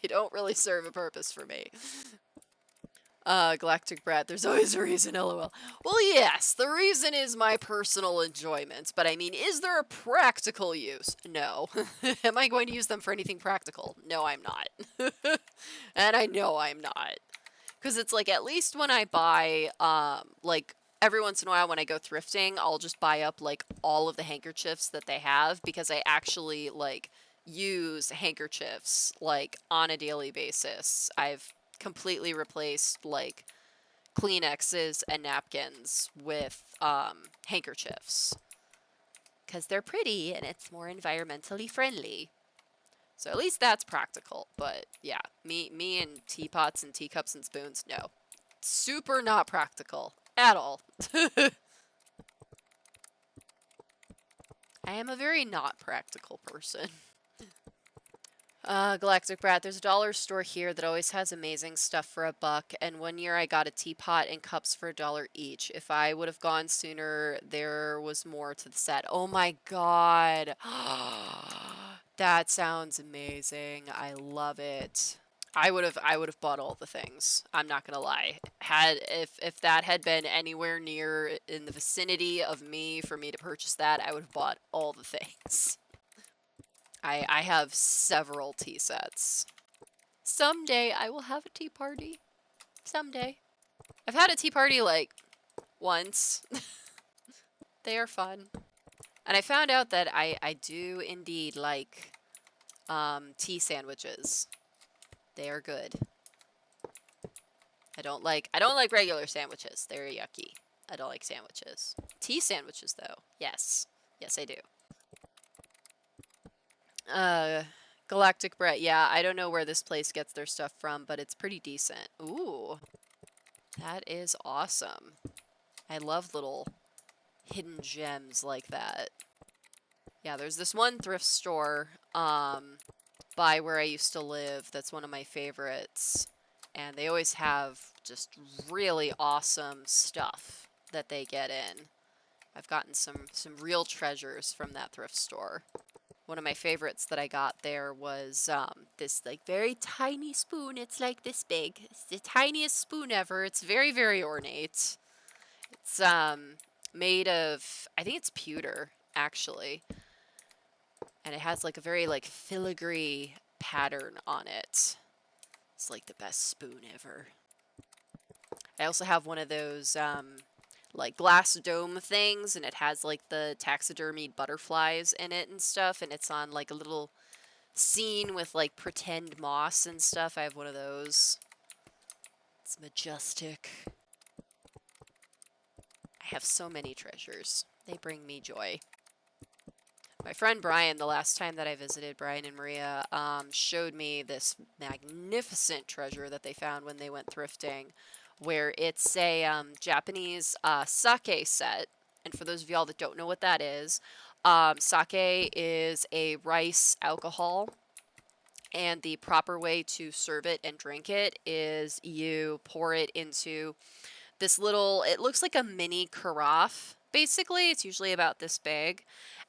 They don't really serve a purpose for me. Galactic Brat, there's always a reason, lol. Well, yes, the reason is my personal enjoyment, but I mean, is there a practical use? No. Am I going to use them for anything practical? No, I'm not. And I know I'm not. Because it's like, at least when I buy, like, every once in a while when I go thrifting, I'll just buy up, like, all of the handkerchiefs that they have, because I actually, like, use handkerchiefs, like, on a daily basis. I've completely replaced, like, Kleenexes and napkins with, handkerchiefs. Because they're pretty, and it's more environmentally friendly. So at least that's practical, but yeah, me and teapots and teacups and spoons, no. Super not practical at all. I am a very not practical person. Galactic Brat, there's a dollar store here that always has amazing stuff for $1, and one year I got a teapot and cups for $1 each. If I would have gone sooner, there was more to the set. Oh my god. That sounds amazing. I love it. I would have bought all the things. I'm not gonna lie. If that had been anywhere near in the vicinity of me for me to purchase that, I would have bought all the things. I have several tea sets. Someday I will have a tea party. Someday. I've had a tea party like once. They are fun. And I found out that I do indeed like tea sandwiches. They are good. I don't like regular sandwiches. They're yucky. I don't like sandwiches. Tea sandwiches though. Yes. Yes, I do. Galactic Brett. Yeah, I don't know where this place gets their stuff from, but it's pretty decent. Ooh. That is awesome. I love little hidden gems like that. Yeah, there's this one thrift store by where I used to live that's one of my favorites. And they always have just really awesome stuff that they get in. I've gotten some real treasures from that thrift store. One of my favorites that I got there was this like very tiny spoon. It's like this big. It's the tiniest spoon ever. It's very, very ornate. It's made of, I think it's pewter, actually. And it has like a very like filigree pattern on it. It's like the best spoon ever. I also have one of those like glass dome things, and it has like the taxidermied butterflies in it and stuff, and it's on like a little scene with like pretend moss and stuff. I have one of those. It's majestic. I have so many treasures. They bring me joy. My friend Brian, the last time that I visited, Brian and Maria, showed me this magnificent treasure that they found when they went thrifting, where it's a Japanese sake set. And for those of y'all that don't know what that is, sake is a rice alcohol. And the proper way to serve it and drink it is you pour it into this little, it looks like a mini carafe, basically. It's usually about this big.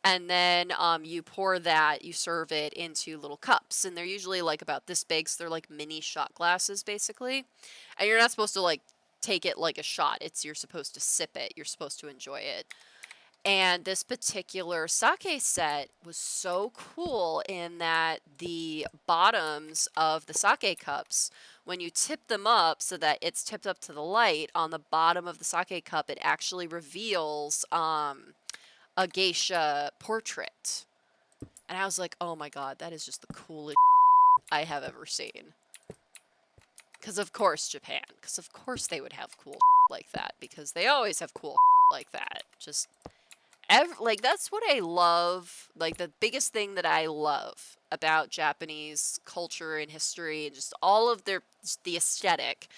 And then you pour that, you serve it into little cups. And they're usually like about this big, so they're like mini shot glasses, basically. And you're not supposed to like take it like a shot. You're supposed to sip it. You're supposed to enjoy it. And this particular sake set was so cool in that the bottoms of the sake cups when you tip them up so that it's tipped up to the light, on the bottom of the sake cup, it actually reveals a geisha portrait. And I was like, oh my god, that is just the coolest I have ever seen. Because of course Japan. Because of course they would have cool like that. Because they always have cool like that. Just, like, that's what I love. Like, the biggest thing that I love about Japanese culture and history and just all of the aesthetic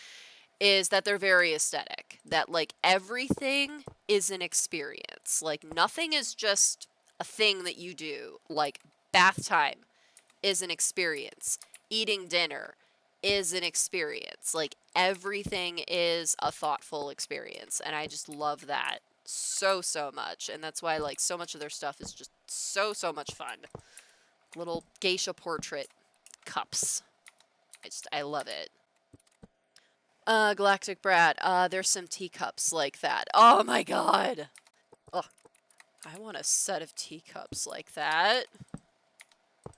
is that they're very aesthetic. That, like, everything is an experience. Like, nothing is just a thing that you do. Like, bath time is an experience. Eating dinner is an experience. Like, everything is a thoughtful experience. And I just love that so, so much. And that's why, like, so much of their stuff is just so, so much fun. Little geisha portrait cups. I love it. Galactic Brat, there's some teacups like that. Oh my god! Ugh. I want a set of teacups like that.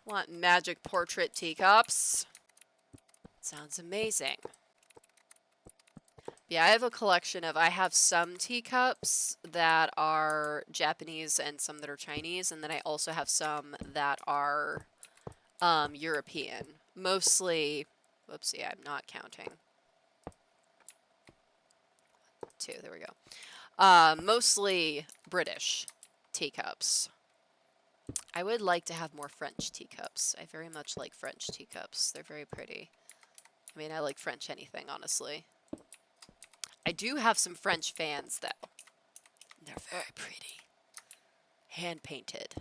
Want magic portrait teacups. Sounds amazing. Yeah, I have a collection of, I have some teacups that are Japanese and some that are Chinese, and then I also have some that are European. Mostly, whoopsie, I'm not counting. 2, there we go. Mostly British teacups. I would like to have more French teacups. I very much like French teacups. They're very pretty. I mean, I like French anything, honestly. I do have some French fans, though. They're very pretty. Hand-painted.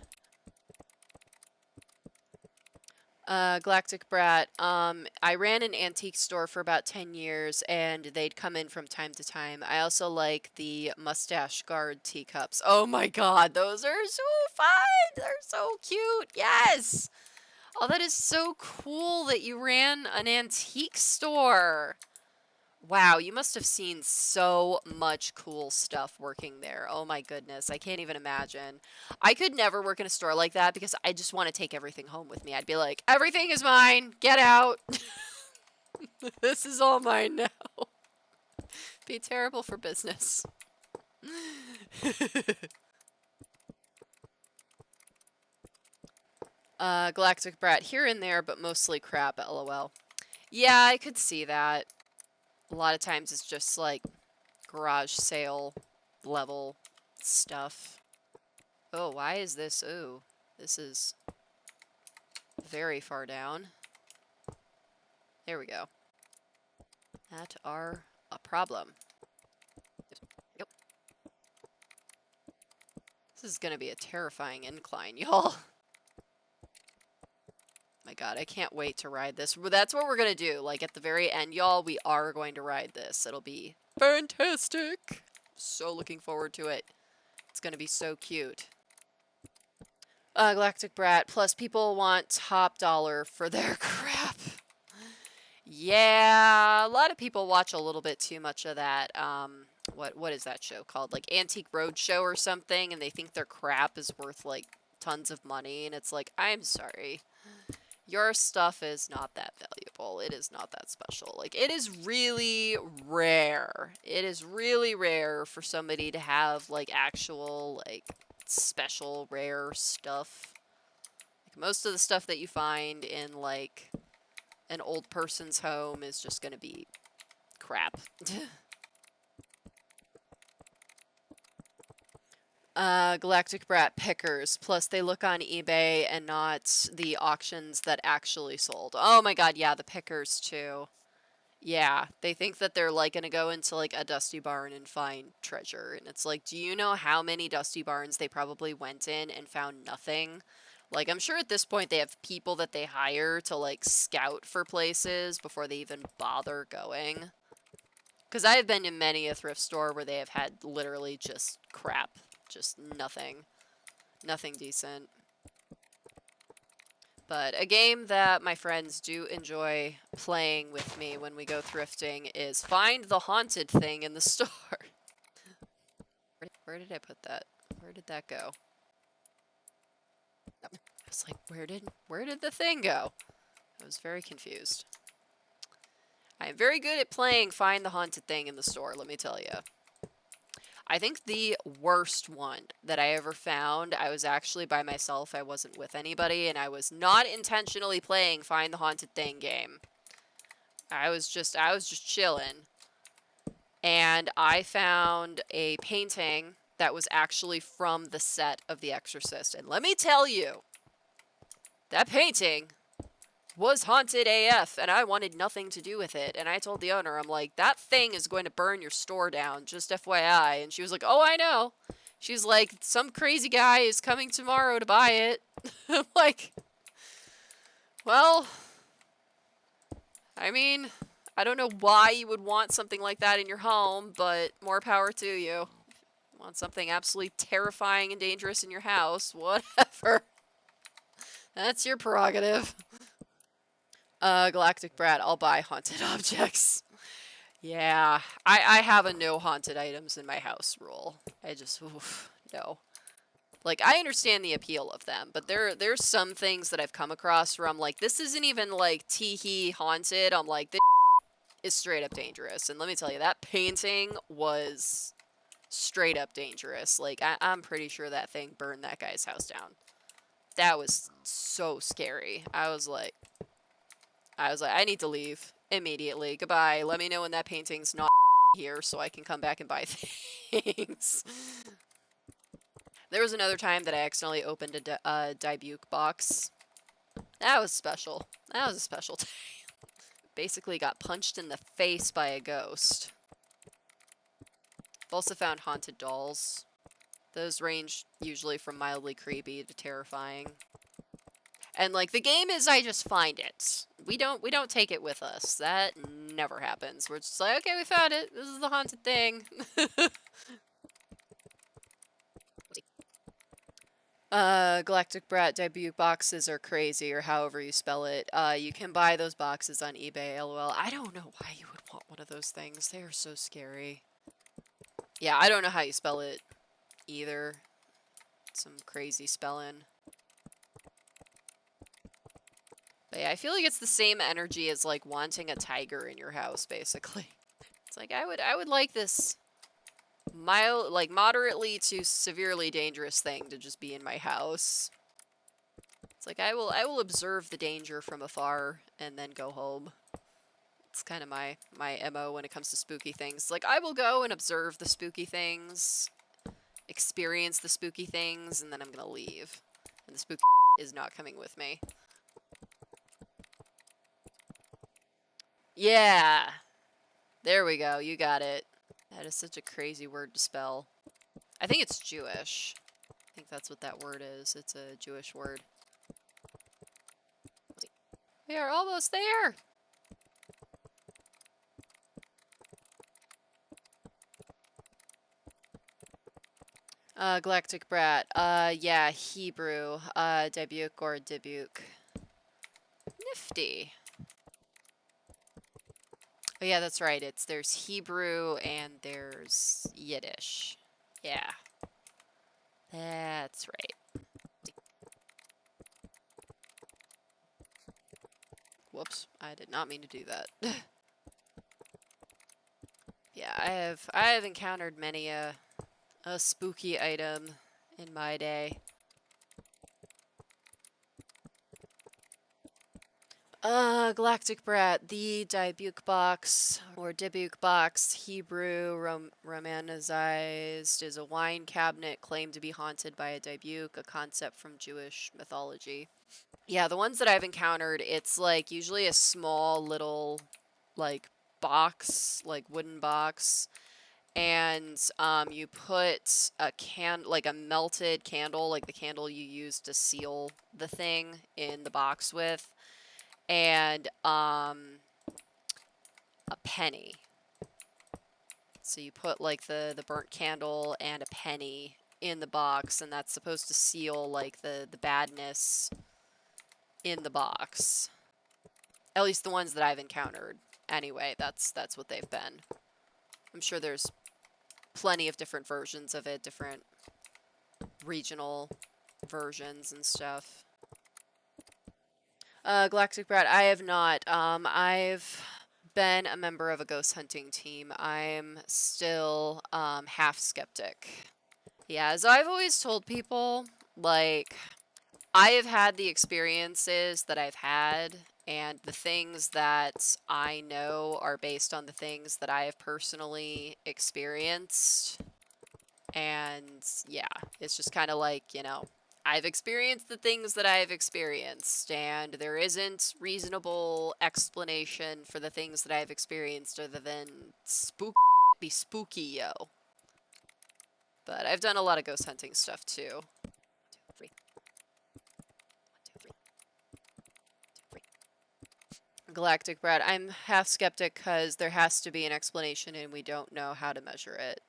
Galactic Brat, I ran an antique store for about 10 years, and they'd come in from time to time. I also like the mustache guard teacups. Oh my god, those are so fun! They're so cute! Yes! Oh, that is so cool that you ran an antique store. Wow, you must have seen so much cool stuff working there. Oh my goodness, I can't even imagine. I could never work in a store like that because I just want to take everything home with me. I'd be like, everything is mine, get out. This is all mine now. Be terrible for business. Galactic Brat, here and there, but mostly crap, lol. Yeah, I could see that. A lot of times it's just like garage sale level stuff. Oh, why is this? Ooh, this is very far down. There we go. That are a problem. Yep. This is gonna be a terrifying incline, y'all. My god, I can't wait to ride this. That's what we're gonna do. Like, at the very end, y'all, we are going to ride this. It'll be fantastic. So looking forward to it. It's gonna be so cute. Galactic Brat, plus people want top dollar for their crap. Yeah, a lot of people watch a little bit too much of that, what is that show called? Like Antique Roadshow or something, and they think their crap is worth, like, tons of money, and it's like, I'm sorry. Your stuff is not that valuable. It is not that special. Like, it is really rare. It is really rare for somebody to have, like, actual, like, special, rare stuff. Like, most of the stuff that you find in, like, an old person's home is just gonna be crap. Galactic Brat pickers. Plus, they look on eBay and not the auctions that actually sold. Oh my god, yeah, the pickers too. Yeah, they think that they're, like, gonna go into, like, a dusty barn and find treasure. And it's like, do you know how many dusty barns they probably went in and found nothing? Like, I'm sure at this point they have people that they hire to, like, scout for places before they even bother going. Because I have been in many a thrift store where they have had literally just crap. Just nothing. Nothing decent. But a game that my friends do enjoy playing with me when we go thrifting is Find the Haunted Thing in the store. Where did I put that? Where did that go? I was like, where did the thing go? I was very confused. I'm very good at playing Find the Haunted Thing in the store, let me tell you. I think the worst one that I ever found, I was actually by myself, I wasn't with anybody, and I was not intentionally playing Find the Haunted Thing game. I was just chilling. And I found a painting that was actually from the set of The Exorcist. And let me tell you, that painting was haunted AF, and I wanted nothing to do with it. And I told the owner, I'm like, that thing is going to burn your store down, just FYI. And she was like, oh, I know. She's like, some crazy guy is coming tomorrow to buy it. I'm like, well, I mean, I don't know why you would want something like that in your home, but more power to you. Want something absolutely terrifying and dangerous in your house, whatever. That's your prerogative. Galactic Brat, I'll buy haunted objects. Yeah, I have a no haunted items in my house rule. I just, oof, no. Like, I understand the appeal of them, but there's some things that I've come across where I'm like, this isn't even, like, tee-hee haunted. I'm like, this is straight up dangerous. And let me tell you, that painting was straight up dangerous. Like, I'm pretty sure that thing burned that guy's house down. That was so scary. I was like, I need to leave immediately. Goodbye. Let me know when that painting's not here so I can come back and buy things. There was another time that I accidentally opened a Dybuke box. That was special. That was a special day. Basically got punched in the face by a ghost. I've also found haunted dolls. Those range usually from mildly creepy to terrifying. And like the game is I just find it. We don't take it with us. That never happens. We're just like, okay, we found it. This is the haunted thing. Galactic Brat debut boxes are crazy, or however you spell it. You can buy those boxes on eBay, lol. I don't know why you would want one of those things. They are so scary. Yeah, I don't know how you spell it either. Some crazy spelling. But yeah, I feel like it's the same energy as like wanting a tiger in your house, basically. It's like I would like this mild, like moderately to severely dangerous thing to just be in my house. It's like I will observe the danger from afar and then go home. It's kind of my MO when it comes to spooky things. Like I will go and observe the spooky things, experience the spooky things, and then I'm gonna leave. And the spooky is not coming with me. Yeah. There we go. You got it. That is such a crazy word to spell. I think it's Jewish. I think that's what that word is. It's a Jewish word. We are almost there. Galactic Brat. Yeah, Hebrew. Debuke or Debuke. Nifty. Oh yeah, that's right. There's Hebrew and there's Yiddish. Yeah. That's right. Whoops, I did not mean to do that. Yeah, I have encountered many a spooky item in my day. Galactic Brat, the Dybuke box, or Dybuke box, Hebrew, romanized, is a wine cabinet claimed to be haunted by a Dybuke, a concept from Jewish mythology. Yeah, the ones that I've encountered, it's like usually a small little, like, box, like wooden box, and you put a like a melted candle, like the candle you use to seal the thing in the box with, and a penny. So you put like the burnt candle and a penny in the box, and that's supposed to seal like the badness in the box. At least the ones that I've encountered. Anyway, that's what they've been. I'm sure there's plenty of different versions of it, different regional versions and stuff. Galactic Brat, I have not. I've been a member of a ghost hunting team, I'm still half skeptic. Yeah, as I've always told people, like, I have had the experiences that I've had, and the things that I know are based on the things that I have personally experienced. And yeah, it's just kind of like, you know, I've experienced the things that I've experienced, and there isn't reasonable explanation for the things that I've experienced other than be spooky, yo. But I've done a lot of ghost hunting stuff too. 1, 2, 3. 1, 2, 3. 1, 2, 3. Galactic Brad, I'm half skeptic because there has to be an explanation and we don't know how to measure it.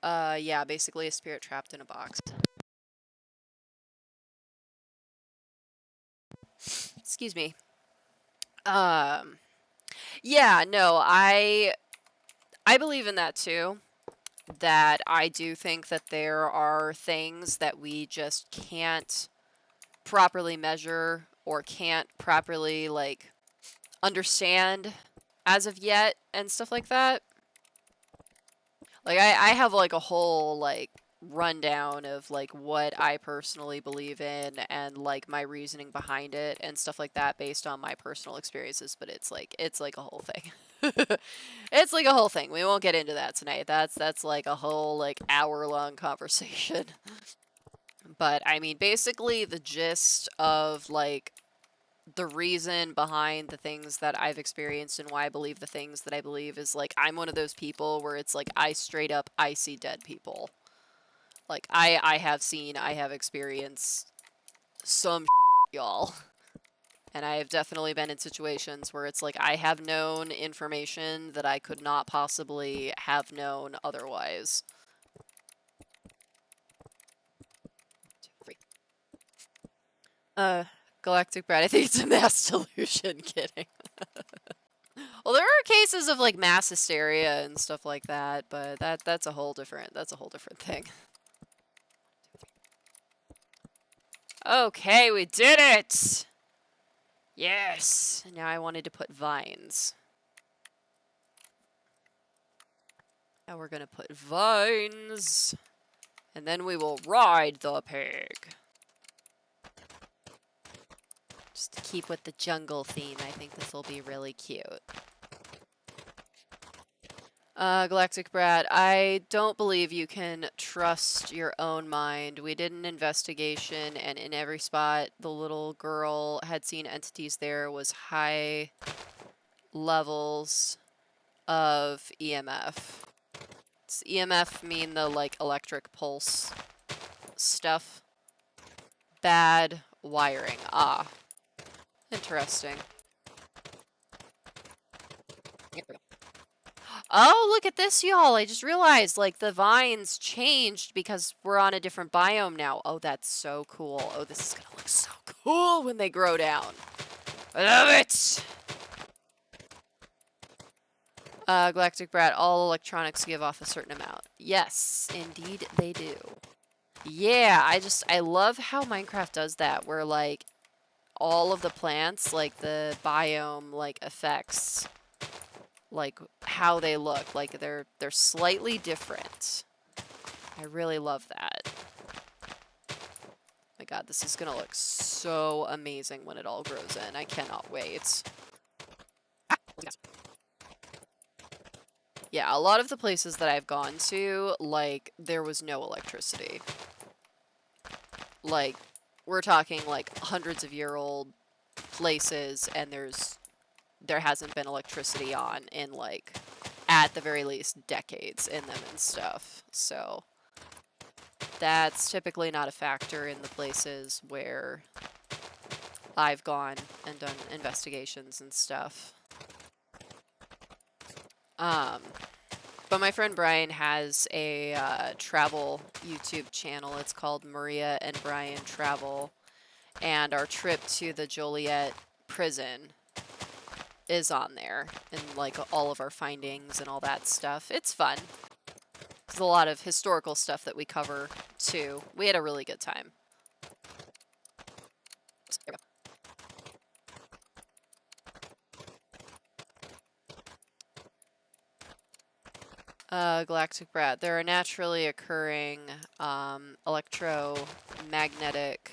Yeah, basically a spirit trapped in a box. Excuse me. Yeah, no, I believe in that too. That I do think that there are things that we just can't properly measure or can't properly, like, understand as of yet and stuff like that. Like, I have, like, a whole, like, rundown of, like, what I personally believe in and, like, my reasoning behind it and stuff like that based on my personal experiences, but it's like a whole thing. It's like a whole thing. We won't get into that tonight. That's like a whole, like, hour-long conversation. But, I mean, basically the gist of, like, the reason behind the things that I've experienced and why I believe the things that I believe is, like, I'm one of those people where it's like I see dead people. Like, I have experienced some y'all. And I have definitely been in situations where it's like I have known information that I could not possibly have known otherwise. 2, 3. Galactic Brad, I think it's a mass delusion. Kidding. Well, there are cases of, like, mass hysteria and stuff like that, but that's a whole different thing. Okay, we did it! Yes! Now I wanted to put vines. Now we're gonna put vines. And then we will ride the pig. Just to keep with the jungle theme, I think this will be really cute. Galactic Brad, I don't believe you can trust your own mind. We did an investigation, and in every spot the little girl had seen entities there was high levels of EMF. Does EMF mean the, like, electric pulse stuff? Bad wiring. Ah. Interesting. Oh, look at this, y'all. I just realized, like, the vines changed because we're on a different biome now. Oh, that's so cool. Oh, this is gonna look so cool when they grow down. I love it! Galactic Brat, all electronics give off a certain amount. Yes, indeed they do. Yeah, I love how Minecraft does that, where, like, all of the plants, like, the biome, like, effects, like, how they look. Like, they're slightly different. I really love that. Oh my god, this is gonna look so amazing when it all grows in. I cannot wait. Yeah, a lot of the places that I've gone to, like, there was no electricity. Like, we're talking, like, hundreds of year old places, and there hasn't been electricity on in, like, at the very least, decades in them and stuff. So that's typically not a factor in the places where I've gone and done investigations and stuff. But my friend Brian has a travel YouTube channel. It's called Maria and Brian Travel. And our trip to the Joliet prison is on there. And, like, all of our findings and all that stuff. It's fun. There's a lot of historical stuff that we cover, too. We had a really good time. There we go. Galactic Brat. There are naturally occurring electromagnetic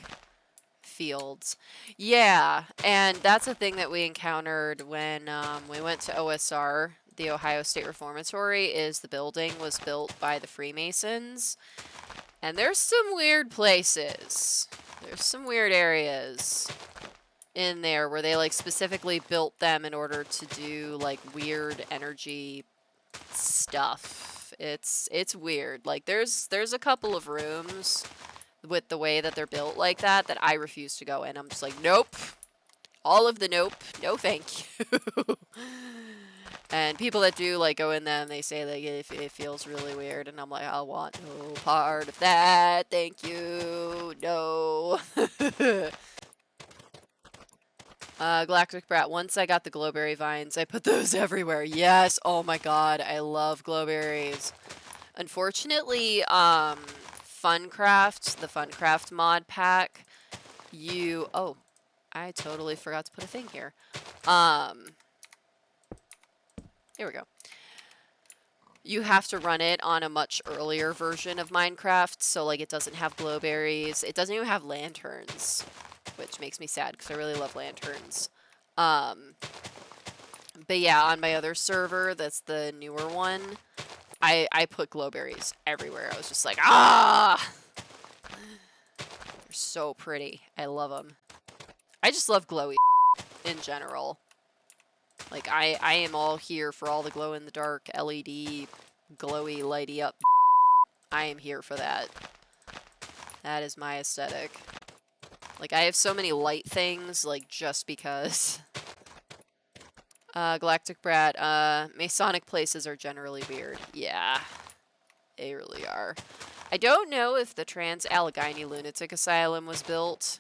fields. Yeah, and that's a thing that we encountered when we went to OSR, the Ohio State Reformatory, is the building was built by the Freemasons. And there's some weird places. There's some weird areas in there where they like specifically built them in order to do like weird energy stuff. It's weird. Like there's a couple of rooms with the way that they're built like that I refuse to go in. I'm just like, nope. All of the nope. No thank you. And people that do like go in them, they say like it feels really weird, and I'm like, I want no part of that. Thank you. No. Galactic Brat. Once I got the glowberry vines, I put those everywhere. Yes. Oh my god, I love glowberries. Unfortunately, FunCraft, the FunCraft mod pack, oh, I totally forgot to put a thing here. Here we go. You have to run it on a much earlier version of Minecraft, so like it doesn't have glowberries. It doesn't even have lanterns, which makes me sad because I really love lanterns. But yeah, on my other server, that's the newer one, I put glowberries everywhere. I was just like, ah! They're so pretty. I love them. I just love glowy in general. Like, I am all here for all the glow-in-the-dark LED, glowy, lighty up. I am here for that. That is my aesthetic. Like, I have so many light things, like, just because. Galactic Brat, Masonic places are generally weird. Yeah, they really are. I don't know if the Trans-Allegheny Lunatic Asylum was built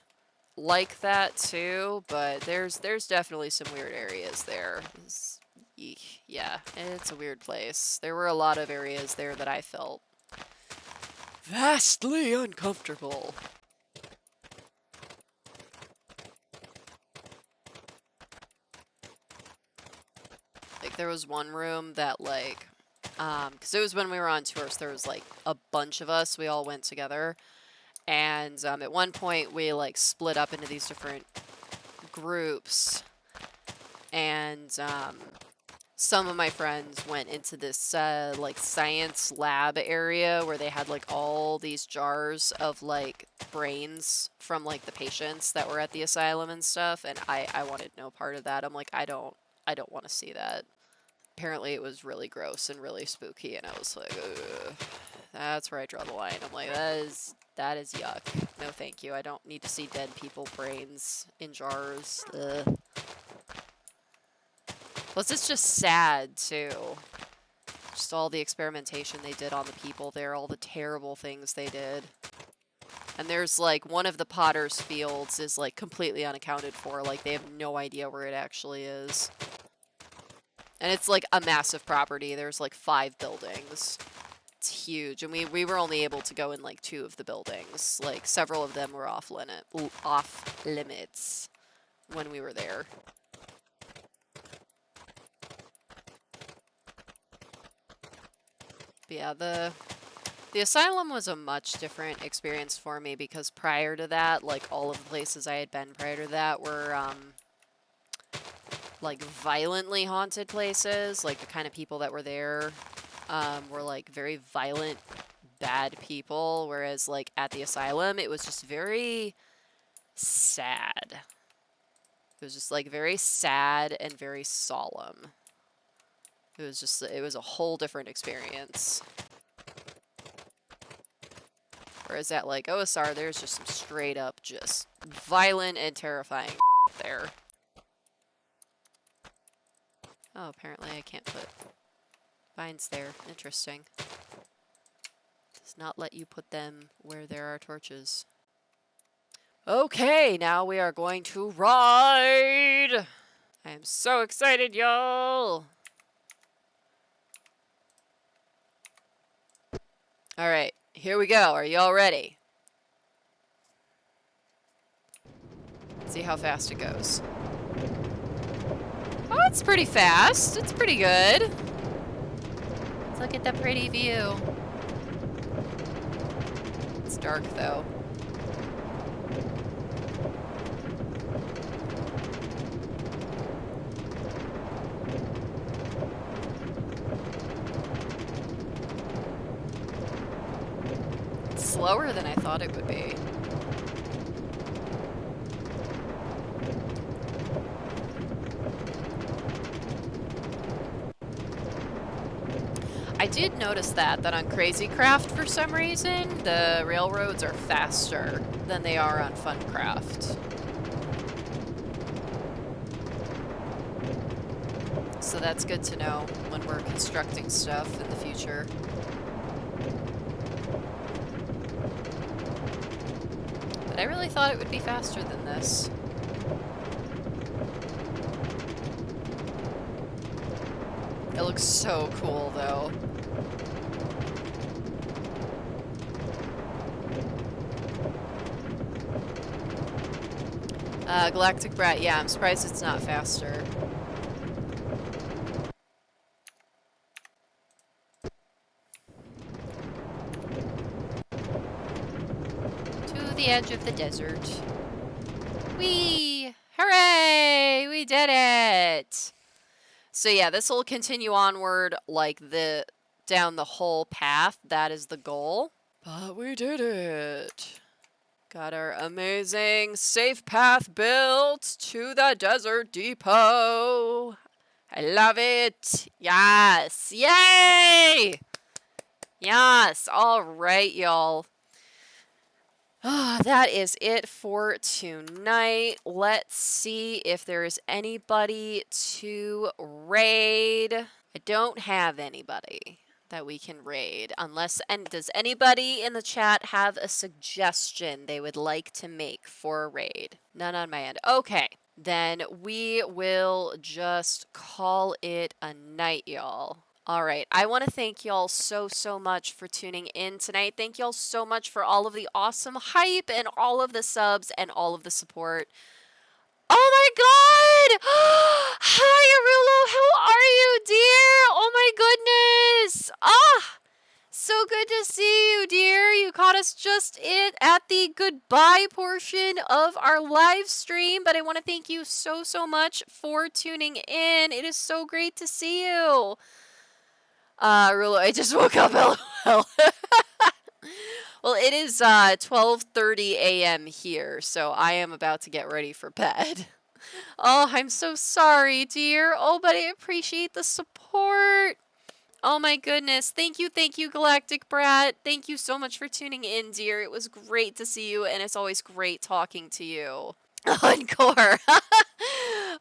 like that too, but there's definitely some weird areas there. Yeah, it's a weird place. There were a lot of areas there that I felt vastly uncomfortable. Like there was one room that like, because it was when we were on tour, so there was like a bunch of us, we all went together. And at one point we like split up into these different groups, and some of my friends went into this like science lab area where they had like all these jars of like brains from like the patients that were at the asylum and stuff, and I wanted no part of that. I'm like, I don't want to see that. Apparently it was really gross and really spooky, and I was like, ugh. That's where I draw the line. I'm like, that is yuck. No thank you. I don't need to see dead people brains in jars. Ugh. Plus it's just sad too. Just all the experimentation they did on the people there, all the terrible things they did. And there's like one of the potter's fields is like completely unaccounted for. Like they have no idea where it actually is. And it's like a massive property. There's like 5 buildings. It's huge, and we were only able to go in like 2 of the buildings. Like several of them were off limits when we were there. But yeah, the asylum was a much different experience for me because prior to that, like all of the places I had been prior to that were like violently haunted places. Like the kind of people that were there were like very violent, bad people, whereas like at the asylum it was just very sad. It was just like very sad and very solemn. It was a whole different experience. Whereas at like OSR there's just some straight up just violent and terrifying there. Oh, apparently I can't put vines there. Interesting. Does not let you put them where there are torches. Okay, now we are going to ride! I am so excited, y'all! Alright, here we go. Are y'all ready? Let's see how fast it goes. Oh, it's pretty fast. It's pretty good. Look at the pretty view. It's dark though. It's slower than I thought it would be. I did notice that on CrazyCraft, for some reason, the railroads are faster than they are on FunCraft. So that's good to know when we're constructing stuff in the future. But I really thought it would be faster than this. It looks so cool, though. Galactic Brat, yeah, I'm surprised it's not faster. To the edge of the desert. Whee! Hooray! We did it! So yeah, this will continue onward like down the whole path. That is the goal. But we did it. Got our amazing safe path built to the desert depot. I love it. Yes. Yay! Yes. All right, y'all. That is it for tonight. Let's see if there is anybody to raid. I don't have anybody that we can raid unless, and does anybody in the chat have a suggestion they would like to make for a raid? None on my end. Okay, then we will just call it a night, y'all. All right, I want to thank y'all so much for tuning in tonight. Thank y'all so much for all of the awesome hype and all of the subs and all of the support. Oh my god! Hi, Arulo! How are you, dear? Oh my goodness! Ah! So good to see you, dear. You caught us just at the goodbye portion of our live stream, but I want to thank you so much for tuning in. It is so great to see you. Arulo, I just woke up, LOL. Well, it is 12:30 a.m. here, so I am about to get ready for bed. Oh, I'm so sorry, dear. Oh, but I appreciate the support. Oh my goodness. Thank you, Galactic Brat. Thank you so much for tuning in, dear. It was great to see you, and it's always great talking to you. Encore.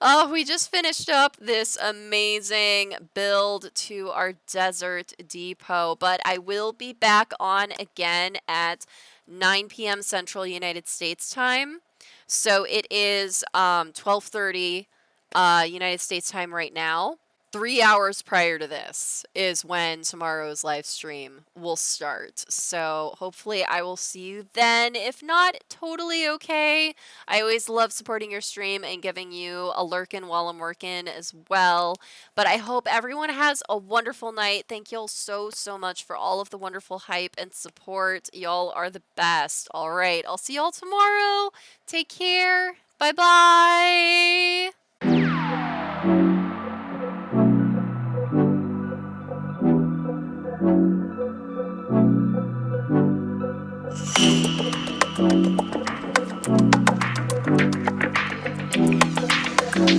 Oh, we just finished up this amazing build to our desert depot, but I will be back on again at 9 p.m. Central United States time. So it is 12:30 United States time right now. 3 hours prior to this is when tomorrow's live stream will start. So hopefully I will see you then. If not, totally okay. I always love supporting your stream and giving you a lurkin while I'm working as well. But I hope everyone has a wonderful night. Thank y'all so much for all of the wonderful hype and support. Y'all are the best. All right, I'll see y'all tomorrow. Take care. Bye-bye.